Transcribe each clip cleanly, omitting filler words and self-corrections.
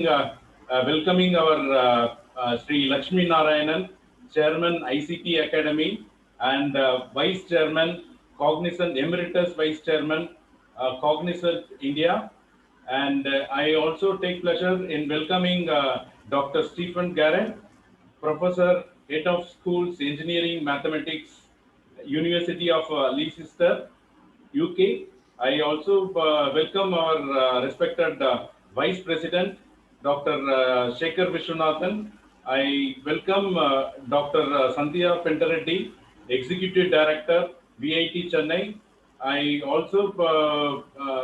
welcoming our Sri Lakshmi Narayanan, Chairman ICT Academy, and Vice Chairman, Cognizant Emeritus Vice Chairman, Cognizant India. And I also take pleasure in welcoming Dr. Stephen Garrett, Professor, Head of Schools, Engineering, Mathematics, University of Leicester, UK. I also welcome our respected Vice President, Dr. Shekhar Vishwanathan. I welcome Dr. Sandhya Pendareddy, Executive Director, VIT Chennai. I also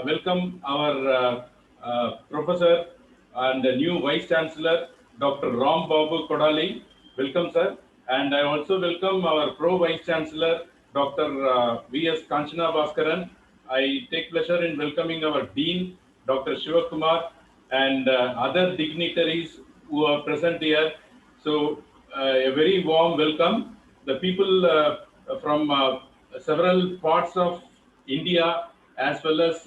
welcome our Professor and new Vice Chancellor, Dr. Ram Babu Kodali. Welcome, sir. And I also welcome our Pro Vice Chancellor, Dr. V.S. Kanchana Bhaskaran. I take pleasure in welcoming our Dean, Dr. Shivakumar, and other dignitaries who are present here. So, a very warm welcome. The people from several parts of India as well as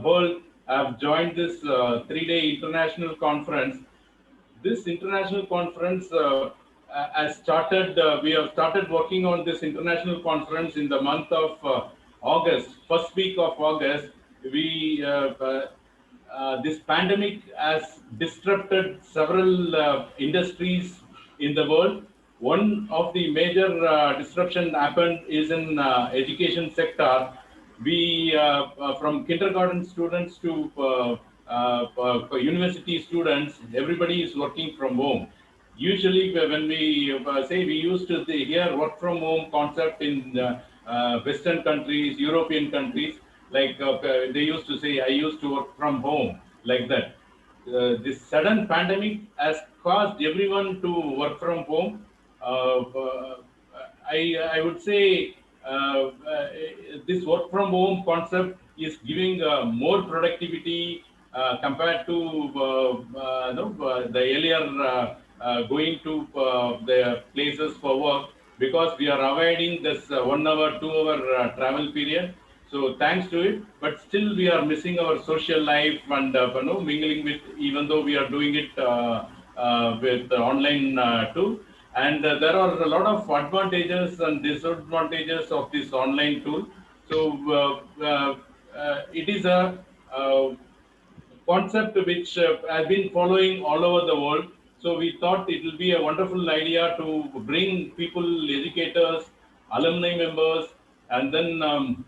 world have joined this 3-day international conference. This international conference has started, we have started working on this international conference in the month of August, first week of August. We This pandemic has disrupted several industries in the world. One of the major disruption happened is in education sector. We from kindergarten students to university students, everybody is working from home. Usually, when we say, we used to hear work from home concept in Western countries, European countries, like they used to say, I used to work from home, like that. This sudden pandemic has caused everyone to work from home. I would say this work from home concept is giving more productivity compared to the earlier going to the places for work, because we are avoiding this 1 hour, 2 hour travel period. So thanks to it, but still we are missing our social life and mingling with, even though we are doing it with online too. And there are a lot of advantages and disadvantages of this online tool. So it is a concept which has been following all over the world. So we thought it will be a wonderful idea to bring people, educators, alumni members, and then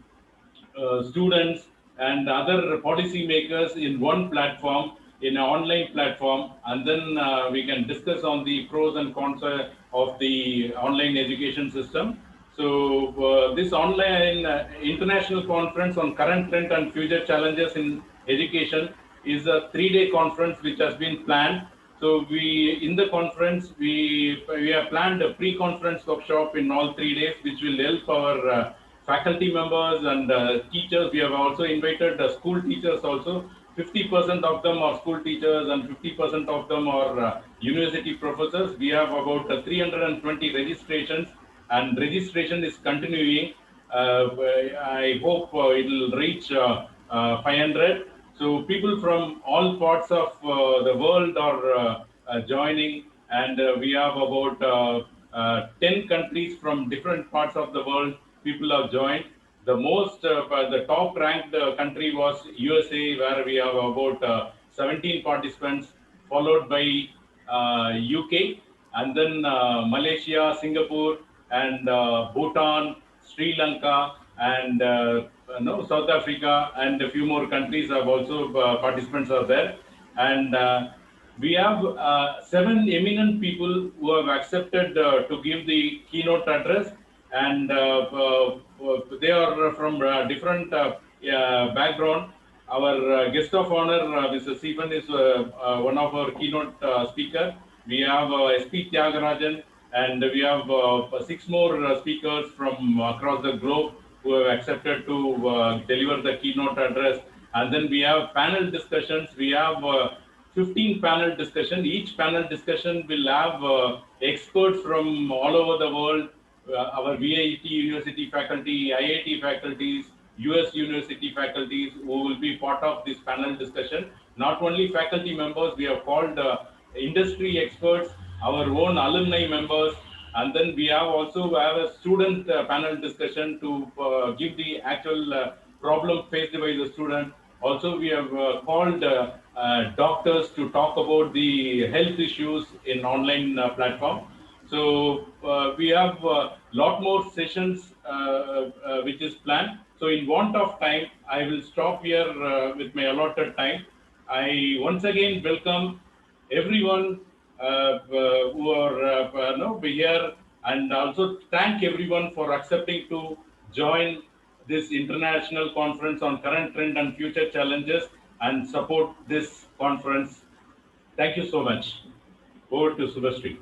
students and other policy makers in one platform, in an online platform, and then we can discuss on the pros and cons of the online education system. So this online international conference on current trend and future challenges in education is a 3-day conference which has been planned. So we, in the conference, we have planned a pre-conference workshop in all 3 days, which will help our faculty members and teachers. We have also invited school teachers also. 50% of them are school teachers and 50% of them are university professors. We have about 320 registrations, and registration is continuing. I hope it will reach 500. So people from all parts of the world are joining, and we have about 10 countries from different parts of the world. People have joined. The top ranked country was USA, where we have about 17 participants, followed by UK, and then Malaysia, Singapore, and Bhutan, Sri Lanka, and no, South Africa, and a few more countries have also participants are there. And we have 7 eminent people who have accepted to give the keynote address, and they are from different background. Our guest of honor, Mr. Stephen, is one of our keynote speaker. We have SP Tyagarajan, and we have 6 more speakers from across the globe who have accepted to deliver the keynote address. And then we have panel discussions. We have 15 panel discussion. Each panel discussion will have experts from all over the world, our VIT university faculty, IIT faculties, US university faculties, who will be part of this panel discussion. Not only faculty members, we have called industry experts, our own alumni members, and then we have also have a student panel discussion to give the actual problem faced by the student. Also, we have called doctors to talk about the health issues in online platform. So we have a lot more sessions which is planned. So in want of time, I will stop here with my allotted time. I once again welcome everyone who are here, and also thank everyone for accepting to join this international conference on current trend and future challenges and support this conference. Thank you so much. Over to Subhasri.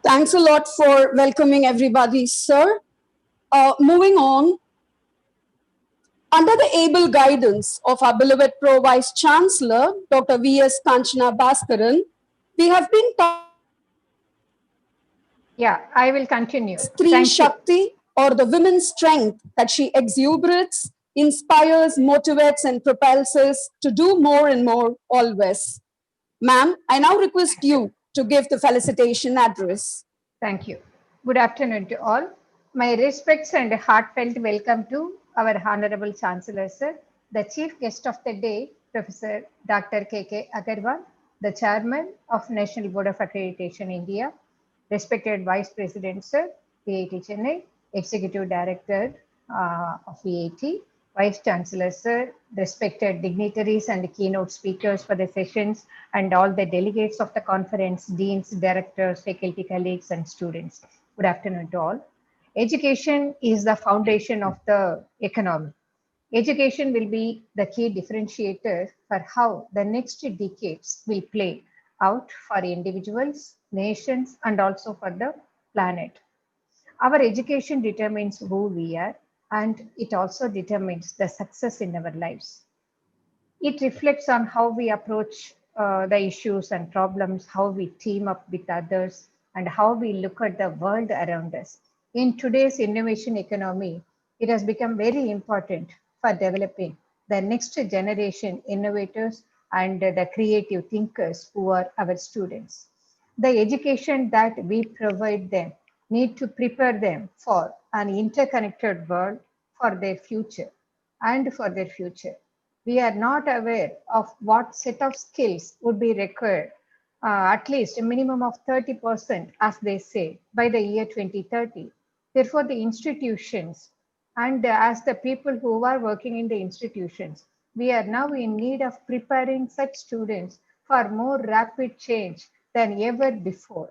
Thanks a lot for welcoming everybody, sir. Moving on, under the able guidance of our beloved Pro Vice Chancellor, Dr. V.S. Kanchana Bhaskaran, we have been Yeah, I will continue. Stri Thank you. Shakti, or the women's strength that she exuberates, inspires, motivates, and propels us to do more and more always. Ma'am, I now request you to give the felicitation address. Thank you. Good afternoon to all. My respects and heartfelt welcome to our Honorable Chancellor, sir, the Chief Guest of the Day, Professor Dr. K.K. Agarwal, the Chairman of National Board of Accreditation India, respected Vice President, sir, VIT Chennai, Executive Director of VIT, Vice Chancellor, sir, respected dignitaries and keynote speakers for the sessions, and all the delegates of the conference, deans, directors, faculty colleagues, and students. Good afternoon to all. Education is the foundation of the economy. Education will be the key differentiator for how the next decades will play out for individuals, nations, and also for the planet. Our education determines who we are, and it also determines the success in our lives. It reflects on how we approach the issues and problems, how we team up with others, and how we look at the world around us. In today's innovation economy, it has become very important for developing the next generation innovators and the creative thinkers who are our students. The education that we provide them need to prepare them for an interconnected world for their future and for their future. We are not aware of what set of skills would be required, at least a minimum of 30%, as they say, by the year 2030. Therefore, the institutions and as the people who are working in the institutions, we are now in need of preparing such students for more rapid change than ever before,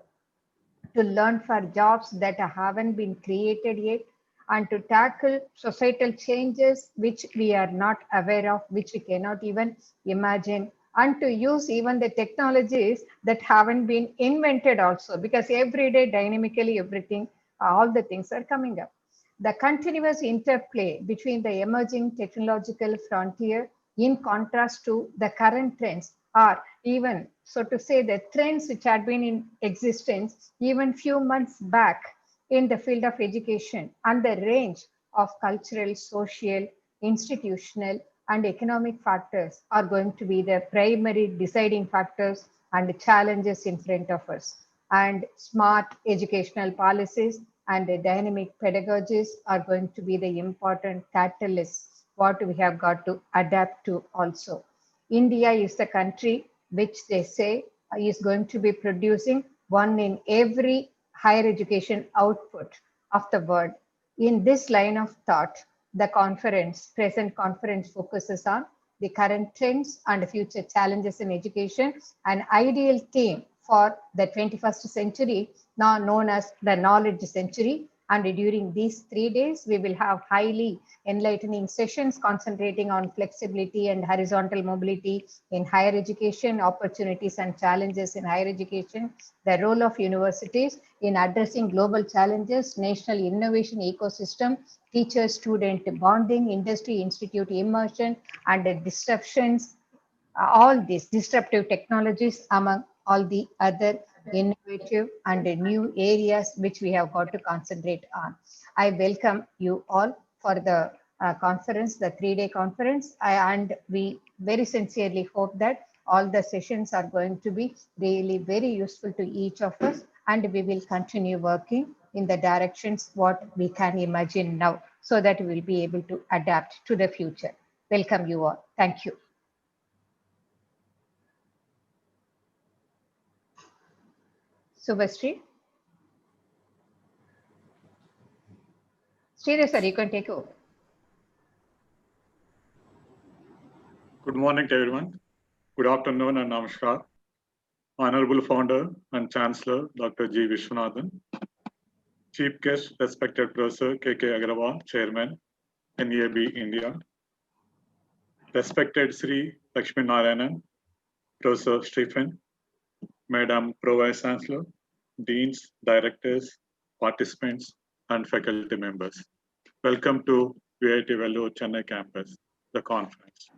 to learn for jobs that haven't been created yet, and to tackle societal changes which we are not aware of, which we cannot even imagine, and to use even the technologies that haven't been invented also, because every day dynamically everything, all the things are coming up. The continuous interplay between the emerging technological frontier in contrast to the current trends, are even, so to say, the trends which had been in existence even few months back in the field of education, and the range of cultural, social, institutional, and economic factors are going to be the primary deciding factors and challenges in front of us. And smart educational policies and the dynamic pedagogies are going to be the important catalysts what we have got to adapt to also. India is the country which they say is going to be producing one in every higher education output of the world. In this line of thought, the present conference focuses on the current trends and future challenges in education, an ideal theme for the 21st century, now known as the knowledge century. And during these 3 days, we will have highly enlightening sessions concentrating on flexibility and horizontal mobility in higher education, opportunities and challenges in higher education, the role of universities in addressing global challenges, national innovation ecosystem, teacher-student bonding, industry-institute immersion, and the disruptions, all these disruptive technologies, among all the other innovative, and new areas which we have got to concentrate on. I welcome you all for the conference, the 3-day conference, and we very sincerely hope that all the sessions are going to be really very useful to each of us, and we will continue working in the directions what we can imagine now, so that we will be able to adapt to the future. Welcome you all. Thank you. Subhasri? Sridhar sir, you can take over. Good morning to everyone. Good afternoon and namaskar. Honorable Founder and Chancellor Dr. G. Vishwanathan, Chief Guest Respected Professor K.K. Agarwal, Chairman, NAB India, Respected Sri Lakshmi Narayanan, Professor Stephen, Madam Pro Vice Chancellor, Deans, Directors, participants, and faculty members. Welcome to VIT Vellore Chennai campus, the conference.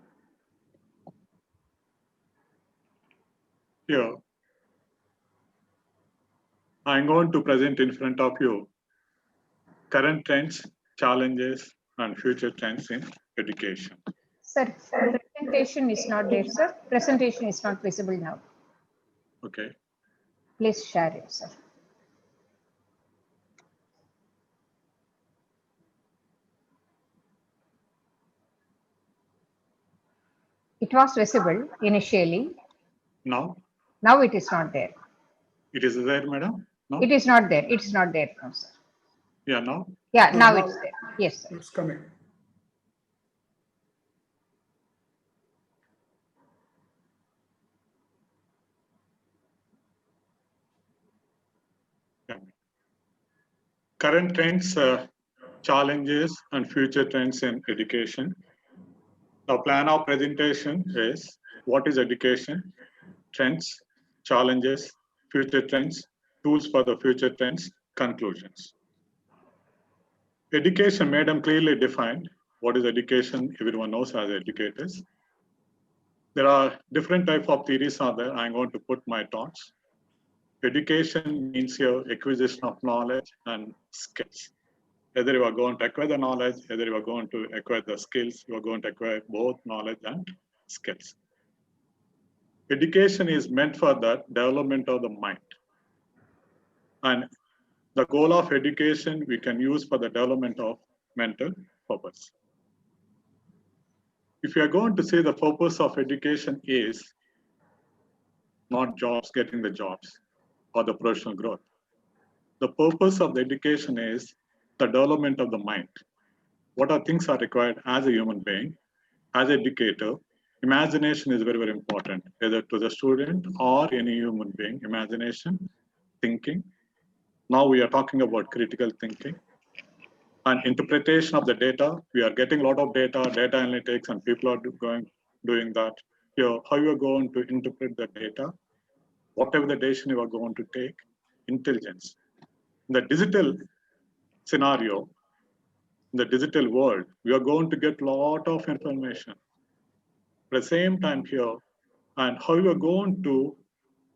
Here, I'm going to present in front of you current trends, challenges, and future trends in education. Sir, presentation is not there, sir. Presentation is not visible now. Okay. Please share it, sir. It was visible initially. Now? Now it is not there. It is there, madam? No? It is not there. It is not there now, sir. Yeah, now? Yeah, No, now now it's there. Yes, sir. It's coming. Yeah. Current trends, challenges, and future trends in education. The plan of presentation is what is education, trends, challenges, future trends, tools for the future trends, conclusions. Education, madam clearly defined. What is education? Everyone knows as educators. There are different types of theories out there. I'm going to put my thoughts. Education means your acquisition of knowledge and skills. Either you are going to acquire the knowledge, either you are going to acquire the skills, you are going to acquire both knowledge and skills. Education is meant for the development of the mind. And the goal of education we can use for the development of mental purpose. If you are going to say the purpose of education is not jobs, getting the jobs or the professional growth. The purpose of the education is the development of the mind. What are things are required as a human being, as an educator? Imagination is very, very important, either to the student or any human being. Imagination, thinking. Now we are talking about critical thinking and interpretation of the data. We are getting a lot of data analytics, and people are doing that. Here, how you are going to interpret the data, whatever the decision you are going to take, intelligence. In the digital scenario, in the digital world, we are going to get a lot of information. At the same time here, and how you are going to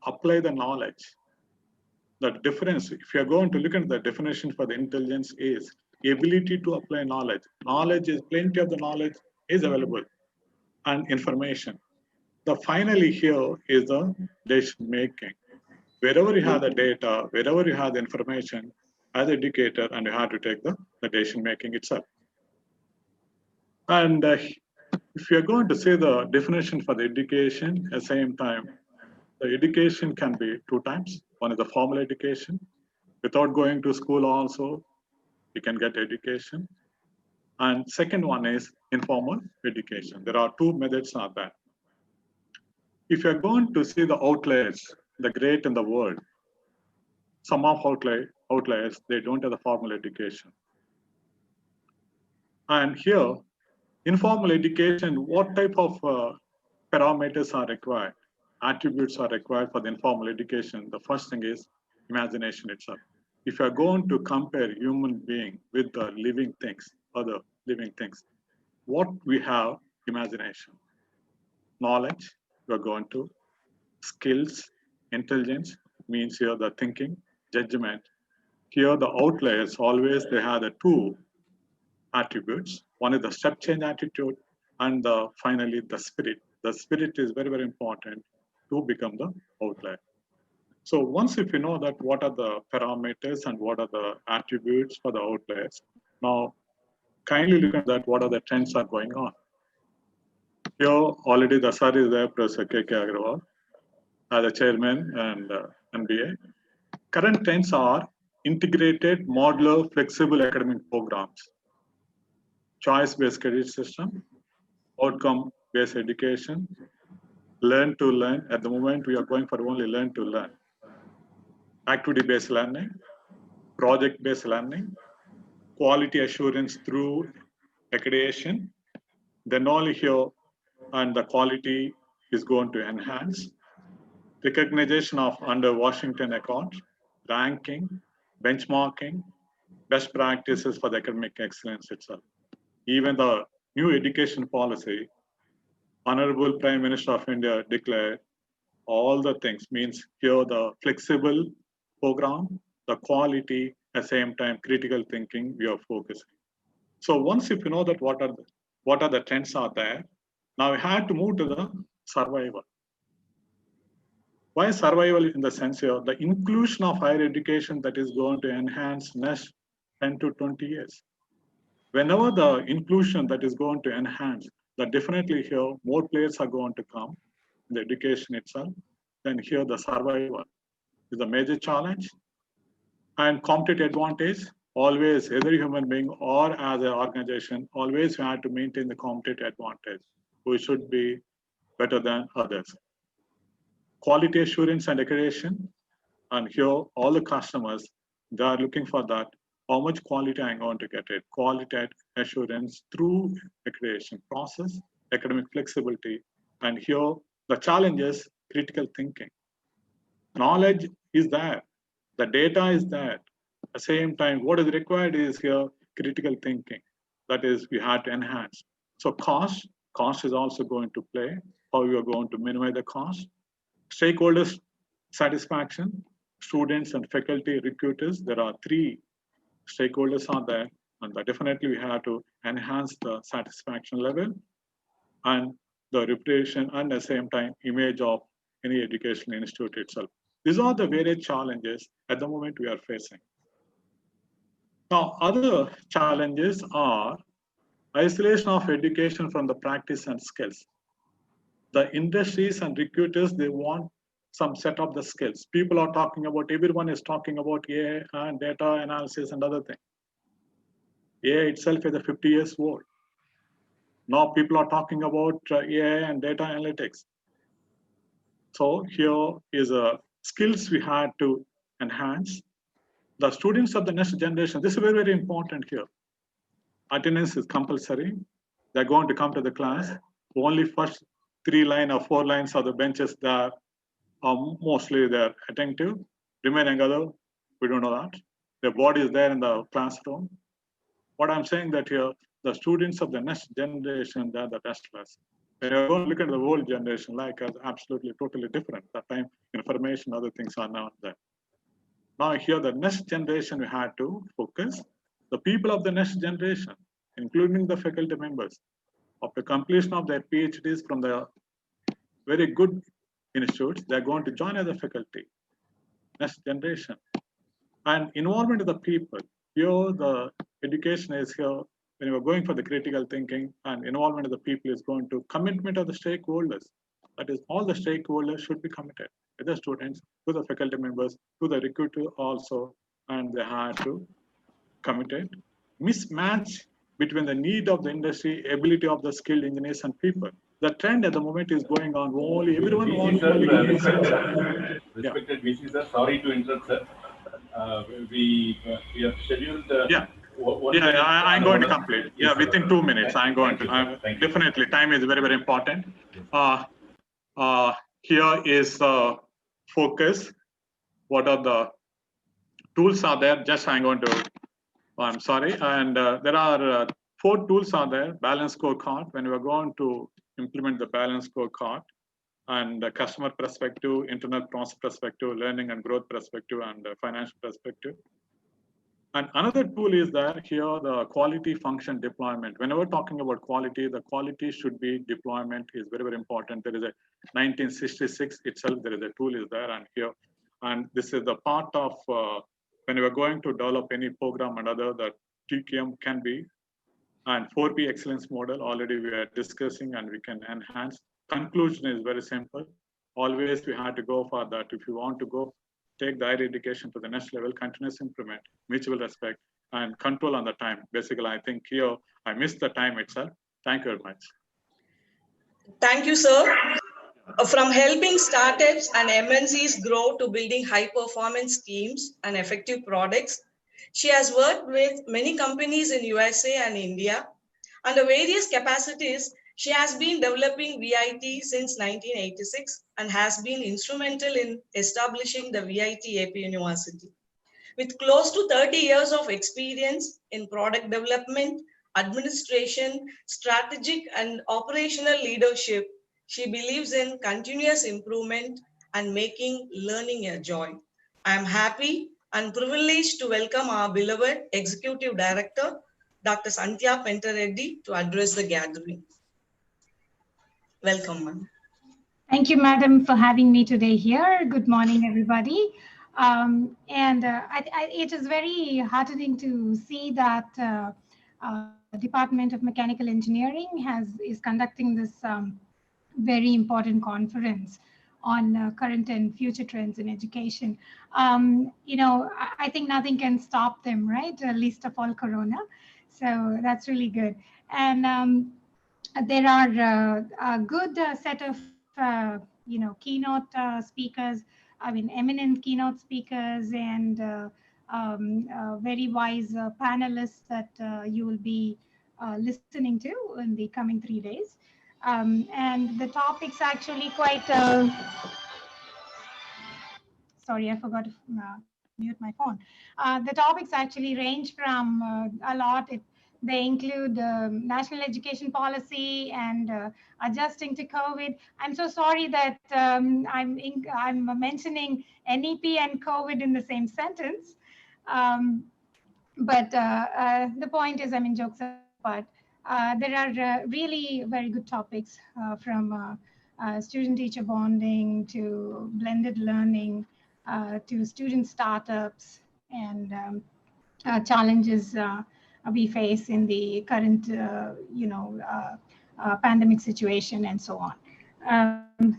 apply the knowledge. The difference, if you are going to look at the definition for the intelligence, is ability to apply knowledge. Knowledge is plenty of the knowledge is available and information. The finally here is the decision making. Wherever you have the data, wherever you have the information, as an educator, and you have to take the decision making itself. And if you're going to say the definition for the education, at the same time, the education can be two types. One is the formal education. Without going to school also, you can get education. And second one is informal education. There are two methods of that. If you're going to see the outliers, the great in the world, some of outliers, they don't have the formal education. And here, informal education, what type of parameters are required? Attributes are required for the informal education. The first thing is imagination itself. If you are going to compare human being with the living things, other living things, what we have, imagination. Knowledge, you are going to, skills, intelligence, means here the thinking, judgment. Here the outliers always they have the two attributes. One is the step change attitude, and finally the spirit. The spirit is very, very important to become the outlier. So once if you know that what are the parameters and what are the attributes for the outliers, now kindly look at that what are the trends are going on. Here already the sir is there, Professor K.K. Agarwal, as the chairman and MBA. Current trends are integrated, modular, flexible academic programs, choice-based credit system, outcome-based education, learn to learn. At the moment, we are going for only learn to learn. Activity-based learning, project-based learning, quality assurance through accreditation. Then only here, and the quality is going to enhance. Recognition of under Washington Accord, ranking, benchmarking, best practices for the academic excellence itself. Even the new education policy, Honorable Prime Minister of India declared all the things, means here the flexible program, the quality, at the same time critical thinking we are focusing. So once if you know that what are the trends are there, now we have to move to the survival. Why survival in the sense here, the inclusion of higher education that is going to enhance next 10 to 20 years. Whenever the inclusion that is going to enhance, that definitely here more players are going to come in the education itself, then here the survival is a major challenge. And competitive advantage, always either human being or as an organization, always we have to maintain the competitive advantage. We should be better than others. Quality assurance and accreditation, and here all the customers, they are looking for that. How much quality I'm going to get it? Quality assurance through accreditation process, academic flexibility, and here the challenge is critical thinking. Knowledge is there, the data is there. At the same time, what is required is here critical thinking. That is, we have to enhance. So cost is also going to play. How you are going to minimize the cost. Stakeholders satisfaction, students and faculty recruiters. There are three stakeholders are there, and definitely we have to enhance the satisfaction level and the reputation and at the same time image of any educational institute itself. These are the various challenges at the moment we are facing. Now, other challenges are isolation of education from the practice and skills. The industries and recruiters, they want some set of the skills. People are talking about, everyone is talking about AI and data analysis and other things. AI itself is a 50 years old. Now people are talking about AI and data analytics. So here is a skills we had to enhance. The students of the next generation, this is very, very important here. Attendance is compulsory. They're going to come to the class. Only first 3 lines or 4 lines of the benches that are mostly they're attentive. Remaining other, we don't know that. Their body is there in the classroom. What I'm saying that here, the students of the next generation, they're the best class. When you're going to look at the old generation, like us, absolutely totally different. That time, information, other things are not there. Now here, the next generation, we had to focus. The people of the next generation, including the faculty members, after completion of their PhDs from the very good institutes, they're going to join as a faculty, next generation. And involvement of the people, here the education is here, when you're going for the critical thinking and involvement of the people is going to commitment of the stakeholders. That is, all the stakeholders should be committed, to the students, to the faculty members, to the recruiter also, and they have to commit it. Mismatch between the need of the industry, ability of the skilled engineers and people. The trend at the moment is going on. Only everyone wants only respected VC sir, sorry to interrupt, sir. We have scheduled. I'm going to complete. Yeah, within 2 minutes, I'm going to. Definitely, time is very, very important. Here is focus. What are the tools are there? Just I'm going to. I'm sorry, and there are 4 tools are there. Balance scorecard. When we are going to implement the balance scorecard, and customer perspective, internal process perspective, learning and growth perspective, and financial perspective. And another tool is that here the quality function deployment. Whenever talking about quality, the quality should be deployment is very, very important. There is a 1966 itself, there is a tool is there and here. And this is the part of when we are going to develop any program and other, the TQM can be. And 4P excellence model already we are discussing and we can enhance. Conclusion is very simple. Always we had to go for that. If you want to go take the higher education to the next level, continuous improvement, mutual respect, and control on the time. Basically, I think here I missed the time itself. Thank you very much. Thank you, sir. From helping startups and MNCs grow to building high-performance teams and effective products, she has worked with many companies in USA and India. Under various capacities, she has been developing VIT since 1986 and has been instrumental in establishing the VIT AP University. With close to 30 years of experience in product development, administration, strategic and operational leadership, she believes in continuous improvement and making learning a joy. I am happy and privileged to welcome our beloved Executive Director, Dr. Sandhya Pentareddy, to address the gathering. Welcome, ma'am. Thank you, madam, for having me today here. Good morning, everybody. It is very heartening to see that Department of Mechanical Engineering is conducting this very important conference on current and future trends in education. I think nothing can stop them, right? Least of all Corona. So that's really good. And there are a good set of keynote speakers. I mean, eminent keynote speakers and very wise panelists that you will be listening to in the coming 3 days. And the topic's actually quite. Sorry, I forgot to mute my phone. The topics actually range from a lot. They include national education policy and adjusting to COVID. I'm so sorry that I'm mentioning NEP and COVID in the same sentence. But the point is, I mean, jokes apart, there are really very good topics from student-teacher bonding to blended learning to student startups and challenges we face in the current, pandemic situation and so on.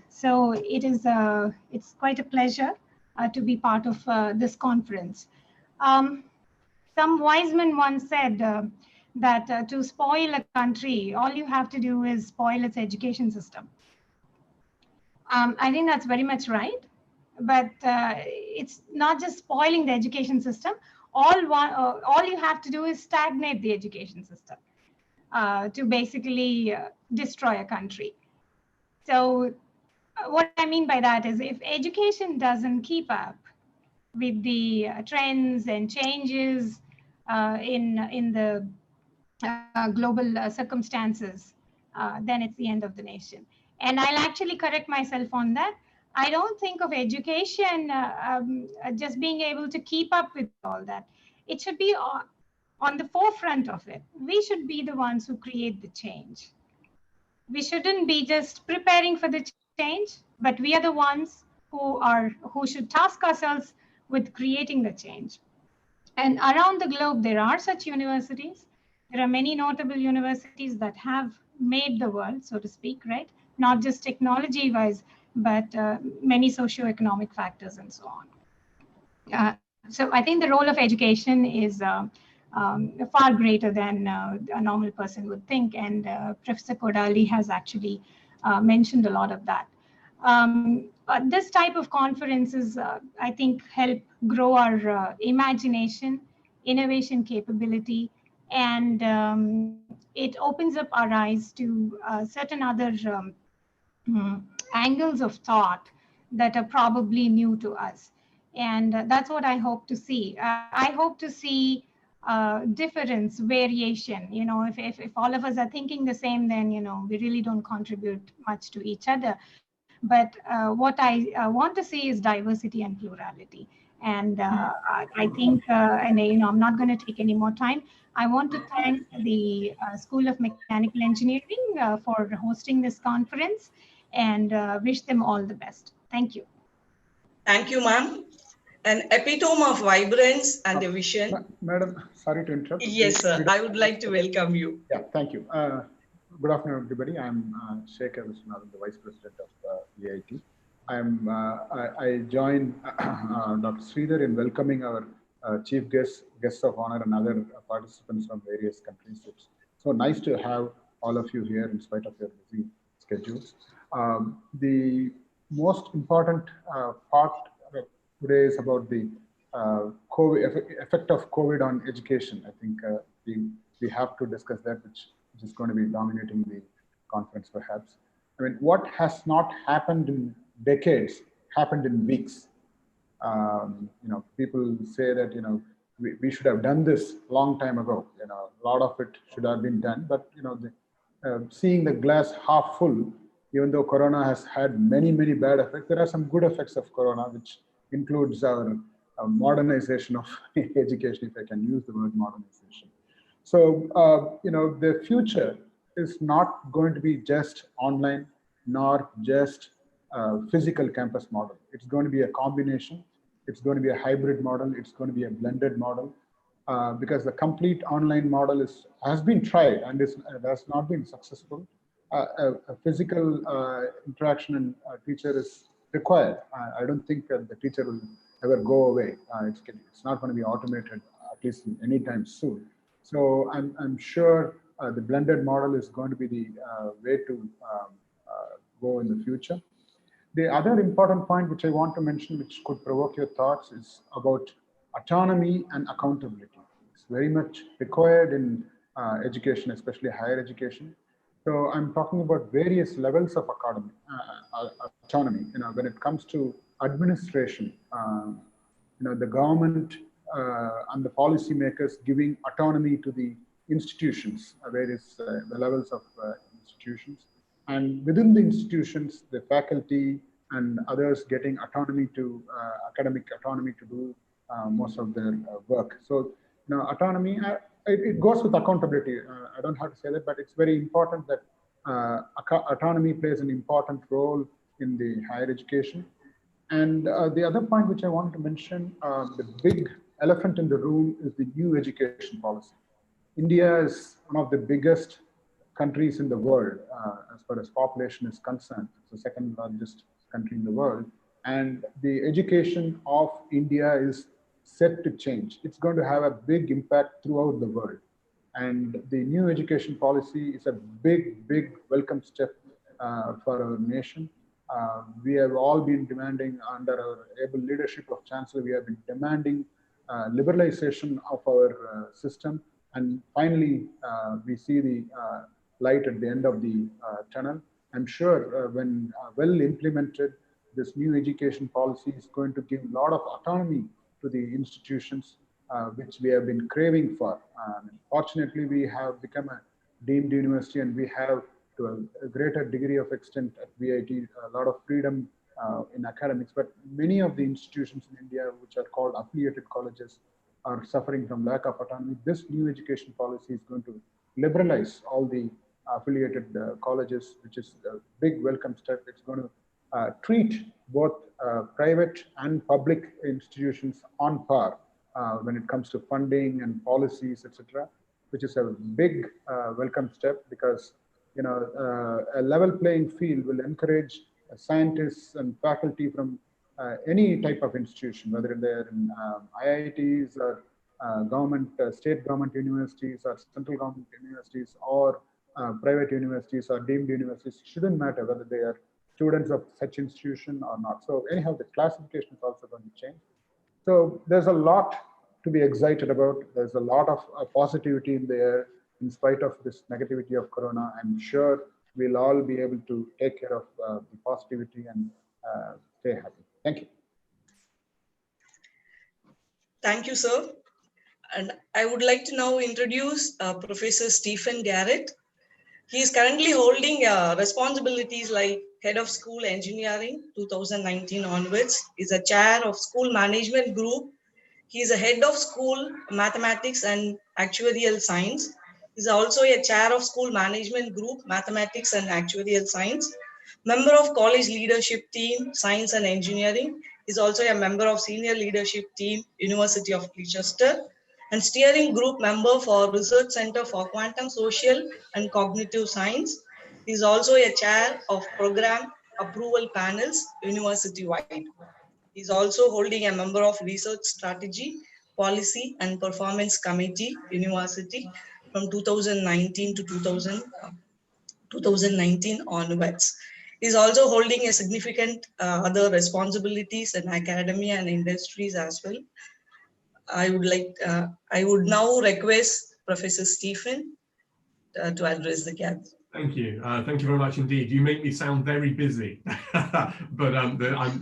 So it's quite a pleasure to be part of this conference. Some wise man once said that to spoil a country, all you have to do is spoil its education system. I think that's very much right. But it's not just spoiling the education system. All you have to do is stagnate the education system to basically destroy a country. So what I mean by that is if education doesn't keep up with the trends and changes in the global circumstances, then it's the end of the nation. And I'll actually correct myself on that. I don't think of education just being able to keep up with all that. It should be on the forefront of it. We should be the ones who create the change. We shouldn't be just preparing for the change, but we are the ones who should task ourselves with creating the change. And around the globe, there are such universities. There are many notable universities that have made the world, so to speak, right? Not just technology-wise, but many socioeconomic factors and so on. So I think the role of education is far greater than a normal person would think. And Professor Kodali has actually mentioned a lot of that. This type of conferences, I think, help grow our imagination, innovation capability, and it opens up our eyes to certain other angles of thought that are probably new to us. And that's what I hope to see. I hope to see difference, variation. If all of us are thinking the same, then we really don't contribute much to each other. But what I want to say is diversity and plurality. And I think, and I'm not going to take any more time. I want to thank the School of Mechanical Engineering for hosting this conference, and wish them all the best. Thank you. Thank you, ma'am. An epitome of vibrance and a vision. Madam, sorry to interrupt. Yes, sir. I would like to welcome you. Yeah, thank you. Good afternoon, everybody. I'm Shekhar Viswanathan, the Vice President of VIT. I join Dr. Sridhar in welcoming our chief guests of honor, and other participants from various countries. It's so nice to have all of you here in spite of your busy schedules. The most important part today is about the effect of COVID on education. I think we have to discuss that, which is going to be dominating the conference perhaps. I mean, what has not happened in decades happened in weeks. People say that, we should have done this long time ago. A lot of it should have been done, but, seeing the glass half full, even though Corona has had many, many bad effects, there are some good effects of Corona, which includes our modernization of education, if I can use the word modernization. So, the future is not going to be just online, nor just physical campus model. It's going to be a combination. It's going to be a hybrid model. It's going to be a blended model, because the complete online model has been tried and has not been successful. A physical interaction and teacher is required. I don't think that the teacher will ever go away. It's not going to be automated, at least anytime soon. So I'm sure the blended model is going to be the way to go in the future. The other important point which I want to mention, which could provoke your thoughts, is about autonomy and accountability. It's very much required in education, especially higher education. So I'm talking about various levels of autonomy. When it comes to administration, the government and the policymakers giving autonomy to the institutions, various the levels of institutions, and within the institutions, the faculty and others getting autonomy to academic autonomy to do most of their work. So, autonomy, it goes with accountability. I don't have to say that, but it's very important that autonomy plays an important role in the higher education. And the other point which I want to mention, the big elephant in the room, is the new education policy. India is one of the biggest countries in the world as far as population is concerned. It's the second largest country in the world. And the education of India is set to change. It's going to have a big impact throughout the world. And the new education policy is a big, big welcome step for our nation. We have all been demanding, under our able leadership of Chancellor, we have been demanding liberalization of our system. And finally, we see the light at the end of the tunnel. I'm sure when well implemented, this new education policy is going to give a lot of autonomy to the institutions, which we have been craving for. Fortunately, we have become a deemed university, and we have, to a greater degree of extent at VIT, a lot of freedom in academics. But many of the institutions in India, which are called affiliated colleges, are suffering from lack of autonomy. This new education policy is going to liberalize all the affiliated colleges, which is a big welcome step. It's going to treat both private and public institutions on par when it comes to funding and policies, etc., which is a big welcome step, because a level playing field will encourage scientists and faculty from any type of institution, whether they're in IITs or state government universities or central government universities or private universities or deemed universities. It shouldn't matter whether they are students of such institution or not. So anyhow, the classification is also going to change. So there's a lot to be excited about. There's a lot of positivity in the air, in spite of this negativity of Corona. I'm sure we'll all be able to take care of the positivity and stay happy. Thank you. Thank you, sir. And I would like to now introduce Professor Stephen Garrett. He is currently holding responsibilities like Head of School Engineering 2019 onwards. He's a chair of School Management Group. He is a head of School Mathematics and Actuarial Science. He's also a chair of School Management Group, Mathematics and Actuarial Science. Member of College Leadership Team, Science and Engineering. He's also a member of Senior Leadership Team, University of Leicester, and steering group member for Research Center for Quantum Social and Cognitive Science. He is also a chair of program approval panels university-wide. He is also holding a member of Research Strategy, Policy and Performance Committee, University from 2019 to 2019 onwards. He is also holding a significant other responsibilities in academia and industries as well. I would now request Professor Stephen to address the gathering. Thank you. Thank you very much indeed. You make me sound very busy, but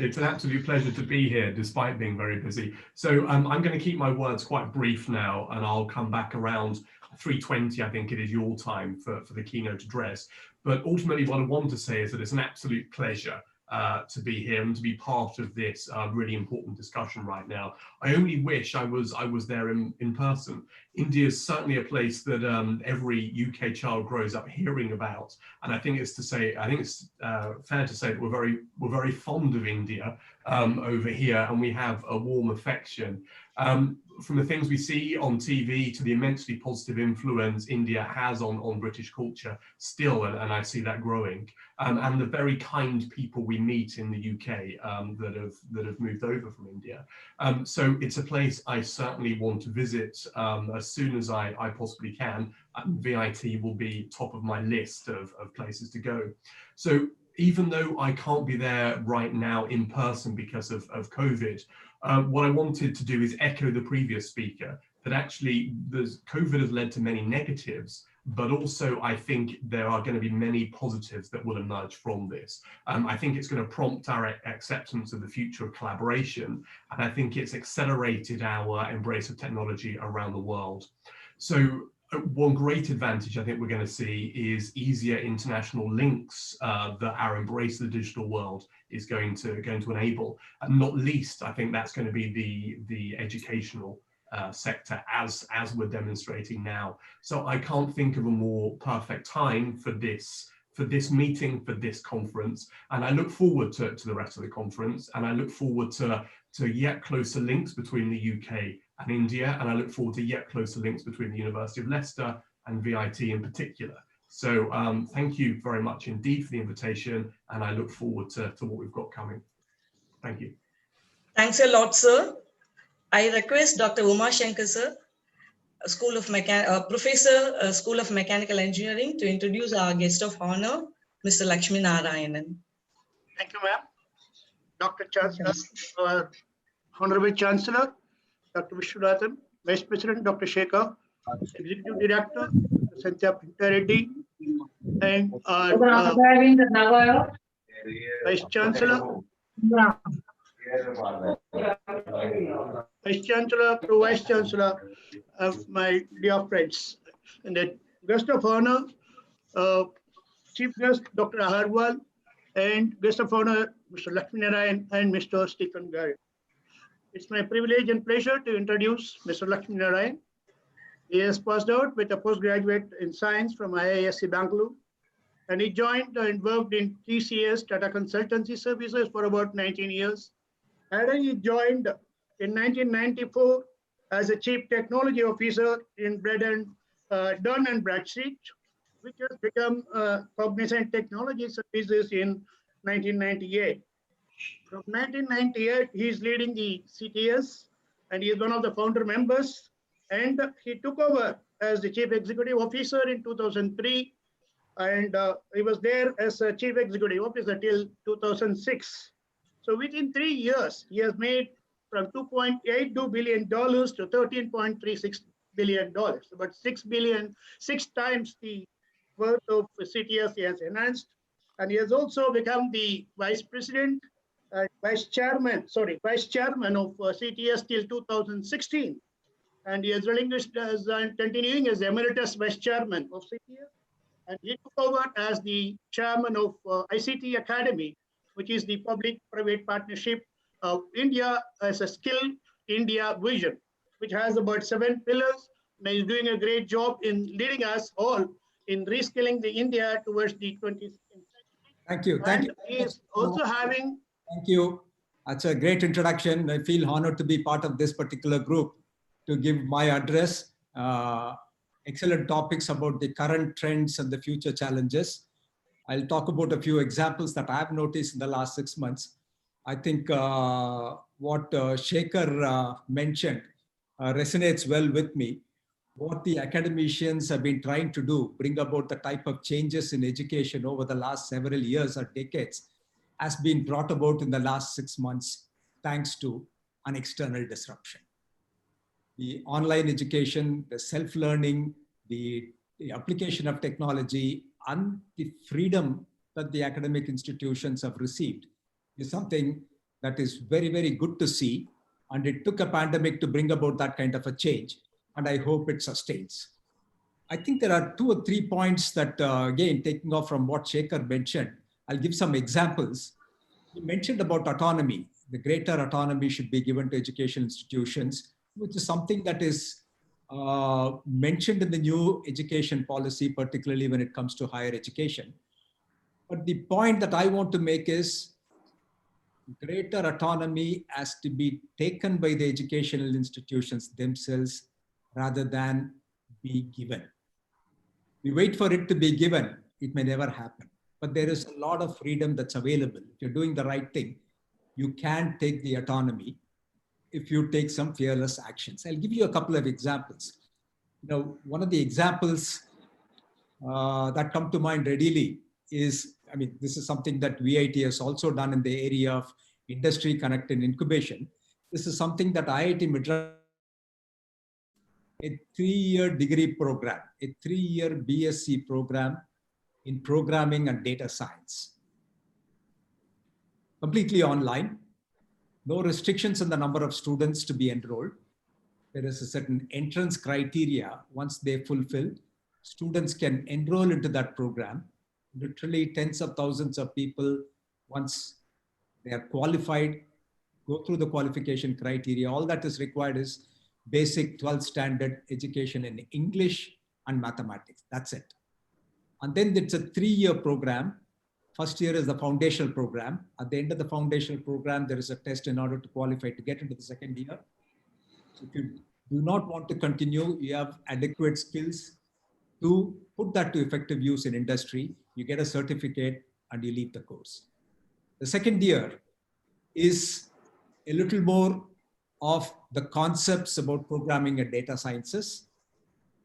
it's an absolute pleasure to be here despite being very busy. So I'm going to keep my words quite brief now, and I'll come back around 3:20, I think it is your time for the keynote address. But ultimately what I want to say is that it's an absolute pleasure to be here and to be part of this really important discussion right now. I only wish I was there in person. India is certainly a place that every UK child grows up hearing about, and I think it's fair to say that we're very fond of India over here, and we have a warm affection. From the things we see on TV to the immensely positive influence India has on British culture still, and I see that growing, and the very kind people we meet in the UK that have moved over from India. So it's a place I certainly want to visit as soon as I possibly can, and VIT will be top of my list of places to go. So even though I can't be there right now in person because of COVID, what I wanted to do is echo the previous speaker, that actually COVID has led to many negatives, but also I think there are going to be many positives that will emerge from this. I think it's going to prompt our acceptance of the future of collaboration, and I think it's accelerated our embrace of technology around the world. So one great advantage I think we're going to see is easier international links that our embrace of the digital world is going to enable, and not least I think that's going to be the educational sector as we're demonstrating now. So I can't think of a more perfect time for this meeting, for this conference, and I look forward to the rest of the conference, and I look forward to yet closer links between the UK and India, and I look forward to yet closer links between the University of Leicester and VIT in particular. So thank you very much indeed for the invitation, and I look forward to what we've got coming. Thank you. Thanks a lot, sir. I request Dr. Uma Shankar, sir, Professor, School of Mechanical Engineering, to introduce our guest of honor, Mr. Lakshmi Narayanan. Thank you, ma'am. Dr. Chancellor, our Honorable Chancellor, Dr. Vishwanathan, Vice President, Dr. Shekhar, Executive Director, Santya Reddy, and our Vice Chancellor, Vice Chancellor, Pro-Vice Chancellor, my dear friends, and the guest of honor, Chief Guest, Dr. Agarwal, and guest of honor, Mr. Lakshmi Narayan and Mr. Stephen Gary. It's my privilege and pleasure to introduce Mr. Lakshmi Narayan. He has passed out with a postgraduate in science from IISc Bangalore, and he joined and worked in TCS, Tata Consultancy Services, for about 19 years. And then he joined in 1994 as a Chief Technology Officer in Dun and Bradstreet, which has become Cognizant Technology Services in 1998. From 1998, he is leading the CTS, and he is one of the founder members. And he took over as the Chief Executive Officer in 2003, and he was there as a Chief Executive Officer till 2006. So within 3 years, he has made from $2.82 billion to $13.36 billion, about 6 times the worth of CTS he has enhanced. And he has also become the Vice President, Vice Chairman of CTS till 2016. And he has relinquished as continuing as Emeritus Vice Chairman of CTS. And he took over as the chairman of ICT Academy, which is the public-private partnership of India as a skill India vision, which has about 7 pillars. And he's doing a great job in leading us all in reskilling the India towards the 20th century. Thank you. Thank you. He is also having. Thank you. That's a great introduction. I feel honored to be part of this particular group to give my address. Excellent topics about the current trends and the future challenges. I'll talk about a few examples that I've noticed in the last 6 months. I think what Shekhar mentioned resonates well with me. What the academicians have been trying to do, bring about the type of changes in education over the last several years or decades, has been brought about in the last 6 months, thanks to an external disruption. The online education, the self-learning, the application of technology, and the freedom that the academic institutions have received is something that is very, very good to see. And it took a pandemic to bring about that kind of a change. And I hope it sustains. I think there are 2 or 3 points that, again, taking off from what Shekhar mentioned, I'll give some examples. He mentioned about autonomy. The greater autonomy should be given to education institutions, which is something that is mentioned in the new education policy, particularly when it comes to higher education. But the point that I want to make is greater autonomy has to be taken by the educational institutions themselves rather than be given. We wait for it to be given, it may never happen. But there is a lot of freedom that's available. If you're doing the right thing, you can take the autonomy if you take some fearless actions. I'll give you a couple of examples. You know, one of the examples that come to mind readily is, I mean, this is something that VIT has also done in the area of industry connect and incubation. This is something that IIT Madras, a 3-year degree program, a 3-year BSc program in programming and data science. Completely online, no restrictions on the number of students to be enrolled. There is a certain entrance criteria. Once they fulfill, students can enroll into that program. Literally tens of thousands of people, once they are qualified, go through the qualification criteria. All that is required is basic 12th standard education in English and mathematics. That's it. And then it's a 3-year program. First year is the foundational program. At the end of the foundational program, there is a test in order to qualify to get into the second year. So if you do not want to continue, you have adequate skills to put that to effective use in industry, you get a certificate and you leave the course. The second year is a little more of the concepts about programming and data sciences.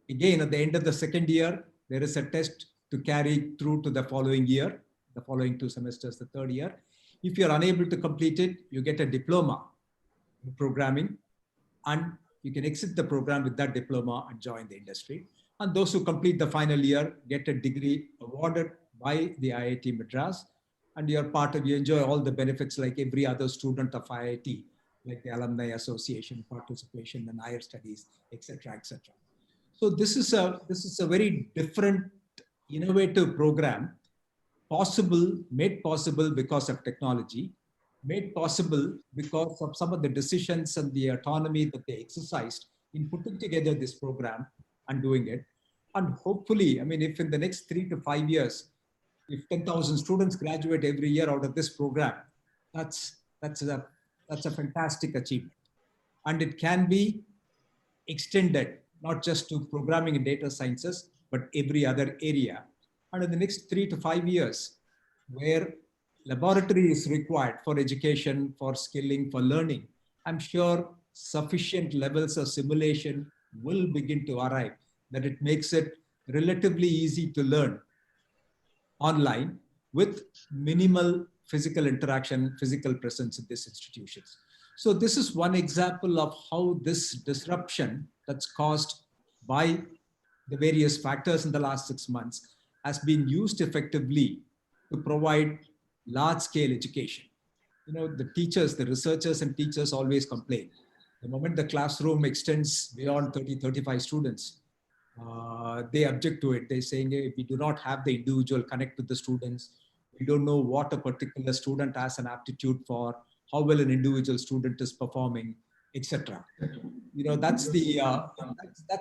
Again, at the end of the second year, there is a test to carry through to the following year, the following 2 semesters, the third year. If you're unable to complete it, you get a diploma in programming, and you can exit the program with that diploma and join the industry. And those who complete the final year get a degree awarded by the IIT Madras, and you're part of, you enjoy all the benefits like every other student of IIT, like the Alumni Association, participation in higher studies, etc., etc. So this is a very different, innovative program, made possible because of technology, made possible because of some of the decisions and the autonomy that they exercised in putting together this program and doing it. And hopefully, I mean, if in the next 3 to 5 years, if 10,000 students graduate every year out of this program, that's a fantastic achievement. And it can be extended, not just to programming and data sciences, but every other area. And in the next 3 to 5 years, where laboratory is required for education, for skilling, for learning, I'm sure sufficient levels of simulation will begin to arrive, that it makes it relatively easy to learn online with minimal physical interaction, physical presence in these institutions. So this is one example of how this disruption that's caused by the various factors in the last 6 months has been used effectively to provide large-scale education. You know, the teachers, the researchers and teachers always complain. The moment the classroom extends beyond 30, 35 students, they object to it. They're saying, hey, we do not have the individual connect with the students. We don't know what a particular student has an aptitude for, how well an individual student is performing, etc. You know, that's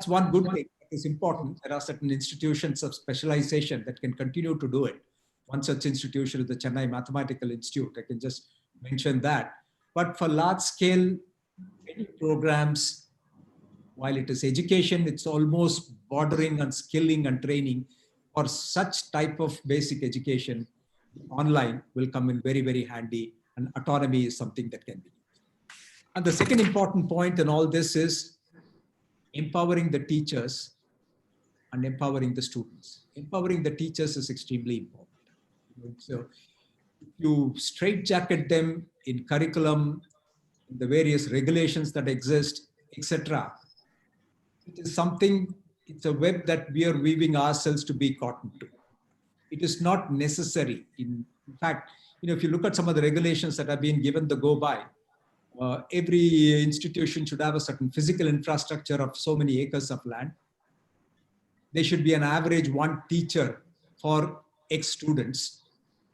one good thing that is important. There are certain institutions of specialization that can continue to do it. One such institution is the Chennai Mathematical Institute. I can just mention that. But for large scale programs, while it is education, it's almost bordering on skilling and training. For such type of basic education, online will come in very, very handy, and autonomy is something that can be used. And the second important point in all this is empowering the teachers and empowering the students. Empowering the teachers is extremely important. So if you straitjacket them in curriculum, in the various regulations that exist, etc., it is something, it's a web that we are weaving ourselves to be caught into. It is not necessary. In fact, you know, if you look at some of the regulations that have been given the go by, every institution should have a certain physical infrastructure of so many acres of land. There should be an average one teacher for X students,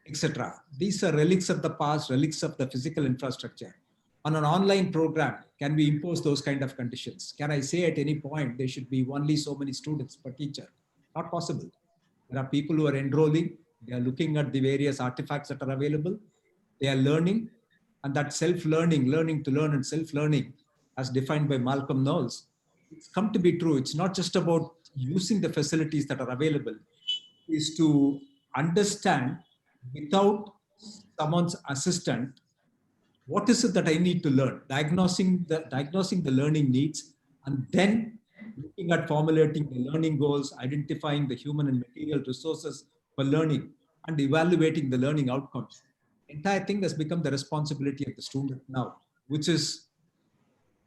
etc. These are relics of the past, relics of the physical infrastructure. On an online program, can we impose those kind of conditions? Can I say at any point there should be only so many students per teacher? Not possible. There are people who are enrolling, they are looking at the various artifacts that are available, they are learning, and that self-learning, learning to learn and self-learning, as defined by Malcolm Knowles, it's come to be true. It's not just about using the facilities that are available, is to understand without someone's assistant, what is it that I need to learn? Diagnosing the learning needs, and then looking at formulating the learning goals, identifying the human and material resources for learning, and evaluating the learning outcomes. Entire thing has become the responsibility of the student now, which is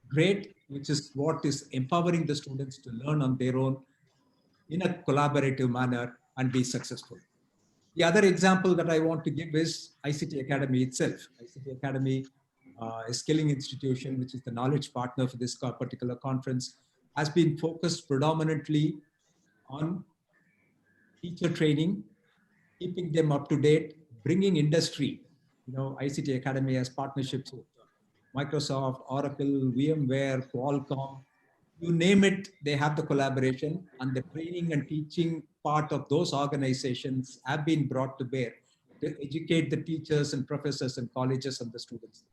great, which is what is empowering the students to learn on their own in a collaborative manner and be successful. The other example that I want to give is ICT Academy itself. ICT Academy, a skilling institution, which is the knowledge partner for this particular conference, has been focused predominantly on teacher training, keeping them up to date, bringing industry. You know, ICT Academy has partnerships with Microsoft, Oracle, VMware, Qualcomm, you name it, they have the collaboration, and the training and teaching part of those organizations have been brought to bear to educate the teachers and professors and colleges and the students.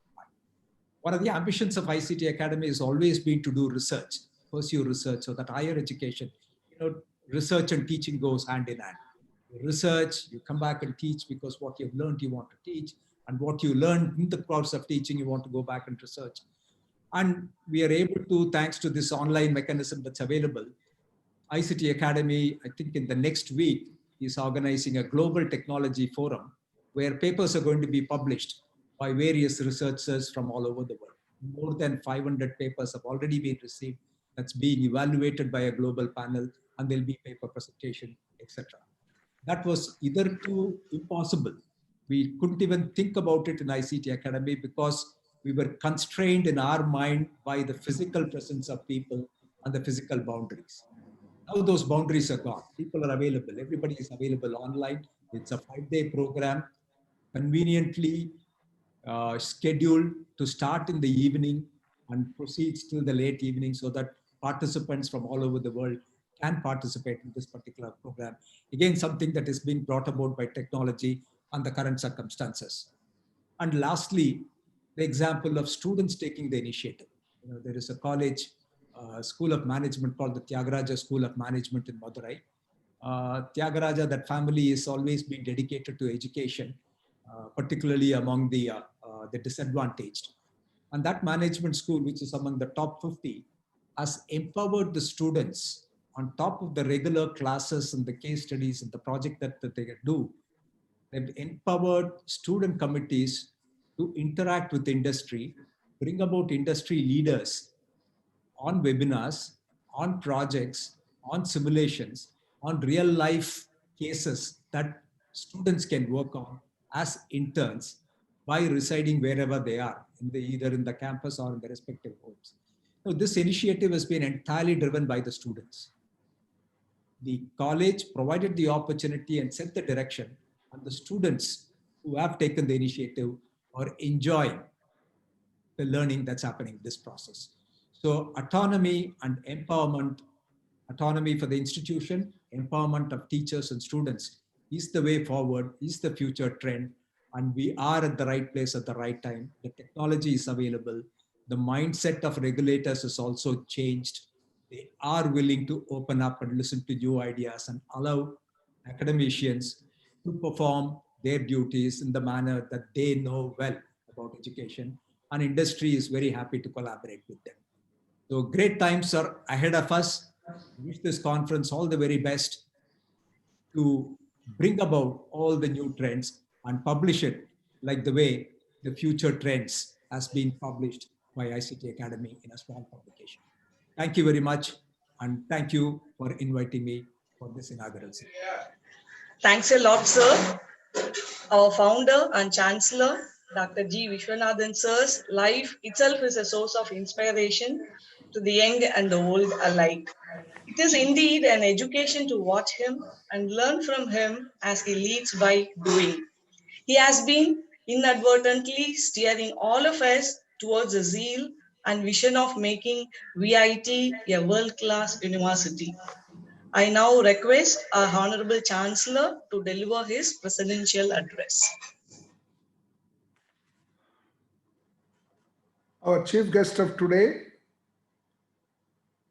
One of the ambitions of ICT Academy has always been to do research, pursue research, so that higher education, you know, research and teaching goes hand in hand. You research, you come back and teach because what you've learned you want to teach, and what you learned in the course of teaching you want to go back and research. And we are able to, thanks to this online mechanism that's available, ICT Academy, I think in the next week, is organizing a global technology forum where papers are going to be published by various researchers from all over the world. More than 500 papers have already been received. That's being evaluated by a global panel, and there'll be paper presentation, etc. That was either too impossible. We couldn't even think about it in ICT Academy because we were constrained in our mind by the physical presence of people and the physical boundaries. Now those boundaries are gone. People are available. Everybody is available online. It's a 5-day program, conveniently scheduled to start in the evening and proceeds till the late evening, so that participants from all over the world can participate in this particular program. Again, something that is being brought about by technology and the current circumstances. And lastly, the example of students taking the initiative. You know, there is a college, school of management called the Tyagaraja School of Management in Madurai. Tyagaraja, that family has always been dedicated to education, particularly among the disadvantaged. And that management school, which is among the top 50, has empowered the students on top of the regular classes and the case studies and the project that they do. They've empowered student committees to interact with industry, bring about industry leaders on webinars, on projects, on simulations, on real life cases that students can work on as interns by residing wherever they are, either in the campus or in the respective homes. So this initiative has been entirely driven by the students. The college provided the opportunity and set the direction, and the students who have taken the initiative are enjoying the learning that's happening in this process. So autonomy and empowerment, autonomy for the institution, empowerment of teachers and students is the way forward, is the future trend. And we are at the right place at the right time. The technology is available. The mindset of regulators has also changed. They are willing to open up and listen to new ideas and allow academicians to perform their duties in the manner that they know well about education. And industry is very happy to collaborate with them. So great times are ahead of us. I wish this conference all the very best to bring about all the new trends and publish it like the way the future trends has been published by ICT Academy in a small publication. Thank you very much. And thank you for inviting me for this inaugural session. Thanks a lot, sir. Our founder and chancellor, Dr. G. Vishwanathan sir's life itself is a source of inspiration to the young and the old alike. It is indeed an education to watch him and learn from him as he leads by doing. He has been inadvertently steering all of us towards a zeal and vision of making VIT a world-class university. I now request our Honorable Chancellor to deliver his presidential address. Our chief guest of today,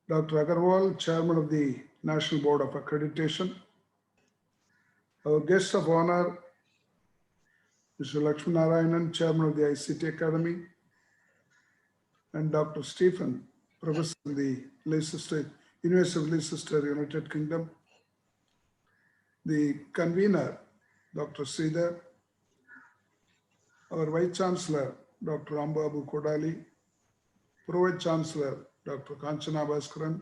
Dr. Agarwal, Chairman of the National Board of Accreditation. Our guest of honor, Mr. Lakshmi Narayanan, Chairman of the ICT Academy, and Dr. Stephen, Professor in the Leicester, University of Leicester, United Kingdom. The convener, Dr. Sridhar, our Vice Chancellor, Dr. Rambabu Kodali, Pro Chancellor, Dr. Kanchana Bhaskaran,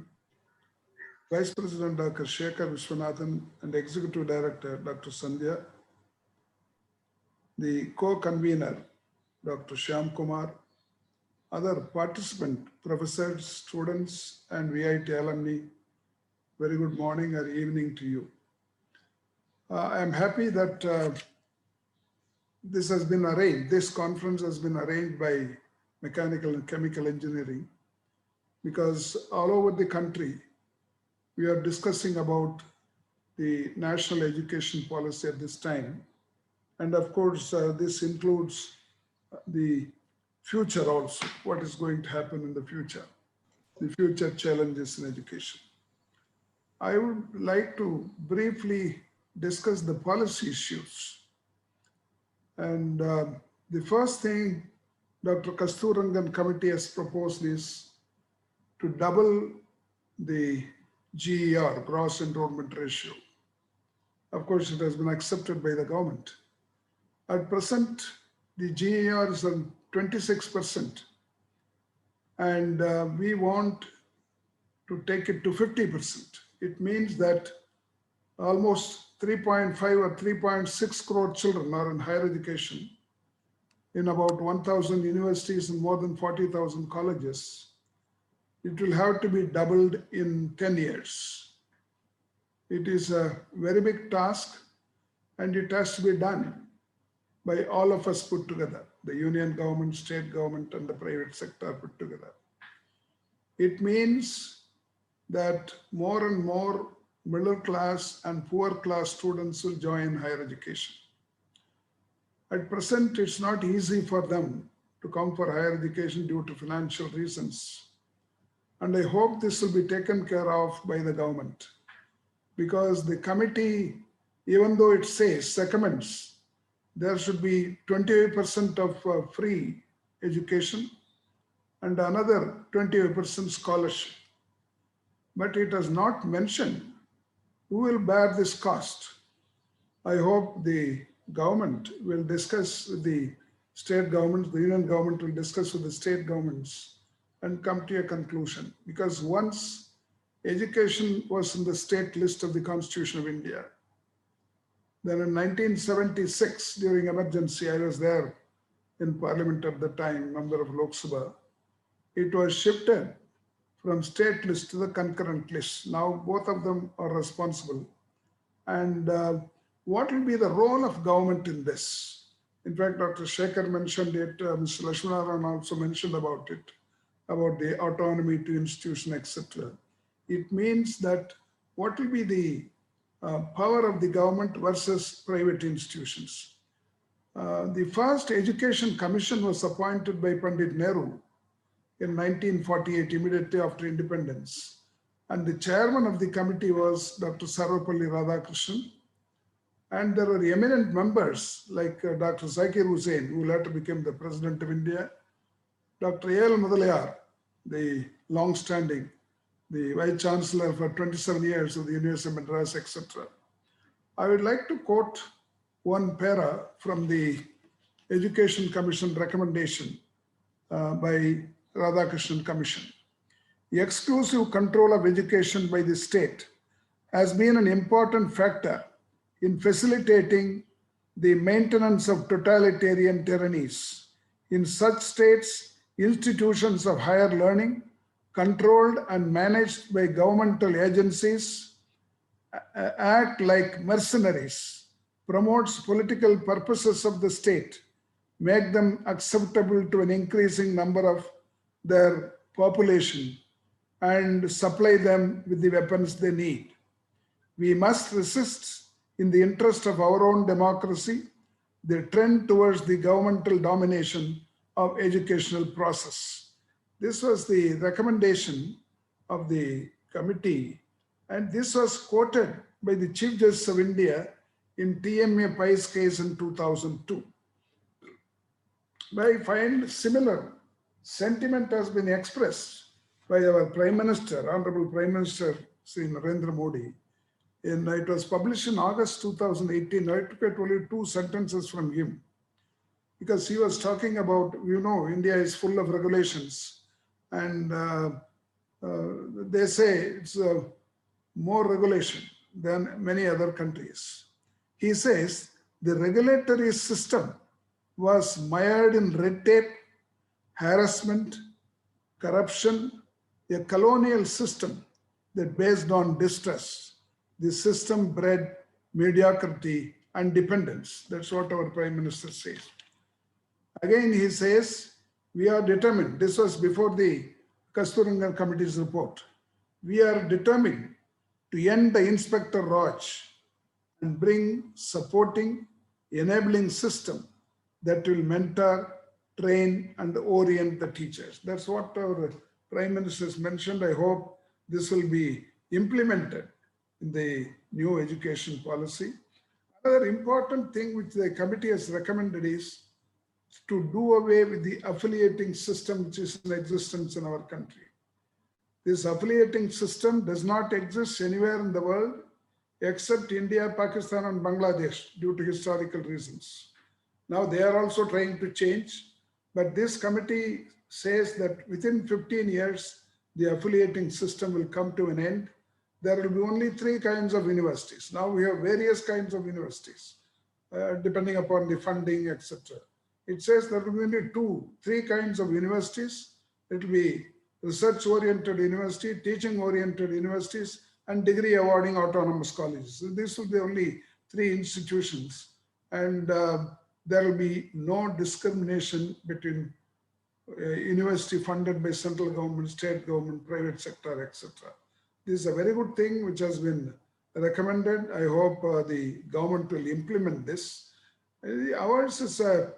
Vice President, Dr. Shekhar Vishwanathan, and Executive Director, Dr. Sandhya, the co-convener, Dr. Shyam Kumar, other participant, professors, students, and VIT alumni, very good morning or evening to you. I'm happy that this has been arranged. This conference has been arranged by Mechanical and Chemical Engineering, because all over the country, we are discussing about the national education policy at this time. And of course, this includes the future also, what is going to happen in the future challenges in education. I would like to briefly discuss the policy issues. And the first thing Dr. Kasturangan committee has proposed is to double the GER, gross enrollment ratio. Of course, it has been accepted by the government. At present, the GER is on 26%, and we want to take it to 50%. It means that almost 3.5 or 3.6 crore children are in higher education in about 1,000 universities and more than 40,000 colleges. It will have to be doubled in 10 years. It is a very big task, and it has to be done by all of us put together, the union government, state government, and the private sector put together. It means that more and more middle class and poor class students will join higher education. At present, it's not easy for them to come for higher education due to financial reasons. And I hope this will be taken care of by the government, because the committee, even though it says, recommends, there should be 28% of free education and another 28% scholarship. But it has not mentioned who will bear this cost. I hope the government will discuss with the state governments, the union government will discuss with the state governments and come to a conclusion. Because once education was in the state list of the Constitution of India, then in 1976, during emergency, I was there in Parliament at the time, member of Lok Sabha, it was shifted from state list to the concurrent list. Now both of them are responsible. And what will be the role of government in this? In fact, Dr. Shekhar mentioned it, Mr. Lakshmanaran also mentioned about it, about the autonomy to institution, etc. It means that what will be the power of the government versus private institutions? The first Education Commission was appointed by Pandit Nehru in 1948, immediately after independence. And the chairman of the committee was Dr. Sarvapalli Radhakrishnan. And there were eminent members like Dr. Zakir Hussain, who later became the President of India, Dr. A.L. Mudaliar, the long-standing, the Vice Chancellor for 27 years of the University of Madras, etc. I would like to quote one para from the Education Commission recommendation by Radhakrishnan Commission. The exclusive control of education by the state has been an important factor in facilitating the maintenance of totalitarian tyrannies. In such states, institutions of higher learning, controlled and managed by governmental agencies, act like mercenaries, promotes political purposes of the state, make them acceptable to an increasing number of their population, and supply them with the weapons they need. We must resist, in the interest of our own democracy, the trend towards the governmental domination of educational process. This was the recommendation of the committee, and this was quoted by the Chief Justice of India in TMA Pai's case in 2002. But I find similar sentiment has been expressed by our Prime Minister, Honorable Prime Minister Sri Narendra Modi. It was published in August 2018. I took it only 2 sentences from him, because he was talking about, India is full of regulations, and they say it's more regulation than many other countries. He says the regulatory system was mired in red tape, harassment, corruption, a colonial system that based on distrust. The system bred mediocrity and dependence. That's what our Prime Minister says. Again, he says, we are determined. This was before the Kasturirangan Committee's report. We are determined to end the Inspector Raj and bring supporting, enabling system that will mentor, train, and orient the teachers. That's what our Prime Minister has mentioned. I hope this will be implemented in the new education policy. Another important thing which the committee has recommended is to do away with the affiliating system which is in existence in our country. This affiliating system does not exist anywhere in the world except India, Pakistan, and Bangladesh due to historical reasons. Now they are also trying to change, but this committee says that within 15 years, the affiliating system will come to an end. There will be only 3 kinds of universities. Now we have various kinds of universities, depending upon the funding, etc. It says there will be only 3 kinds of universities. It will be research-oriented university, teaching-oriented universities, and degree awarding autonomous colleges. So these will be only 3 institutions, and there will be no discrimination between university funded by central government, state government, private sector, etc. This is a very good thing which has been recommended. I hope the government will implement this. Ours is a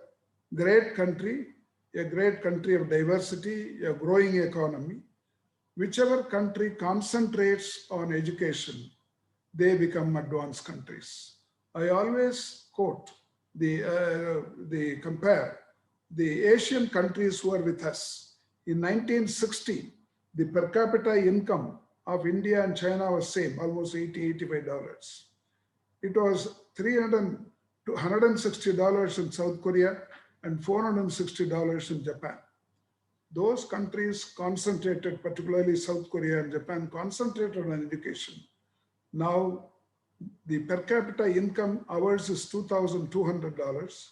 great country of diversity, a growing economy. Whichever country concentrates on education, they become advanced countries. I always quote compare the Asian countries who are with us. In 1960, the per capita income of India and China was same, almost $80–85. It was $160 in South Korea and $460 in Japan. Those countries concentrated, particularly South Korea and Japan, concentrated on education. Now, the per capita income, ours is $2,200.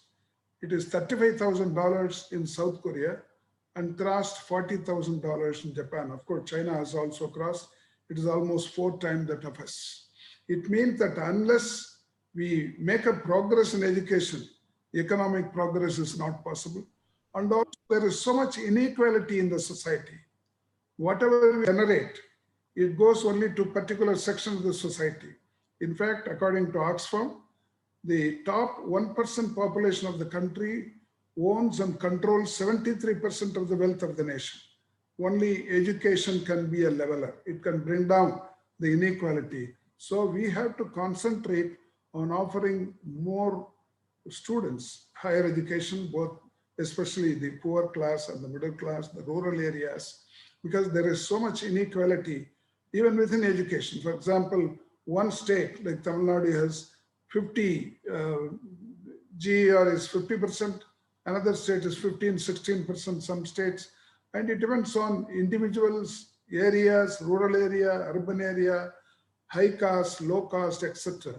It is $35,000 in South Korea and crossed $40,000 in Japan. Of course, China has also crossed. It is almost 4 times that of us. It means that unless we make a progress in education, economic progress is not possible. And also there is so much inequality in the society. Whatever we generate, it goes only to particular sections of the society. In fact, according to Oxfam, the top 1% population of the country owns and controls 73% of the wealth of the nation. Only education can be a leveler. It can bring down the inequality. So we have to concentrate on offering more students higher education, both especially the poor class and the middle class, the rural areas, because there is so much inequality even within education. For example, one state like Tamil Nadu has 50, GER is 50%, another state is 15, 16%, some states, and it depends on individuals, areas, rural area, urban area, high cost, low cost, etc.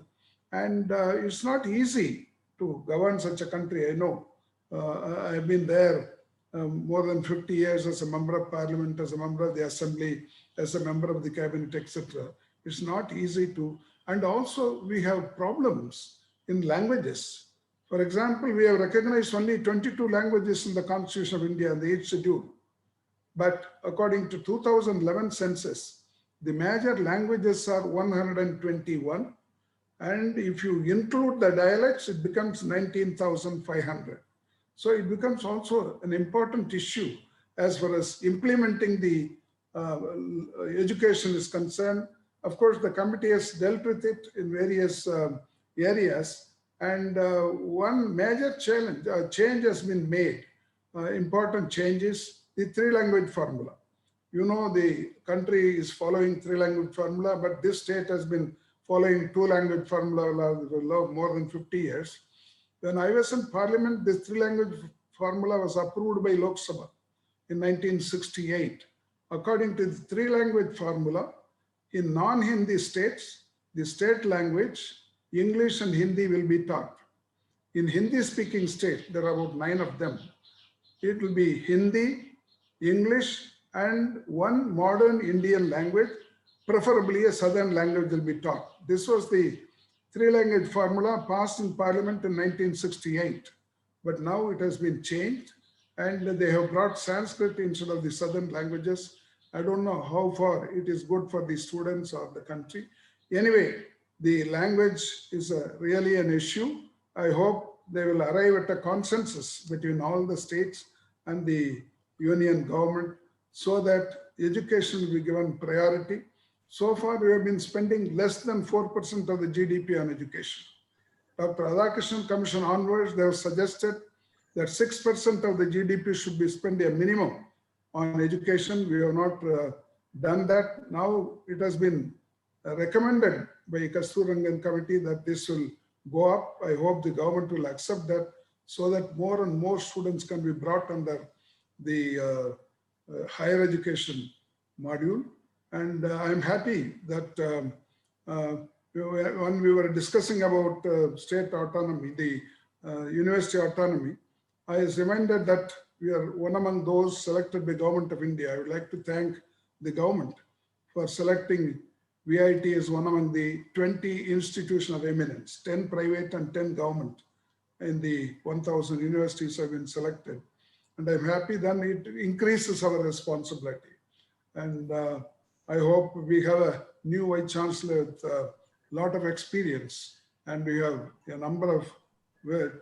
And it's not easy to govern such a country. I know. I've been there more than 50 years as a member of parliament, as a member of the assembly, as a member of the cabinet, etc. It's not easy to, and also we have problems in languages. For example, we have recognized only 22 languages in the Constitution of India and the 8th schedule. But according to 2011 census, the major languages are 121. And if you include the dialects, it becomes 19,500. So it becomes also an important issue as far as implementing the education is concerned. Of course, the committee has dealt with it in various areas. And one major change has been made, important changes, the 3-language formula. You know, the country is following 3-language formula, but this state has been following 2-language formula more than 50 years. When I was in parliament, this 3-language formula was approved by Lok Sabha in 1968. According to the 3-language formula, in non-Hindi states, the state language, English and Hindi will be taught. In Hindi-speaking states, there are about 9 of them. It will be Hindi, English, and one modern Indian language, preferably a southern language will be taught. This was the 3-language formula passed in parliament in 1968. But now it has been changed and they have brought Sanskrit instead of the southern languages. I don't know how far it is good for the students or the country. Anyway, the language is really an issue. I hope they will arrive at a consensus between all the states and the union government so that education will be given priority. So far, we have been spending less than 4% of the GDP on education. Dr. Radhakrishnan Commission onwards, they have suggested that 6% of the GDP should be spent a minimum on education. We have not done that. Now it has been recommended by Kasturirangan committee that this will go up. I hope the government will accept that so that more and more students can be brought under the higher education module. And I'm happy that when we were discussing about state autonomy, the university autonomy, I was reminded that we are one among those selected by Government of India. I would like to thank the government for selecting VIT as one among the 20 institutions of eminence, 10 private and 10 government in the 1,000 universities have been selected. And I'm happy then it increases our responsibility. And I hope we have a new Vice Chancellor with a lot of experience and we have a number of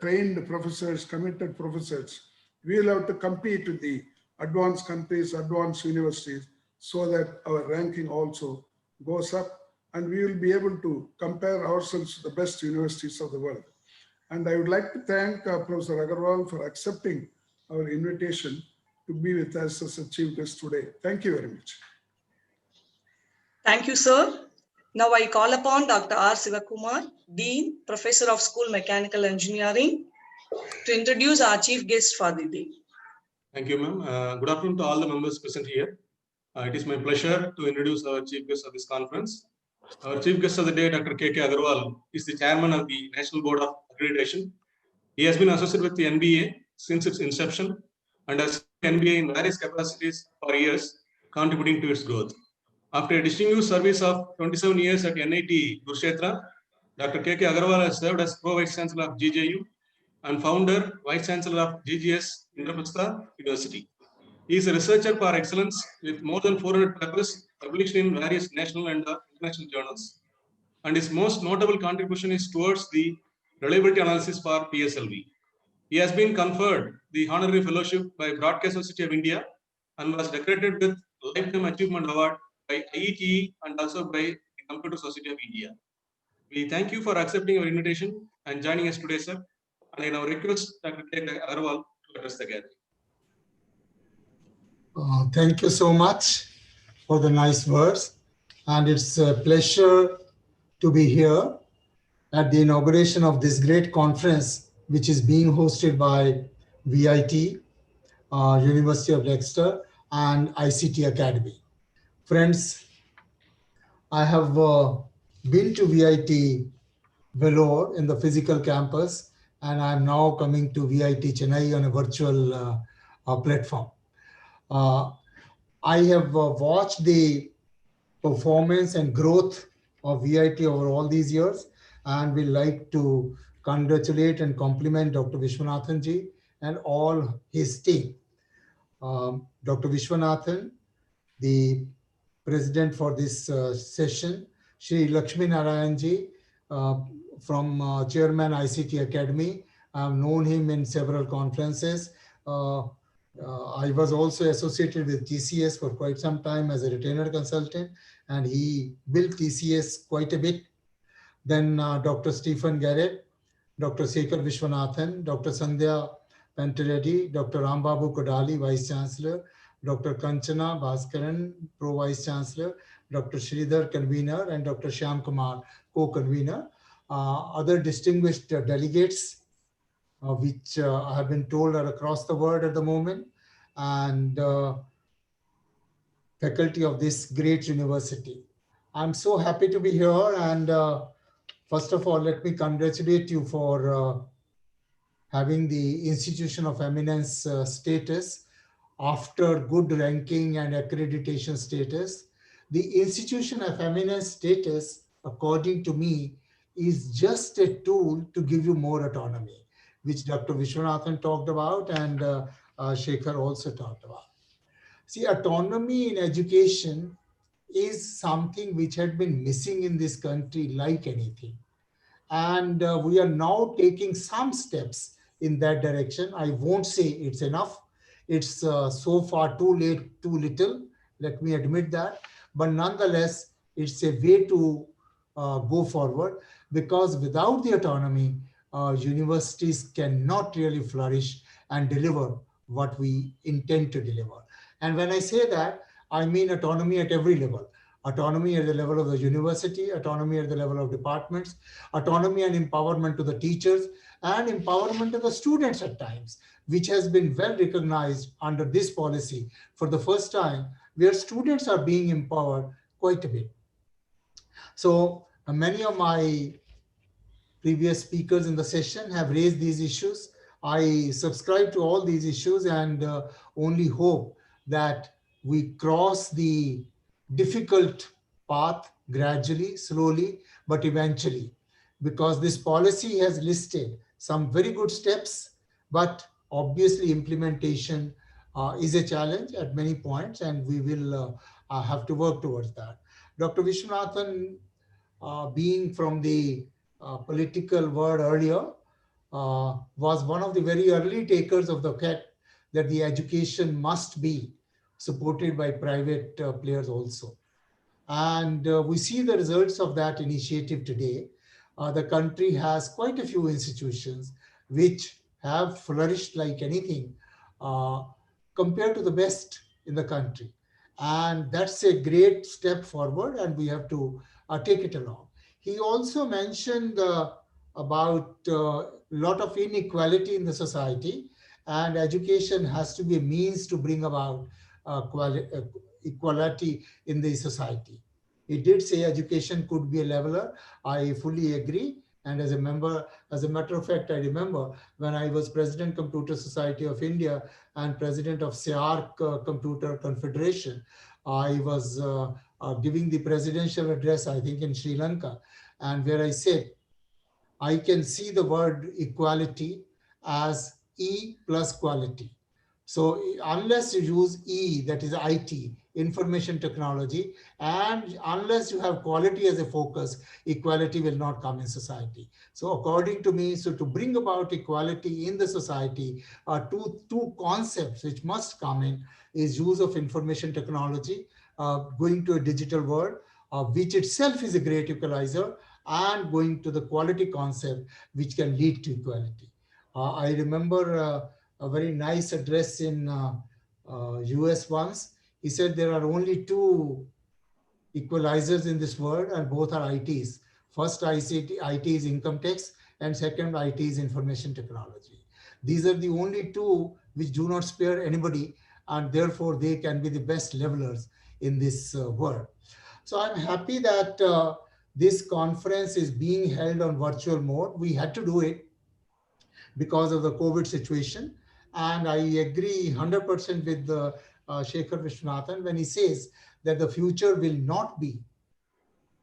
trained professors, committed professors. We will have to compete with the advanced countries, advanced universities so that our ranking also goes up and we will be able to compare ourselves to the best universities of the world. And I would like to thank Professor Agarwal for accepting our invitation to be with us as a chief guest today. Thank you very much. Thank you, sir. Now I call upon Dr. R. Sivakumar, Dean, Professor of School Mechanical Engineering, to introduce our chief guest for the day. Thank you, ma'am. Good afternoon to all the members present here. It is my pleasure to introduce our chief guest of this conference. Our chief guest of the day, Dr. K.K. Agarwal, is the chairman of the National Board of Accreditation. He has been associated with the NBA since its inception and has NBA in various capacities for years, contributing to its growth. After a distinguished service of 27 years at NIT Kurukshetra, Dr. K.K. Agarwal has served as Pro-Vice Chancellor of GJU and founder, Vice Chancellor of GGS Indraprastha University. He is a researcher par excellence with more than 400 papers published in various national and international journals. And his most notable contribution is towards the reliability analysis for PSLV. He has been conferred the honorary fellowship by Broadcast Society of India and was decorated with Lifetime Achievement Award by IETE and also by the Computer Society of India. We thank you for accepting our invitation and joining us today, sir. And I now request Dr. K. Agarwal to address the gathering. Thank you so much for the nice words. And it's a pleasure to be here at the inauguration of this great conference, which is being hosted by VIT, University of Leicester, and ICT Academy. Friends, I have been to VIT Vellore in the physical campus, and I'm now coming to VIT Chennai on a virtual platform. I have watched the performance and growth of VIT over all these years, and we like to congratulate and compliment Dr. Vishwanathan ji and all his team. Dr. Vishwanathan, the president for this session, Shri Lakshmi Narayan ji, from Chairman ICT Academy. I've known him in several conferences. I was also associated with TCS for quite some time as a retainer consultant, and he built TCS quite a bit. Then Dr. Stephen Garrett, Dr. Sekhar Vishwanathan, Dr. Sandhya Pantareddy, Dr. Rambabu Kodali, Vice Chancellor, Dr. Kanchana Bhaskaran, Pro Vice Chancellor, Dr. Sridhar, Convener, and Dr. Shyam Kumar, Co-Convener. Other distinguished delegates, which I have been told are across the world at the moment, and faculty of this great university. I'm so happy to be here, and first of all, let me congratulate you for having the Institution of Eminence status after good ranking and accreditation status. The Institution of Eminence status, according to me, is just a tool to give you more autonomy, which Dr. Vishwanathan talked about and Shekhar also talked about. See, autonomy in education is something which had been missing in this country like anything. And we are now taking some steps in that direction. I won't say it's enough. It's so far too late, too little. Let me admit that. But nonetheless, it's a way to go forward, because without the autonomy, universities cannot really flourish and deliver what we intend to deliver. And when I say that, I mean autonomy at every level. Autonomy at the level of the university, autonomy at the level of departments, autonomy and empowerment to the teachers, and empowerment to the students at times, which has been well recognized under this policy for the first time, where students are being empowered quite a bit. So many of my previous speakers in the session have raised these issues. I subscribe to all these issues and only hope that we cross the difficult path gradually, slowly, but eventually, because this policy has listed some very good steps, but obviously implementation is a challenge at many points, and we will have to work towards that. Dr. Vishwanathan, being from the political world earlier, was one of the very early takers of the fact that the education must be supported by private players also. And we see the results of that initiative today. The country has quite a few institutions which have flourished like anything compared to the best in the country. And that's a great step forward, and we have to take it along. He also mentioned about a lot of inequality in the society, and education has to be a means to bring about equality in the society. He did say education could be a leveler. I fully agree, And as a member, as a matter of fact, I remember when I was President Computer Society of India and President of SEARC Computer Confederation, I was giving the presidential address, I think in Sri Lanka, and where I said, I can see the word equality as E plus quality. So unless you use E, that is IT, information technology, and unless you have quality as a focus, equality will not come in society. So according to me, so to bring about equality in the society, two concepts which must come in is use of information technology, going to a digital world, which itself is a great equalizer, and going to the quality concept, which can lead to equality. I remember a very nice address in US once. He said there are only two equalizers in this world, and both are ITs. First IT is income tax, and second IT is information technology. These are the only two which do not spare anybody, and therefore they can be the best levelers in this world. So I'm happy that this conference is being held on virtual mode. We had to do it because of the COVID situation. And I agree 100% with Shekhar Vishwanathan when he says that the future will not be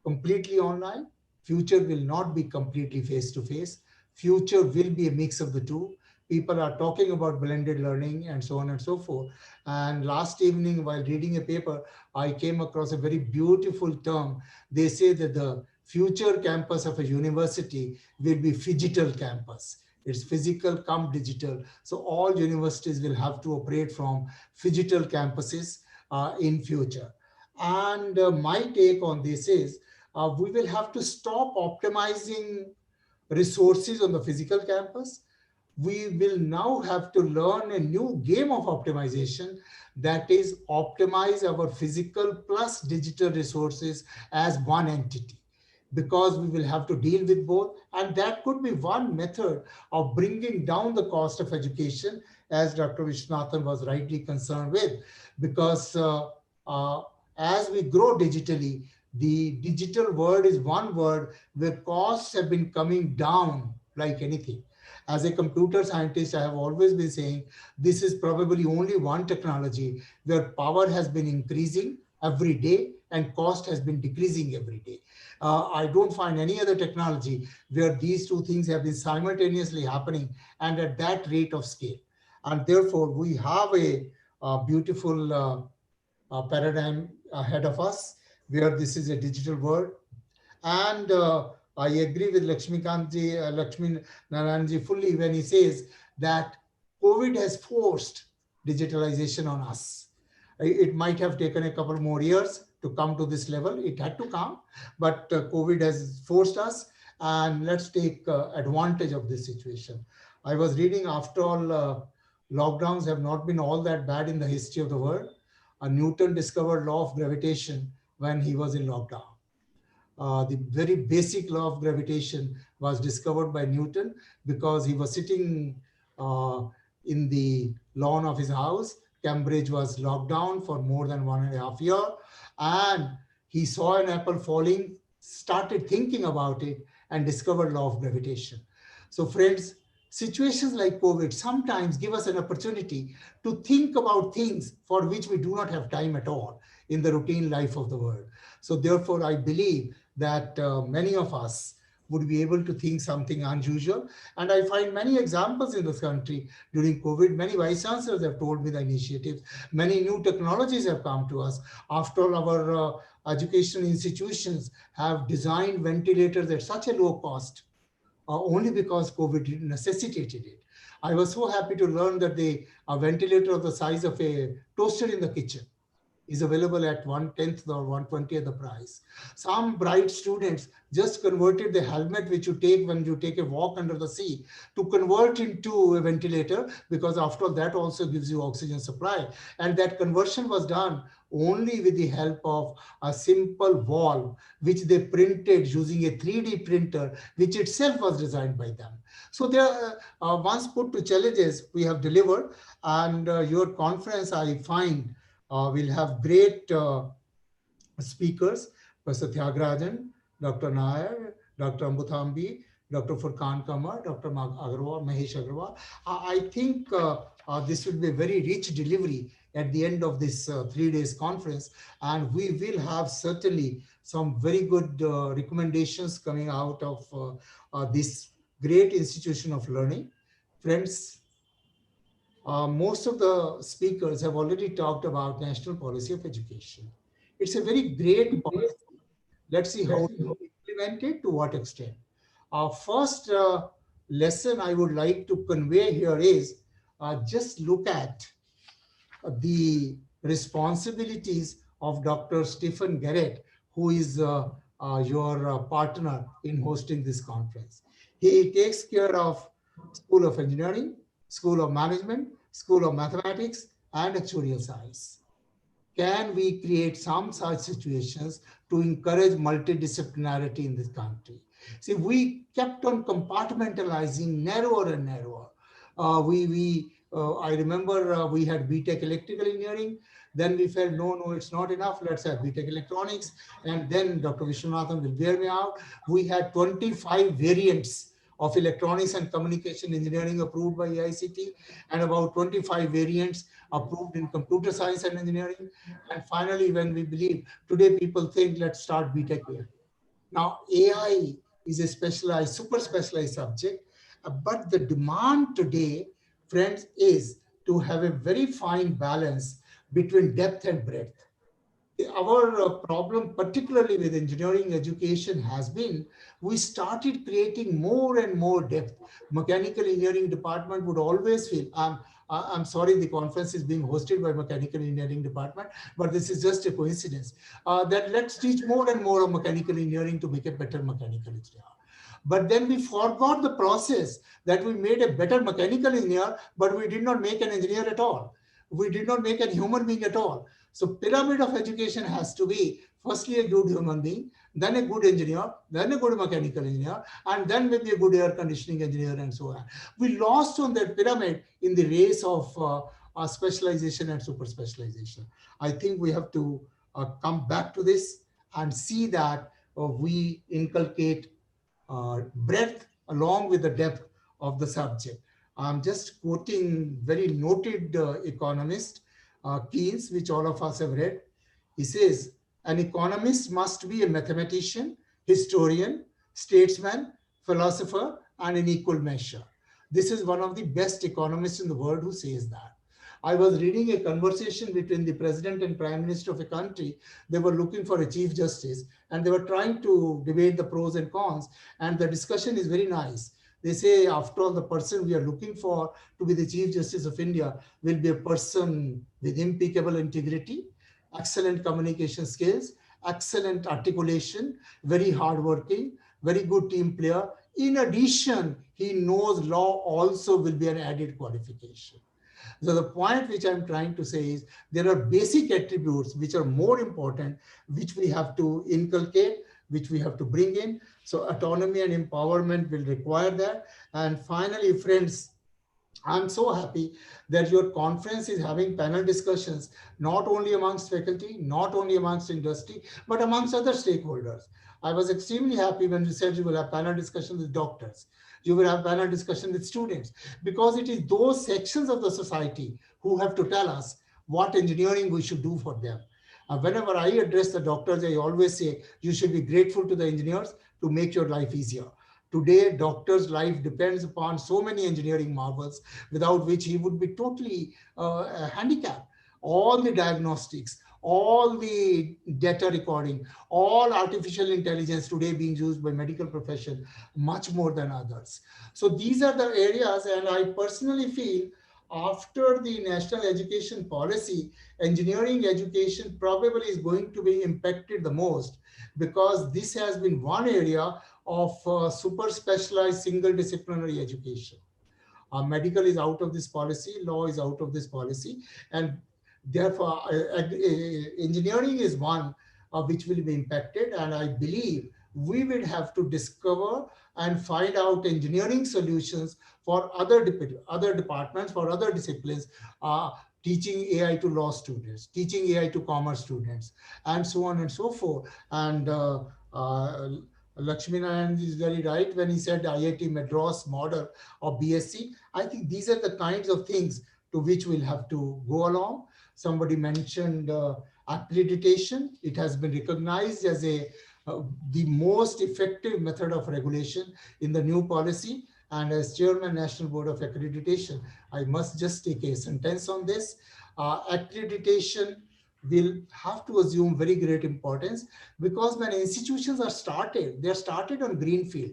completely online. Future will not be completely face-to-face. Future will be a mix of the two. People are talking about blended learning and so on and so forth. And last evening, while reading a paper, I came across a very beautiful term. They say that the future campus of a university will be phygital campus. It's physical come digital. So all universities will have to operate from phygital campuses in future. And my take on this is we will have to stop optimizing resources on the physical campus. We will now have to learn a new game of optimization, that is optimize our physical plus digital resources as one entity, because we will have to deal with both. And that could be one method of bringing down the cost of education, as Dr. Vishwanathan was rightly concerned with, because as we grow digitally, the digital world is one word where costs have been coming down like anything. As a computer scientist, I have always been saying this is probably only one technology where power has been increasing every day and cost has been decreasing every day. I don't find any other technology where these two things have been simultaneously happening and at that rate of scale. And therefore, we have a beautiful paradigm ahead of us where this is a digital world. And I agree with Lakshmi Narayanji fully when he says that COVID has forced digitalization on us. It might have taken a couple more years to come to this level. It had to come, but COVID has forced us, and let's take advantage of this situation. I was reading, after all, lockdowns have not been all that bad in the history of the world. Newton discovered law of gravitation when he was in lockdown. The very basic law of gravitation was discovered by Newton because he was sitting in the lawn of his house. Cambridge was locked down for more than 1.5 years, and he saw an apple falling, started thinking about it, and discovered law of gravitation. So friends, situations like COVID sometimes give us an opportunity to think about things for which we do not have time at all in the routine life of the world. So therefore, I believe that many of us would be able to think something unusual. And I find many examples in this country during COVID. Many vice chancellors have told me the initiatives. Many new technologies have come to us. After all, our educational institutions have designed ventilators at such a low cost, only because COVID necessitated it. I was so happy to learn that a ventilator of the size of a toaster in the kitchen is available at 1/10 or 1/20 the price. Some bright students just converted the helmet which you take when you take a walk under the sea to convert into a ventilator, because after all, that also gives you oxygen supply. And that conversion was done only with the help of a simple valve, which they printed using a 3D printer, which itself was designed by them. So they are, once put to challenges, we have delivered. And your conference, I find, we'll have great speakers, Professor Tyagarajan, Dr. Nair, Dr. Ambuthambi, Dr. Furkan Kamar, Dr. Agarwal, Mahesh Agarwal. I think this will be a very rich delivery at the end of this 3 days conference. And we will have certainly some very good recommendations coming out of this great institution of learning. Friends, most of the speakers have already talked about national policy of education. It's a very great policy. Let's see how to implement it, to what extent. Our first lesson I would like to convey here is just look at the responsibilities of Dr. Stephen Garrett, who is your partner in hosting this conference. He takes care of School of Engineering, School of Management, School of Mathematics, and Actuarial Science. Can we create some such situations to encourage multidisciplinarity in this country? See, we kept on compartmentalizing narrower and narrower. I remember we had BTech Electrical Engineering. Then we felt, no, it's not enough. Let's have BTech Electronics. And then Dr. Vishwanathan will bear me out. We had 25 variants of electronics and communication engineering approved by AICT, and about 25 variants approved in computer science and engineering. And finally, when we believe, today people think, let's start BTech AI. Now, AI is a specialized, super specialized subject, but the demand today, friends, is to have a very fine balance between depth and breadth. Our problem, particularly with engineering education, has been we started creating more and more depth. Mechanical engineering department would always feel, I'm sorry, the conference is being hosted by mechanical engineering department, but this is just a coincidence, that let's teach more and more of mechanical engineering to make a better mechanical engineer. But then we forgot the process, that we made a better mechanical engineer, but we did not make an engineer at all. We did not make a human being at all. So pyramid of education has to be firstly a good human being, then a good engineer, then a good mechanical engineer, and then maybe a good air conditioning engineer, and so on. We lost on that pyramid in the race of specialization and super specialization. I think we have to come back to this and see that we inculcate breadth along with the depth of the subject. I'm just quoting very noted economist, Keynes, which all of us have read. He says, an economist must be a mathematician, historian, statesman, philosopher, and in equal measure. This is one of the best economists in the world who says that. I was reading a conversation between the president and prime minister of a country. They were looking for a chief justice and they were trying to debate the pros and cons. And the discussion is very nice. They say, after all, the person we are looking for to be the Chief Justice of India will be a person with impeccable integrity, excellent communication skills, excellent articulation, very hardworking, very good team player. In addition, he knows law also will be an added qualification. So the point which I'm trying to say is there are basic attributes which are more important, which we have to inculcate, which we have to bring in. So autonomy and empowerment will require that. And finally, friends, I'm so happy that your conference is having panel discussions, not only amongst faculty, not only amongst industry, but amongst other stakeholders. I was extremely happy when you said you will have panel discussions with doctors. You will have panel discussion with students, because it is those sections of the society who have to tell us what engineering we should do for them. Whenever I address the doctors, I always say, you should be grateful to the engineers to make your life easier. Today, doctor's life depends upon so many engineering marvels, without which he would be totally handicapped. All the diagnostics, all the data recording, all artificial intelligence today being used by medical profession much more than others. So these are the areas, and I personally feel after the national education policy, engineering education probably is going to be impacted the most, because this has been one area of super specialized single disciplinary education. Medical is out of this policy, law is out of this policy, and therefore engineering is one which will be impacted. And I believe we will have to discover and find out engineering solutions for other departments, for other disciplines, teaching AI to law students, teaching AI to commerce students, and so on and so forth. And Lakshmi Narayan is very right when he said IIT Madras model of BSc. I think these are the kinds of things to which we'll have to go along. Somebody mentioned accreditation. It has been recognized as the most effective method of regulation in the new policy. And as Chairman National Board of Accreditation, I must just take a sentence on this. Accreditation will have to assume very great importance, because when institutions are started, they're started on greenfield.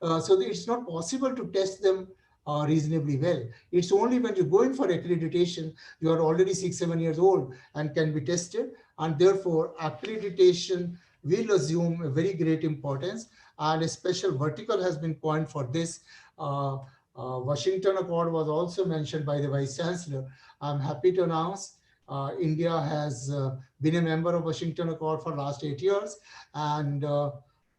So it's not possible to test them reasonably well. It's only when you go in for accreditation, you are already 6-7 years old and can be tested. And therefore, accreditation will assume a very great importance. And a special vertical has been coined for this. Washington Accord was also mentioned by the Vice Chancellor. I'm happy to announce India has been a member of Washington Accord for last 8 years. And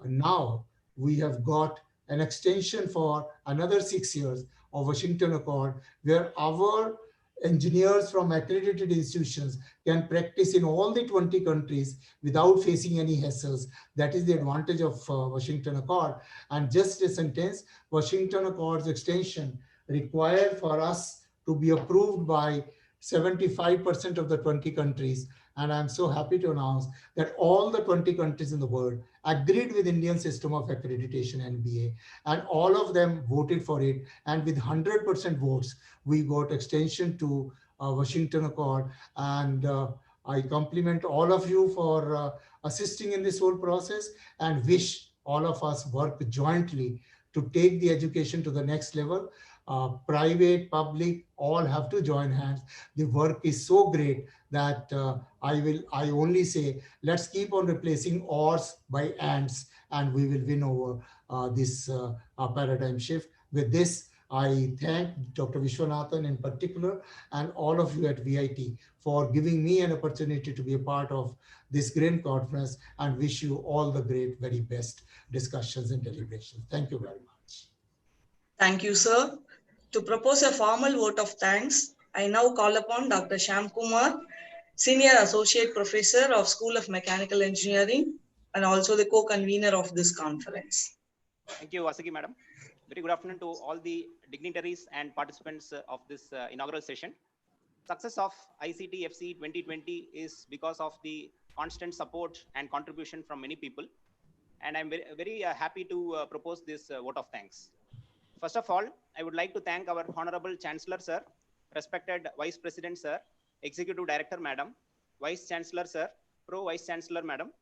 now we have got an extension for another 6 years of Washington Accord, where our engineers from accredited institutions can practice in all the 20 countries without facing any hassles. That is the advantage of Washington Accord. And just a sentence, Washington Accord's extension required for us to be approved by 75% of the 20 countries. And I'm so happy to announce that all the 20 countries in the world agreed with Indian system of accreditation NBA, and all of them voted for it. And with 100% votes, we got extension to Washington Accord. And I compliment all of you for assisting in this whole process, and wish all of us work jointly to take the education to the next level. Private, public, all have to join hands. The work is so great that I only say, let's keep on replacing ors by ands, and we will win over this paradigm shift. With this, I thank Dr. Vishwanathan in particular, and all of you at VIT for giving me an opportunity to be a part of this great conference, and wish you all the great, very best discussions and deliberations. Thank you very much. Thank you, sir. To propose a formal vote of thanks, I now call upon Dr. Shyam Kumar, Senior Associate Professor of School of Mechanical Engineering and also the co-convener of this conference. Thank you, Vasagi Madam. Very good afternoon to all the dignitaries and participants of this inaugural session. Success of ICT FC 2020 is because of the constant support and contribution from many people. And I'm very happy to propose this vote of thanks. First of all, I would like to thank our Honorable Chancellor, sir, respected Vice President, sir, Executive Director, Madam, Vice Chancellor, sir, Pro Vice Chancellor, Madam,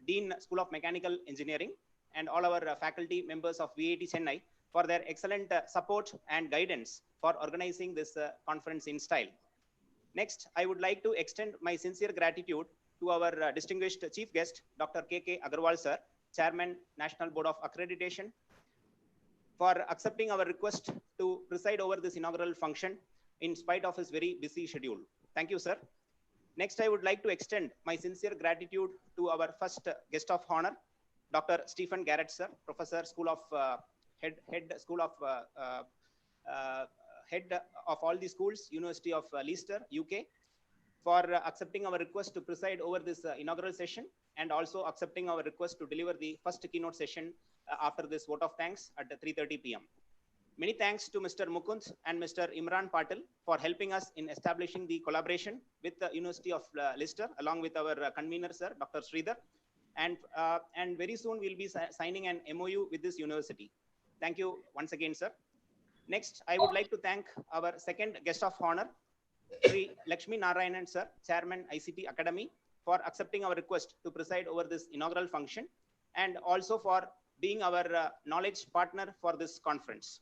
Dean, School of Mechanical Engineering, and all our faculty members of VIT Chennai for their excellent support and guidance for organizing this conference in style. Next, I would like to extend my sincere gratitude to our distinguished chief guest, Dr. K.K. Agarwal, sir, Chairman, National Board of Accreditation, for accepting our request to preside over this inaugural function in spite of his very busy schedule. Thank you, sir. Next, I would like to extend my sincere gratitude to our first guest of honor, Dr. Stephen Garrett, sir, Professor, School of Head of all the schools, University of Leicester, UK, for accepting our request to preside over this inaugural session, and also accepting our request to deliver the first keynote session after this vote of thanks at 3:30 p.m. Many thanks to Mr. Mukund and Mr. Imran Patil for helping us in establishing the collaboration with the University of Leicester, along with our convener, sir, Dr. Sridhar. And very soon we'll be signing an MOU with this university. Thank you once again, sir. Next, I would like to thank our second guest of honor, Sri Lakshmi Narayanan, sir, Chairman ICT Academy, for accepting our request to preside over this inaugural function, and also for being our knowledge partner for this conference.